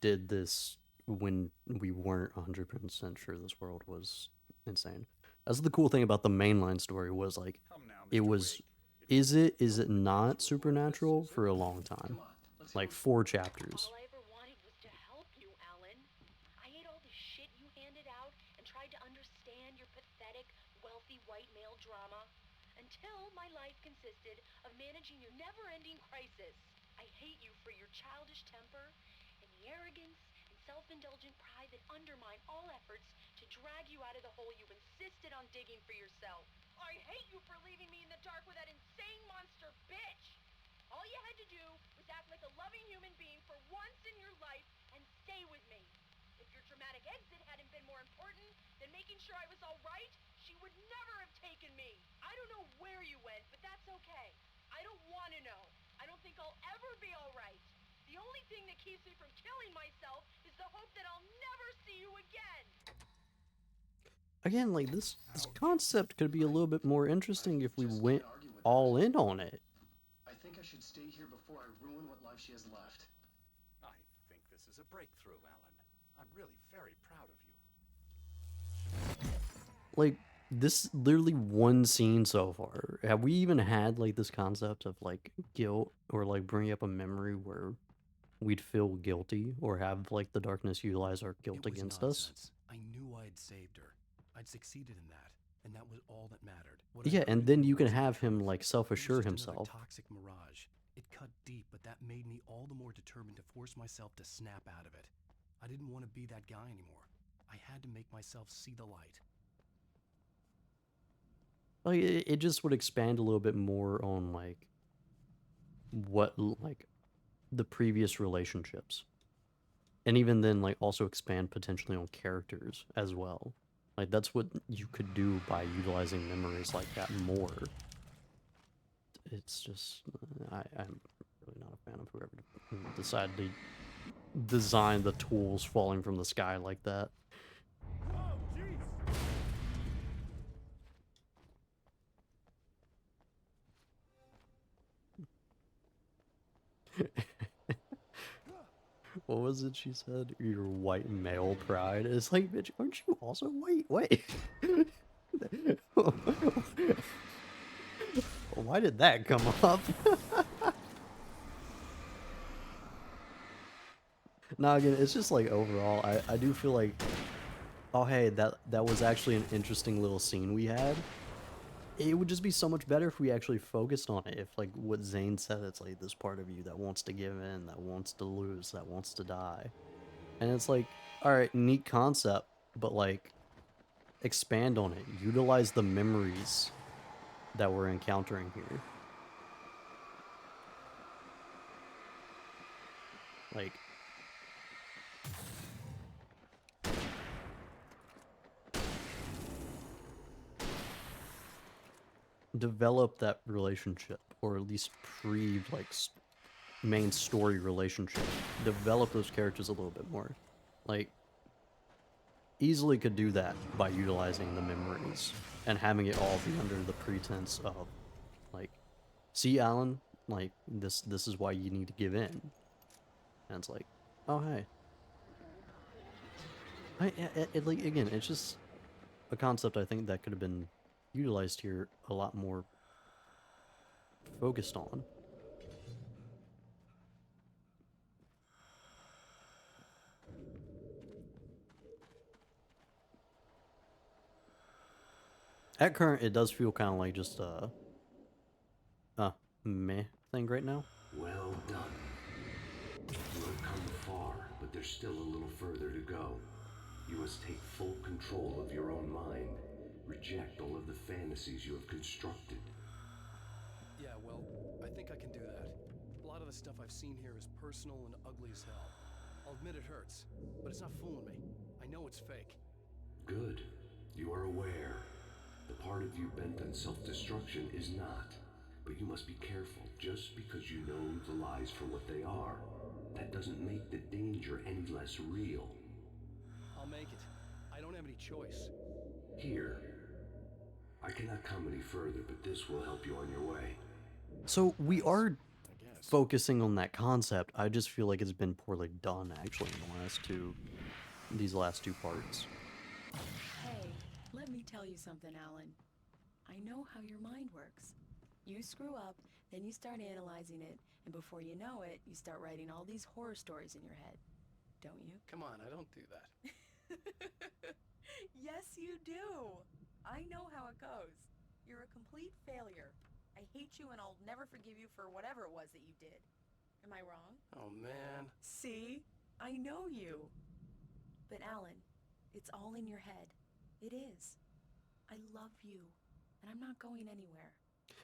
did this when we weren't 100% sure this world was insane. That's the cool thing about the mainline story was like, Come now, it Mr. was Wake. Is it not supernatural for a long time? Like 4 chapters. All I ever wanted was to help you, Alan. I ate all the shit you handed out and tried to understand your pathetic, wealthy white male drama until my life consisted of managing your never-ending crisis. I hate you for your childish temper and the arrogance and self-indulgent pride that undermine all efforts to drag you out of the hole you insisted on digging for yourself. I hate you for leaving me in the dark with that insane monster bitch! All you had to do was act like a loving human being for once in your life and stay with me. If your dramatic exit hadn't been more important than making sure I was all right, she would never have taken me. I don't know where you went, but that's okay. I don't want to know. I don't think I'll ever be all right. The only thing that keeps me from killing myself is the hope that I'll never see you again. Again, like this concept could be a little bit more interesting if we went all in on it. I think I should stay here before I ruin what life she has left. I think this is a breakthrough, Alan. I'm really very proud of you. Like, this literally one scene so far. Have we even had like this concept of like guilt or like bringing up a memory where we'd feel guilty or have like the darkness utilize our guilt It was against nonsense. us? I knew I'd saved her. I'd succeeded in that, and that was all that mattered. What I Yeah, and couldn't then do you can was have him truth. like It was self-assure just another himself. toxic mirage. It cut deep, but that made me all the more determined to force myself to snap out of it. I didn't want to be that guy anymore. I had to make myself see the light. Like it just would expand a little bit more on like like the previous relationships. And even then like also expand potentially on characters as well. Like that's what you could do by utilizing memories like that more. It's just I'm really not a fan of whoever decided to design the tools falling from the sky like that. What was it she said? Your white male pride. It's like, bitch, aren't you also white? Wait. Why did that come up? Nah, again, it's just like overall, I do feel like, oh hey, that was actually an interesting little scene we had. It would just be so much better if we actually focused on it. If like what Zane said, it's like this part of you that wants to give in, that wants to lose, that wants to die. And it's like, alright, neat concept, but like expand on it. Utilize the memories that we're encountering here. Like develop that relationship, or at least main story relationship. Develop those characters a little bit more. Like easily could do that by utilizing the memories and having it all be under the pretense of like, see Alan, like this is why you need to give in. And it's like, oh hey. Like again, it's just a concept I think that could have been utilized here a lot more focused on. At current, it does feel kind of like just meh thing right now. Well done. You have come far, but there's still a little further to go. You must take full control of your own mind. Reject all of the fantasies you have constructed. Yeah, well, I think I can do that. A lot of the stuff I've seen here is personal and ugly as hell. I'll admit it hurts, but it's not fooling me. I know it's fake. Good. You are aware. The part of you bent on self-destruction is not. But you must be careful. Just because you know the lies for what they are, that doesn't make the danger any less real. I'll make it. I don't have any choice. Here. I cannot come any further, but this will help you on your way. So we are focusing on that concept. I just feel like it's been poorly done actually in these last two parts. Hey, let me tell you something, Alan. I know how your mind works. You screw up, then you start analyzing it, and before you know it, you start writing all these horror stories in your head. Don't you? Come on, I don't do that. Yes, you do. I know how it goes. You're a complete failure. I hate you and I'll never forgive you for whatever it was that you did. Am I wrong? Oh, man. See? I know you. But Alan, it's all in your head. It is. I love you, and I'm not going anywhere.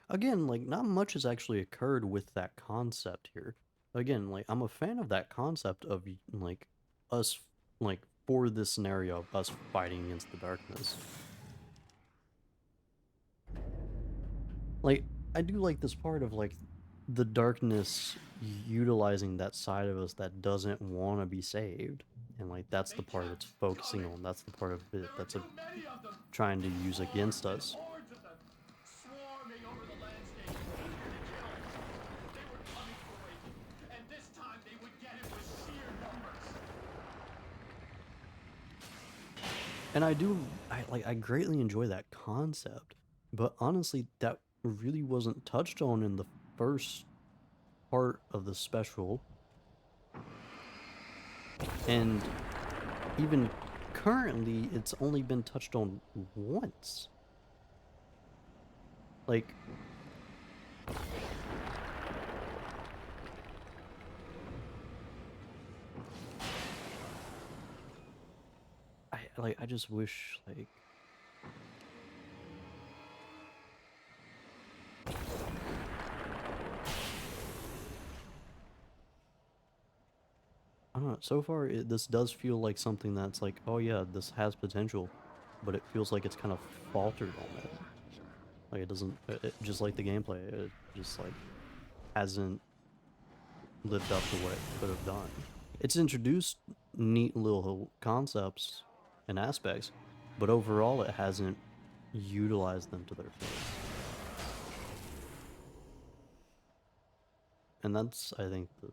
Again, like, not much has actually occurred with that concept here. Again, like, I'm a fan of that concept of, like, us, like, for this scenario, us fighting against the darkness. Like, I do like this part of, like, the darkness utilizing that side of us that doesn't want to be saved. And, like, that's the part it's focusing on. That's the part of it that's trying to use against us. Swarming over the landscape, eager to kill. They were coming for it, and this time they would get it with sheer numbers. And I greatly enjoy that concept, but honestly, that really wasn't touched on in the first part of the special. And even currently, it's only been touched on once. Like, I just wish, like, I don't know, so far this does feel like something that's like, oh yeah, this has potential, but it feels like it's kind of faltered on it. Like, it doesn't, just like the gameplay, it just, like, hasn't lived up to what it could have done. It's introduced neat little concepts and aspects, but overall it hasn't utilized them to their fullest. And that's, I think, the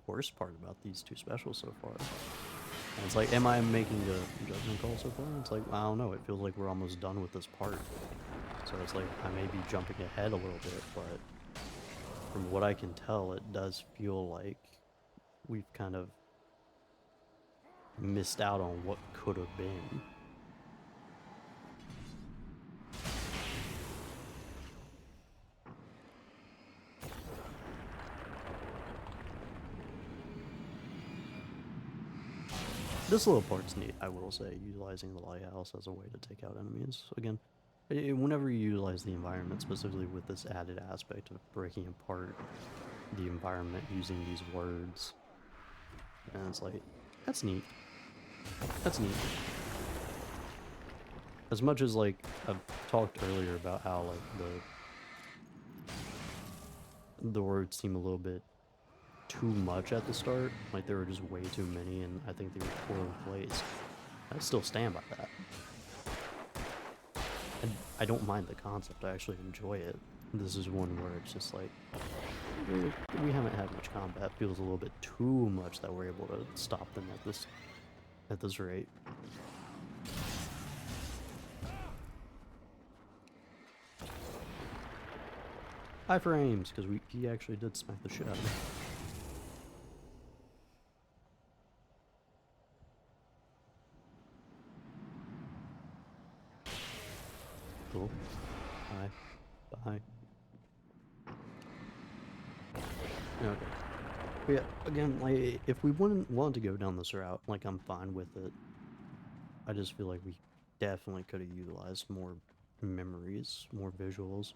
worst part about these two specials so far. And it's like, am I making a judgment call so far? It's like, I don't know, it feels like we're almost done with this part. So it's like, I may be jumping ahead a little bit, but from what I can tell, it does feel like we've kind of missed out on what could have been. This little part's neat, I will say, utilizing the lighthouse as a way to take out enemies. Again, whenever you utilize the environment, specifically with this added aspect of breaking apart the environment using these words, and it's like, that's neat. That's neat. As much as, like, I've talked earlier about how, like, the words seem a little bit too much at the start, like there were just way too many, and I think they were poorly placed. I still stand by that. And I don't mind the concept, I actually enjoy it. This is one where it's just like, we haven't had much combat. It feels a little bit too much that we're able to stop them at this rate. High frames, because he actually did smack the shit out of me. Cool. Bye. Okay. But yeah, again, like, if we wouldn't want to go down this route, like, I'm fine with it. I just feel like we definitely could have utilized more memories, more visuals.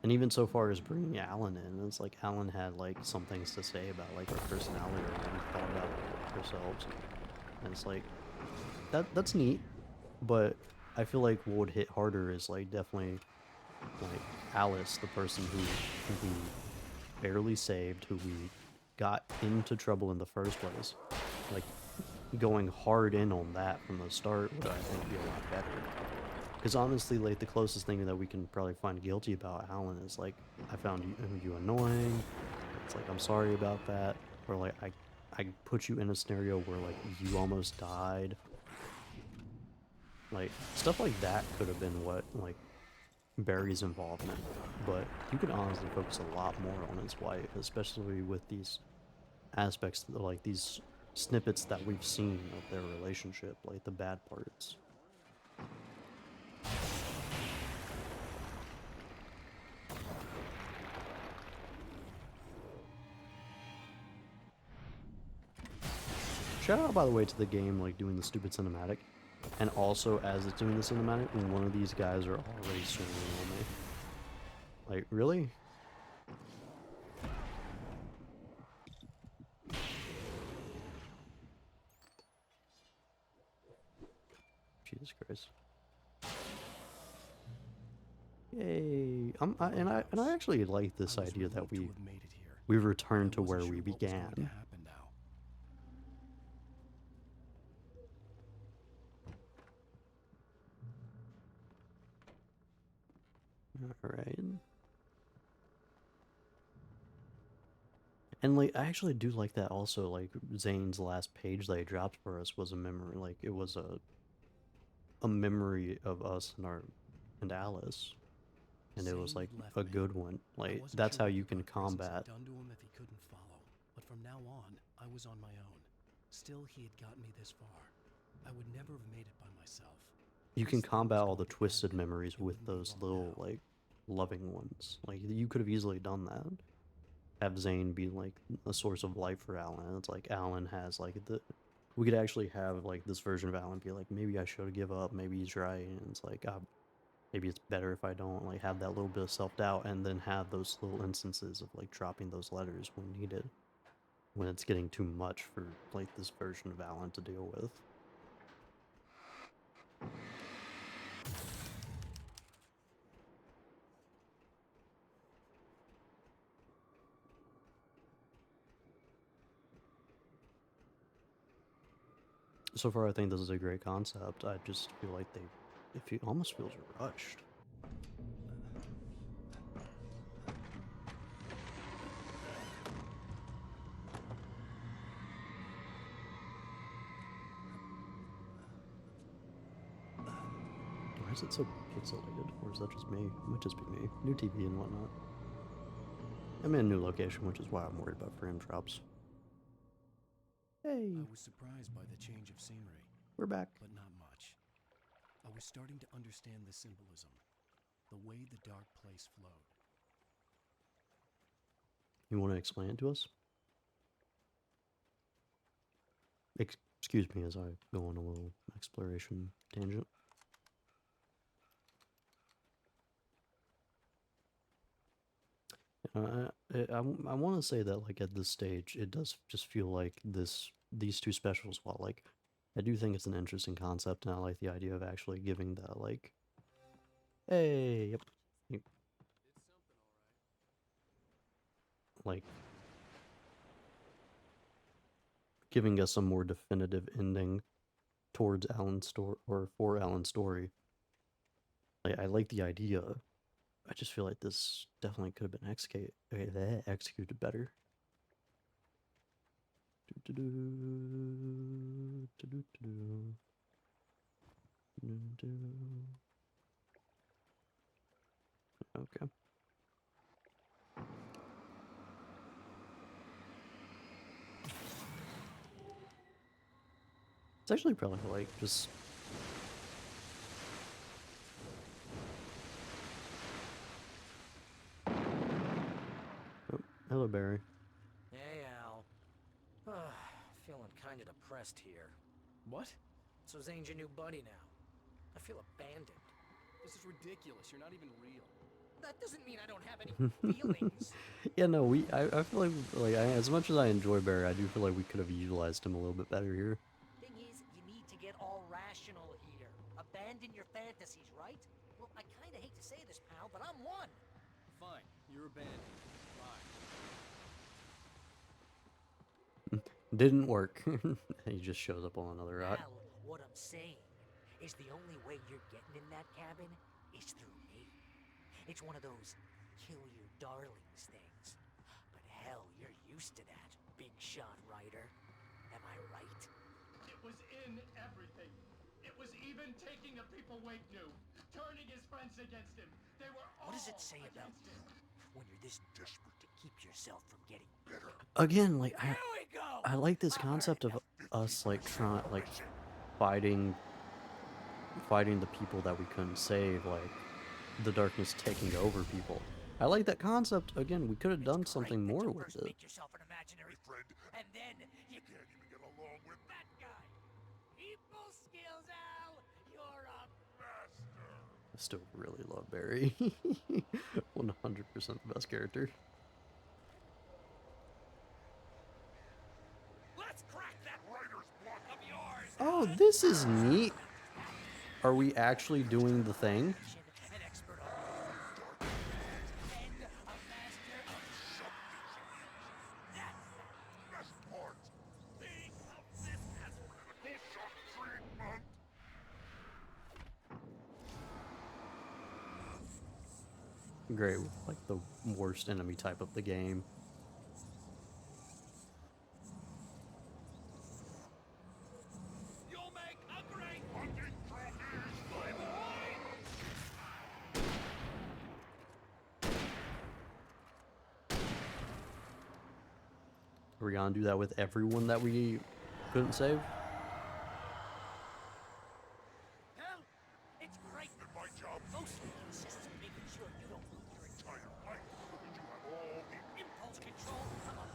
And even so far as bringing Alan in, it's like Alan had, like, some things to say about, like, our personality or what we thought about ourselves. And it's like, that's neat, but I feel like what would hit harder is, like, definitely, like, Alice, the person who we barely saved, who we got into trouble in the first place. Like, going hard in on that from the start would, I think, be a lot better. Because honestly, like, the closest thing that we can probably find guilty about Alan is, like, I found you annoying, it's like, I'm sorry about that, or, like, I put you in a scenario where, like, you almost died. Like, stuff like that could have been what, like, Barry's involvement, but you could honestly focus a lot more on his wife, especially with these aspects, like these snippets that we've seen of their relationship, like the bad parts. Shout out, by the way, to the game, like, doing the stupid cinematic. And also, as it's doing the cinematic, one of these guys are already swinging on me. Like, really? Jesus Christ. Yay. And I actually like this idea that we returned to where we began. Alright. And like, I actually do like that also, like, Zane's last page that he dropped for us was a memory, like, it was a memory of us and Alice. And it was like a good one. Like, that's how you can combat. Done to him if he couldn't follow. But from now on, I was on my own. Still, he had gotten me this far. I would never have made it by myself. You can combat all the twisted memories with those little, like, loving ones. Like, you could have easily done that. Have Zane be, like, a source of life for Alan. It's like Alan has, like, we could actually have, like, this version of Alan be like, maybe I should give up, maybe he's right, and it's like, maybe it's better if I don't, like, have that little bit of self-doubt, and then have those little instances of, like, dropping those letters when needed. When it's getting too much for, like, this version of Alan to deal with. So far, I think this is a great concept. I just feel like it almost feels rushed. Why is it so pixelated? Or is that just me? It might just be me. New TV and whatnot. I'm in a new location, which is why I'm worried about frame drops. Hey! I was surprised by the change of scenery. We're back. But not much. I was starting to understand the symbolism. The way the dark place flowed. You want to explain it to us? Excuse me as I go on a little exploration tangent. I want to say that, like, at this stage, it does just feel like these two specials, while, like, I do think it's an interesting concept, and I like the idea of actually giving that, like, hey, yep. Like, giving us a more definitive ending towards Alan's story, or for Alan's story. Like, I like the idea. I just feel like this definitely could have been executed better. Okay. It's actually probably like just hello, Barry. Hey, Al. Feeling kind of depressed here. What? So Zane's your new buddy now. I feel abandoned. This is ridiculous. You're not even real. That doesn't mean I don't have any feelings. Yeah, no, I feel like as much as I enjoy Barry, I do feel like we could have utilized him a little bit better here. Thing is, you need to get all rational here. Abandon your fantasies, right? Well, I kind of hate to say this, pal, but I'm one. Fine, you're abandoned. Didn't work. He just shows up on another rock. Al, what I'm saying is the only way you're getting in that cabin is through me. It's one of those kill your darlings things. But hell, you're used to that, big shot writer. Am I right? It was in everything. It was even taking a people Wake knew, turning his friends against him, What does it say about when you're this desperate to keep yourself from getting bitter? Again, like Here we go! I like this concept of us like trying like fighting the people that we couldn't save, like the darkness taking over people. I like that concept. Again, we could have done something more with it. Make yourself an imaginary friend, and then you can't even get along with that guy. People skills, Al. You're a master. I still really love Barry. 100% the best character. Let's crack that writer's block of yours. Oh, this is neat. Are we actually doing the thing? An expert on and a master of that's the best part. Think of this as critical shock treatment. Great, like the worst enemy type of the game. You'll make a great hunting trapeze, my boy. Are we gonna do that with everyone that we couldn't save? Hell, it's great. And my job mostly consists of making sure you don't lose your entire life, but that you have all the impulse control of a one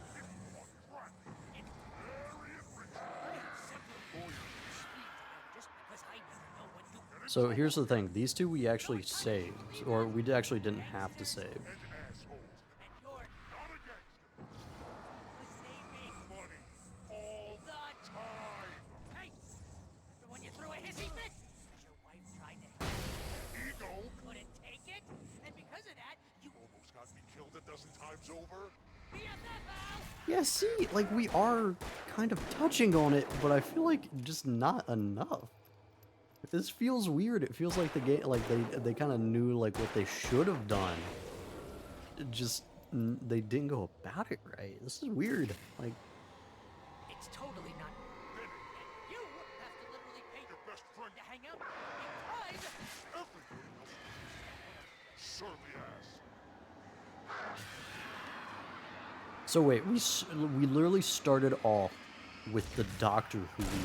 track. It's very enriching. I have several lawyers who speak just because I never know when to. So here's the thing, these two we actually saved, or we actually didn't have to save. All the time. Hey, when you threw a hissy fit, your wife tried to help you. Ego couldn't take it, and because of that, you almost got me killed a dozen times over. BFF, Al! Yeah, see, like we are kind of touching on it, but I feel like just not enough. This feels weird. It feels like the game, like they kind of knew like what they should have done. They didn't go about it right. This is weird. Like, It's totally not bitter, and you have to literally pay your best friend to hang out because everybody else surely has. so wait, we literally started off with the doctor who we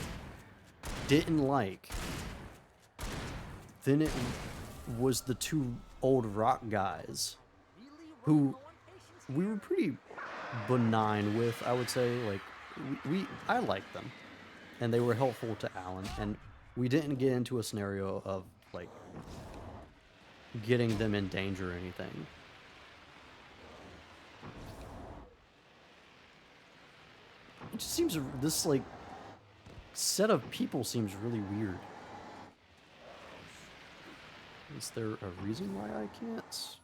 didn't like. Then it was the two old rock guys who we were pretty benign with, I would say. Like, I liked them, and they were helpful to Alan, and we didn't get into a scenario of, like, getting them in danger or anything. It just seems, this, like, set of people seems really weird. Is there a reason why I can't?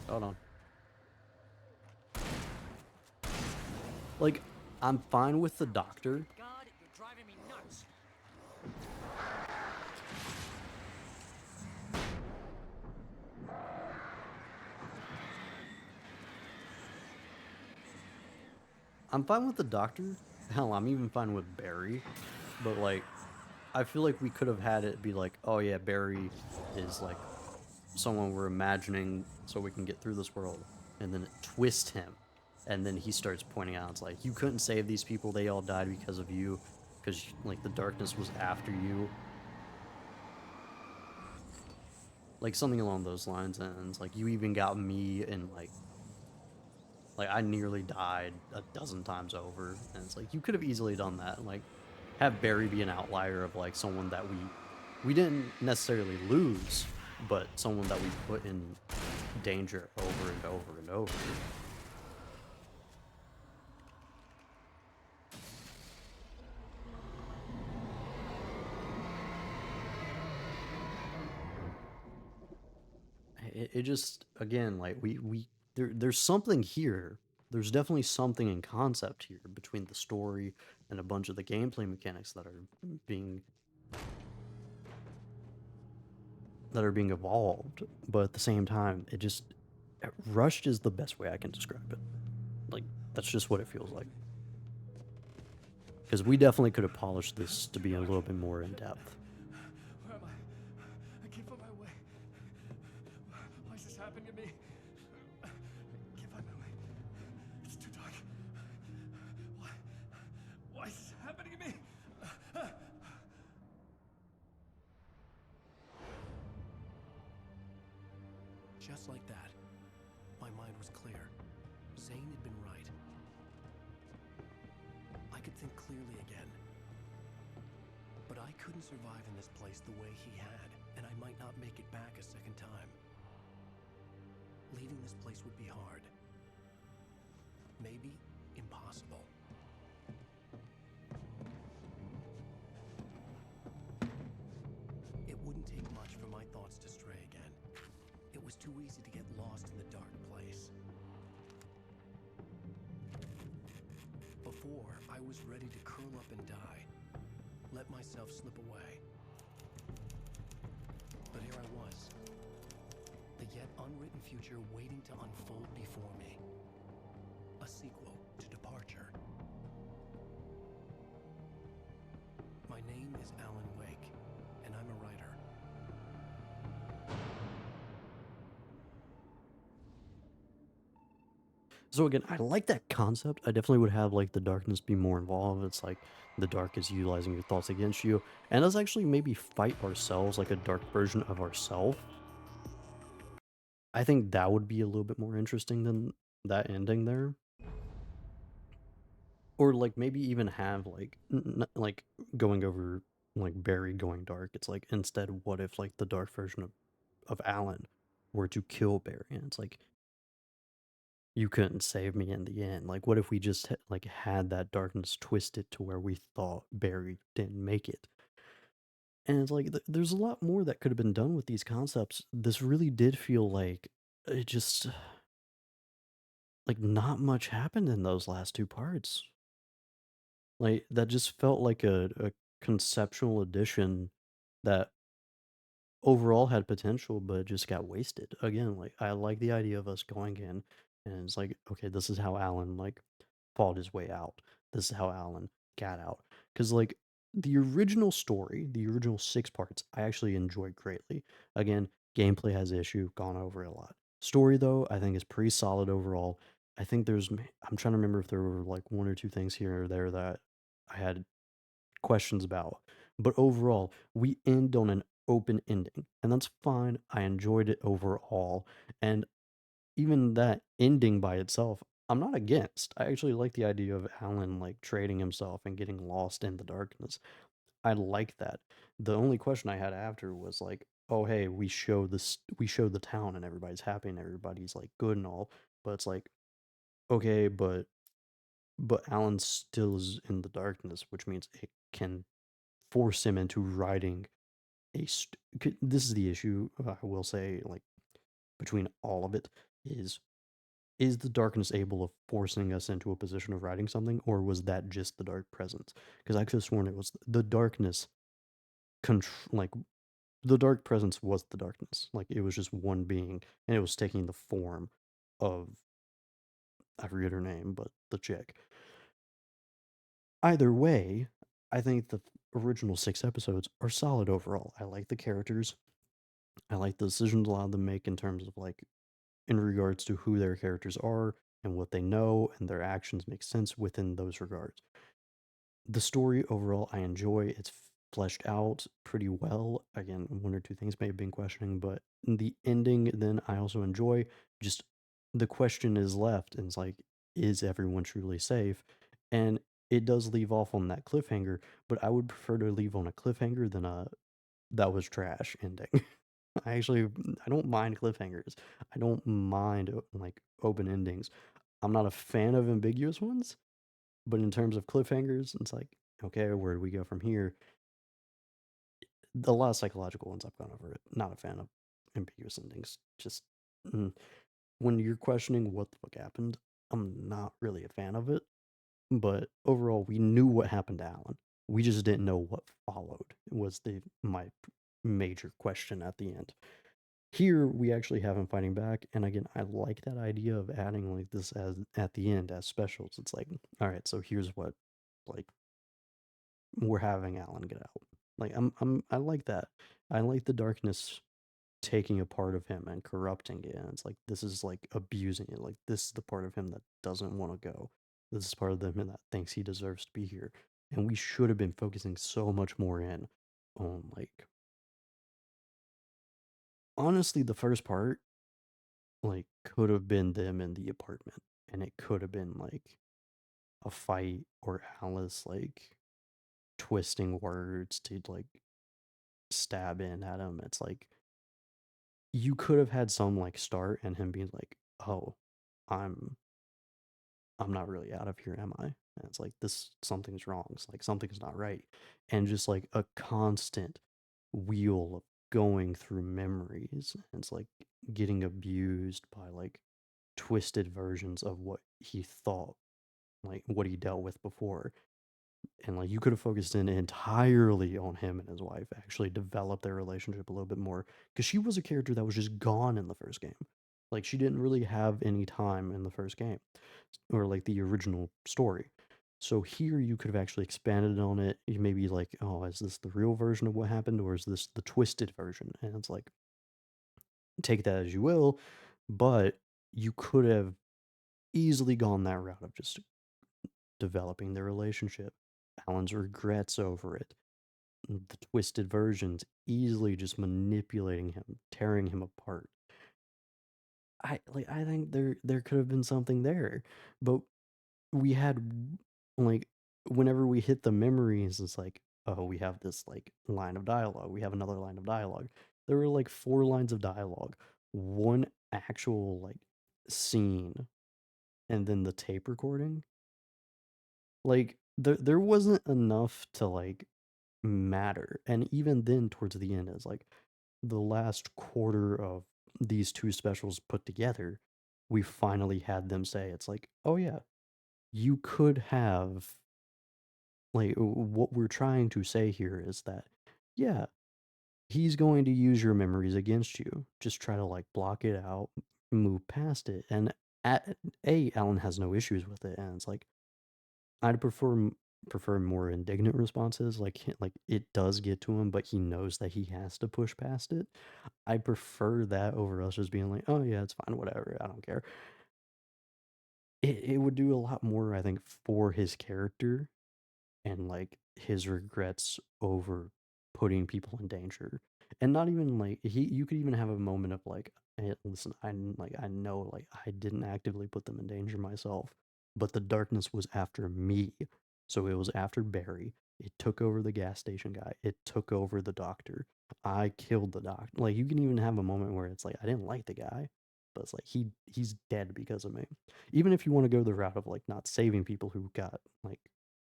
Hold on. Like, I'm fine with the doctor. God, you're driving me nuts. I'm fine with the doctor. Hell, I'm even fine with Barry. But, like, I feel like we could have had it be like, oh yeah, Barry is, like, someone we're imagining so we can get through this world. And then it twist him. And then he starts pointing out, it's like, you couldn't save these people, they all died because of you. Because, like, the darkness was after you. Like, something along those lines. And it's like, you even got me and, like, I nearly died a dozen times over, and it's like, you could have easily done that, and, like, have Barry be an outlier of, like, someone that we didn't necessarily lose, but someone that we put in danger over and over and over. It just, again, like, there's something here. There's definitely something in concept here between the story and a bunch of the gameplay mechanics that are being evolved. But at the same time, Rushed is the best way I can describe it. Like, that's just what it feels like. Because we definitely could have polished this to be a little bit more in depth. Where am I? I can't find my way. Why is this happening to me? I can't find my way. It's too dark. Why is this happening to me? Just like that, my mind was clear. Zane had been right. I could think clearly again. But I couldn't survive in this place the way he had, and I might not make it back a second time. Leaving this place would be hard. Maybe impossible. It wouldn't take much for my thoughts to stray again. It was too easy to get lost in the dark place. Before, I was ready to curl up and die. Let myself slip away. But here I was. The yet unwritten future waiting to unfold before me. A sequel to Departure. My name is Alan Wake, and I'm a writer. So again, I like that concept. I definitely would have like the darkness be more involved. It's like the dark is utilizing your thoughts against you, and us actually maybe fight ourselves, like a dark version of ourselves. I think that would be a little bit more interesting than that ending there. Or like maybe even have like like going over like Barry going dark. It's like instead, what if like the dark version of Alan were to kill Barry, and it's like you couldn't save me in the end. Like, what if we just like had that darkness twisted to where we thought Barry didn't make it? And it's like there's a lot more that could have been done with these concepts. This really did feel like it just like not much happened in those last two parts. Like that just felt like a conceptual addition that overall had potential but just got wasted. Again, like I like the idea of us going in and it's like, okay, this is how Alan like fought his way out. This is how Alan got out. Cause like the original story, the original 6 parts, I actually enjoyed greatly. Again, gameplay has issue, gone over it a lot. Story though, I think is pretty solid overall. I think I'm trying to remember if there were like 1 or 2 things here or there that I had questions about. But overall, we end on an open ending, and that's fine. I enjoyed it overall, and even that ending by itself, I'm not against. I actually like the idea of Alan like trading himself and getting lost in the darkness. I like that. The only question I had after was like, oh hey, we show the town and everybody's happy and everybody's like good and all, but it's like, okay, but Alan still is in the darkness, which means it can force him into writing this is the issue, I will say, like between all of it is the darkness able of forcing us into a position of writing something, or was that just the dark presence? Because I could have sworn it was the darkness like the dark presence was the darkness, like it was just one being and it was taking the form of, I forget her name, but the chick. Either way, I think the original 6 episodes are solid overall. I like the characters. I like the decisions a lot of them make in terms of like in regards to who their characters are and what they know, and their actions make sense within those regards. The story overall, I enjoy. It's fleshed out pretty well. Again, 1 or 2 things may have been questioning, but the ending, then I also enjoy. Just the question is left, and it's like, is everyone truly safe? And it does leave off on that cliffhanger, but I would prefer to leave on a cliffhanger than a that was trash ending. I don't mind cliffhangers. I don't mind like open endings. I'm not a fan of ambiguous ones, but in terms of cliffhangers, it's like, okay, where do we go from here? A lot of psychological ones I've gone over it. Not a fan of ambiguous endings. Just when you're questioning what the fuck happened, I'm not really a fan of it. But overall, we knew what happened to Alan. We just didn't know what followed. Was my major question at the end. Here we actually have him fighting back, and again, I like that idea of adding like this as at the end as specials. It's like, all right, so here's what like we're having Alan get out. Like I like that. I like the darkness taking a part of him and corrupting it. And it's like this is like abusing it. Like this is the part of him that doesn't want to go. This is part of him that thinks he deserves to be here. And we should have been focusing so much more in on like honestly the first part like could have been them in the apartment and it could have been like a fight or Alice like twisting words to like stab in at him. It's like you could have had some like start and him being like, "Oh, I'm I'm not really out of here, am I?" And it's like this something's wrong. It's like something's not right. And just like a constant wheel of going through memories. And it's like getting abused by like twisted versions of what he thought, like what he dealt with before. And like you could have focused in entirely on him and his wife, actually develop their relationship a little bit more because she was a character that was just gone in the first game. Like she didn't really have any time in the first game or like the original story. So here you could have actually expanded on it. You maybe like, oh, is this the real version of what happened or is this the twisted version? And it's like take that as you will, but you could have easily gone that route of just developing their relationship, Alan's regrets over it, the twisted versions, easily just manipulating him, tearing him apart. I think there could have been something there, but we had like whenever we hit the memories, it's like, oh, we have this like line of dialogue, we have another line of dialogue. There were like 4 lines of dialogue, one actual like scene, and then the tape recording. Like there wasn't enough to like matter. And even then towards the end it's like the last quarter of these two specials put together, we finally had them say it's like, "Oh yeah, you could have like what we're trying to say here is that yeah, he's going to use your memories against you. Just try to like block it out, move past it." And at Alan has no issues with it and it's like I'd prefer more indignant responses, like, it does get to him, but he knows that he has to push past it. I prefer that over us just being like, "Oh, yeah, it's fine, whatever, I don't care." It would do a lot more, I think, for his character and, like, his regrets over putting people in danger. And not even, like you could even have a moment of, like, "Hey, listen, I know, like, I didn't actively put them in danger myself, but the darkness was after me." So it was after Barry. It took over the gas station guy. It took over the doctor. I killed the doctor. Like, you can even have a moment where it's like, I didn't like the guy, but it's like, he's dead because of me. Even if you wanna go the route of, like, not saving people who got, like,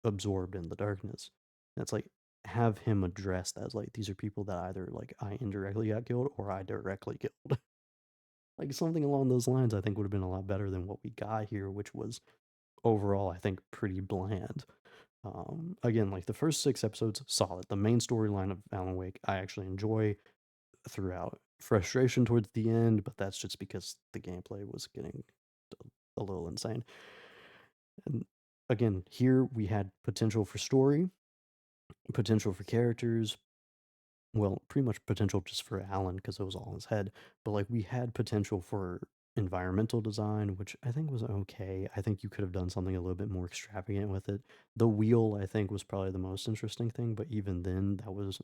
absorbed in the darkness. It's like have him addressed as like these are people that either like I indirectly got killed or I directly killed. Like something along those lines I think would have been a lot better than what we got here, which was overall I think pretty bland. Again, like the first 6 episodes, solid. The main storyline of Alan Wake I actually enjoy throughout. Frustration towards the end, but that's just because the gameplay was getting a little insane. And again, here we had potential for story, potential for characters. Well, pretty much potential just for Alan because it was all in his head. But like we had potential for environmental design, which I think was okay. I think you could have done something a little bit more extravagant with it. The wheel, I think, was probably the most interesting thing, but even then, that was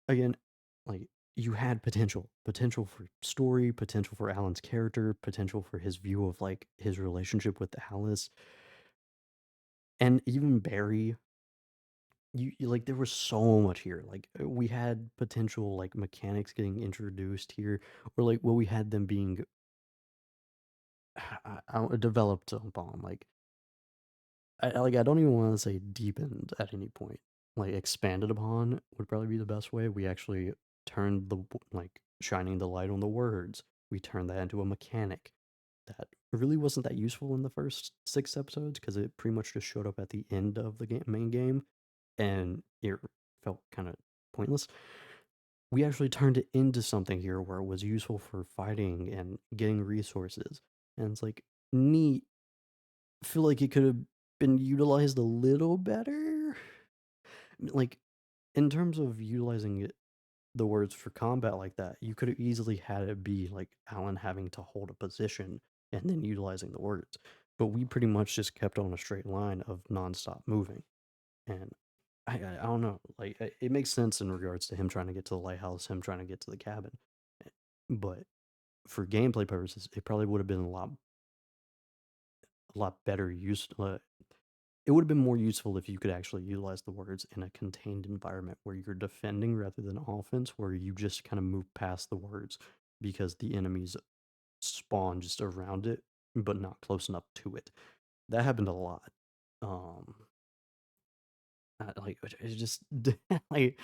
again, like you had potential for story, potential for Alan's character, potential for his view of like his relationship with Alice, and even Barry. You like there was so much here. Like we had potential like mechanics getting introduced here, or like what we had them being developed upon. Like I don't even want to say deepened at any point. Like expanded upon would probably be the best way. We actually turned like shining the light on the words. We turned that into a mechanic that really wasn't that useful in the first 6 episodes because it pretty much just showed up at the end of the main game, and it felt kind of pointless. we actually turned it into something here where it was useful for fighting and getting resources. And it's like neat. Feel like it could have been utilized a little better. Like in terms of utilizing the words for combat like that, you could have easily had it be like Alan having to hold a position and then utilizing the words. But we pretty much just kept on a straight line of nonstop moving. And I don't know, like it makes sense in regards to him trying to get to the lighthouse, him trying to get to the cabin. But for gameplay purposes, it probably would have been a lot better use. It would have been more useful if you could actually utilize the words in a contained environment where you're defending rather than offense, where you just kind of move past the words because the enemies spawn just around it, but not close enough to it. That happened a lot. Um, like it's just like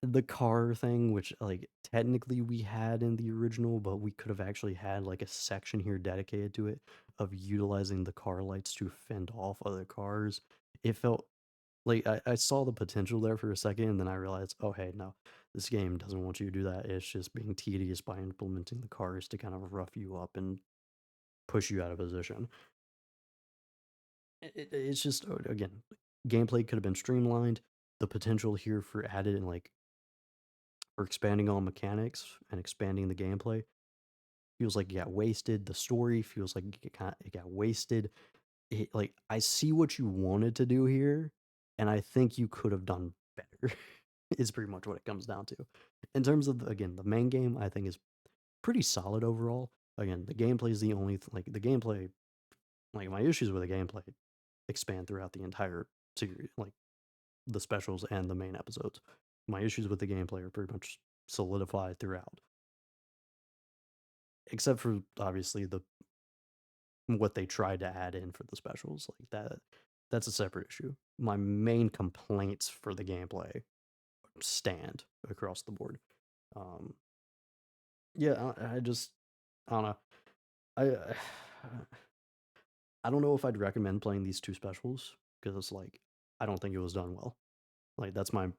the car thing, which like technically we had in the original, but we could have actually had like a section here dedicated to it of utilizing the car lights to fend off other cars. It felt like I saw the potential there for a second, and then I realized, oh hey, no, this game doesn't want you to do that. It's just being tedious by implementing the cars to kind of rough you up and push you out of position. It's just again, gameplay could have been streamlined. The potential here for added and like for expanding on mechanics and expanding the gameplay feels like it got wasted. The story feels like it got wasted. Like I see what you wanted to do here, and I think you could have done better. Is pretty much what it comes down to. In terms of again, the main game, I think is pretty solid overall. Again, the gameplay is the only like the gameplay. Like my issues with the gameplay expand throughout the entire series, like the specials and the main episodes. My issues with the gameplay are pretty much solidified throughout, except for obviously the what they tried to add in for the specials. Like that's a separate issue. My main complaints for the gameplay stand across the board. Um, yeah, I just I don't know. I I don't know if I'd recommend playing these two specials because it's like I don't think it was done well. Like that's my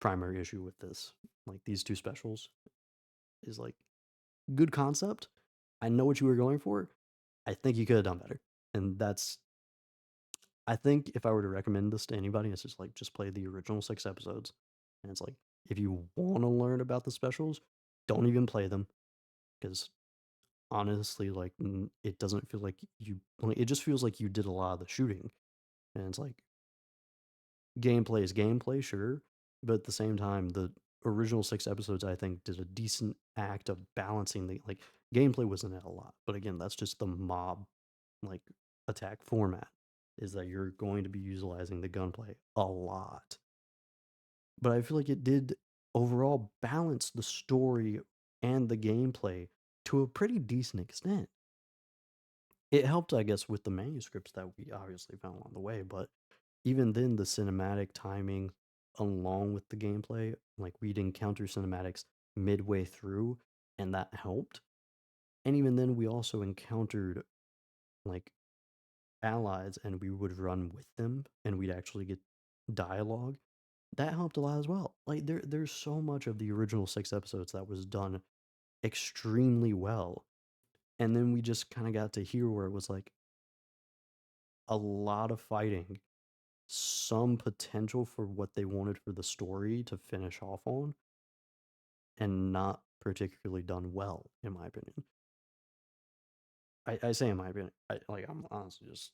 primary issue with this. Like these two specials is like good concept. I know what you were going for. I think you could have done better. And that's I think if I were to recommend this to anybody, it's just like just play the original 6 episodes. And it's like if you want to learn about the specials, don't even play them because honestly like it doesn't feel like it just feels like you did a lot of the shooting. And it's like gameplay is gameplay, sure, but at the same time, the original 6 episodes, I think, did a decent act of balancing the like, gameplay was in it a lot, but again, that's just the mob, like, attack format, is that you're going to be utilizing the gunplay a lot. But I feel like it did overall balance the story and the gameplay to a pretty decent extent. It helped, I guess, with the manuscripts that we obviously found along the way, but even then, the cinematic timing along with the gameplay, like we'd encounter cinematics midway through, and that helped. And even then, we also encountered like allies, and we would run with them, and we'd actually get dialogue. That helped a lot as well. Like there's so much of the original 6 episodes that was done extremely well. And then we just kind of got to here where it was like a lot of fighting, some potential for what they wanted for the story to finish off on, and not particularly done well, in my opinion. I say in my opinion, I'm honestly just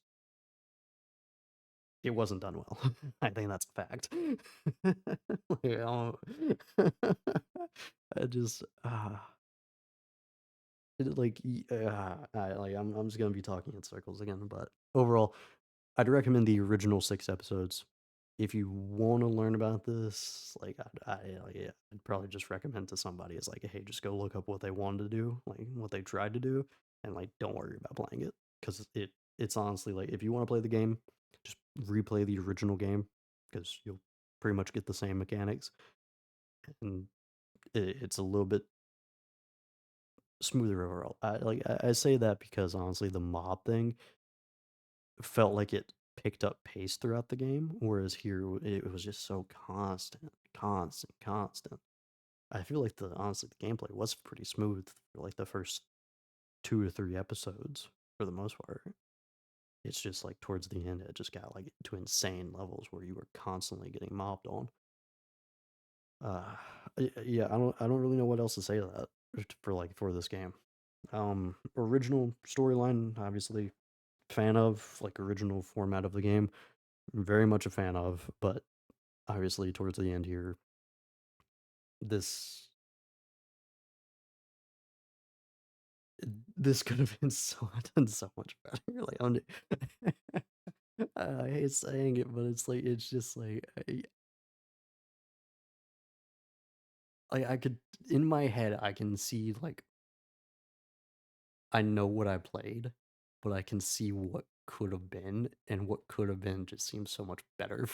it wasn't done well. I think that's a fact. Like, I I just I'm just gonna be talking in circles again, but overall, I'd recommend the original 6 episodes. If you want to learn about this, like yeah, I'd probably just recommend to somebody is like, hey, just go look up what they wanted to do, like what they tried to do, and like don't worry about playing it because it's honestly like if you want to play the game, just replay the original game because you'll pretty much get the same mechanics, and it's a little bit smoother overall. I say that because honestly, the mob thing felt like it picked up pace throughout the game, whereas here it was just so constant, constant, constant. I feel like honestly the gameplay was pretty smooth for like the first 2 or 3 episodes for the most part. It's just like towards the end it just got like to insane levels where you were constantly getting mobbed on. Yeah, I don't really know what else to say to that for this game. Original storyline, obviously fan of, like original format of the game, very much a fan of, but obviously towards the end here, this this could have been done so much better. Like I hate saying it, but it's just like I could in my head I can see like I know what I played, but I can see what could have been, and what could have been just seems so much better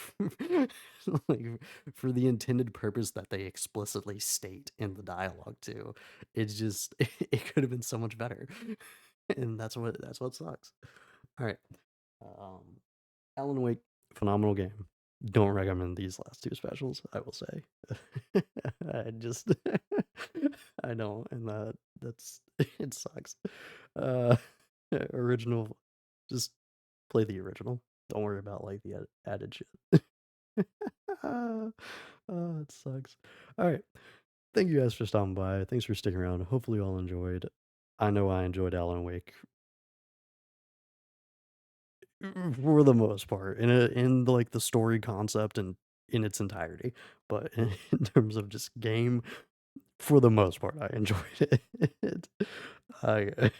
like for the intended purpose that they explicitly state in the dialogue too. It's just it could have been so much better. And that's what sucks. All right. Um Alan Wake, phenomenal game. Don't recommend these last two specials, I will say. I just I know, and that's it sucks. Uh original, just play the original. Don't worry about like the added shit. Oh, it sucks. All right. Thank you guys for stopping by. Thanks for sticking around. Hopefully you all enjoyed. I know I enjoyed Alan Wake for the most part in like the story concept and in its entirety, but in terms of just game, for the most part I enjoyed it. I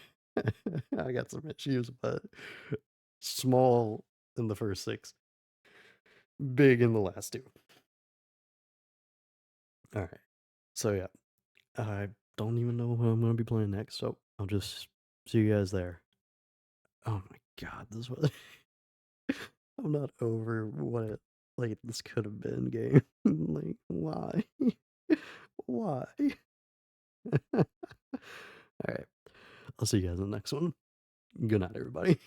I got some issues, but small in the first 6, big in the last 2. All right. So yeah, I don't even know what I'm gonna be playing next, so I'll just see you guys there. Oh my god, this was I'm not over what it like this could have been game. Like why? Why? All right. I'll see you guys in the next one. Good night, everybody.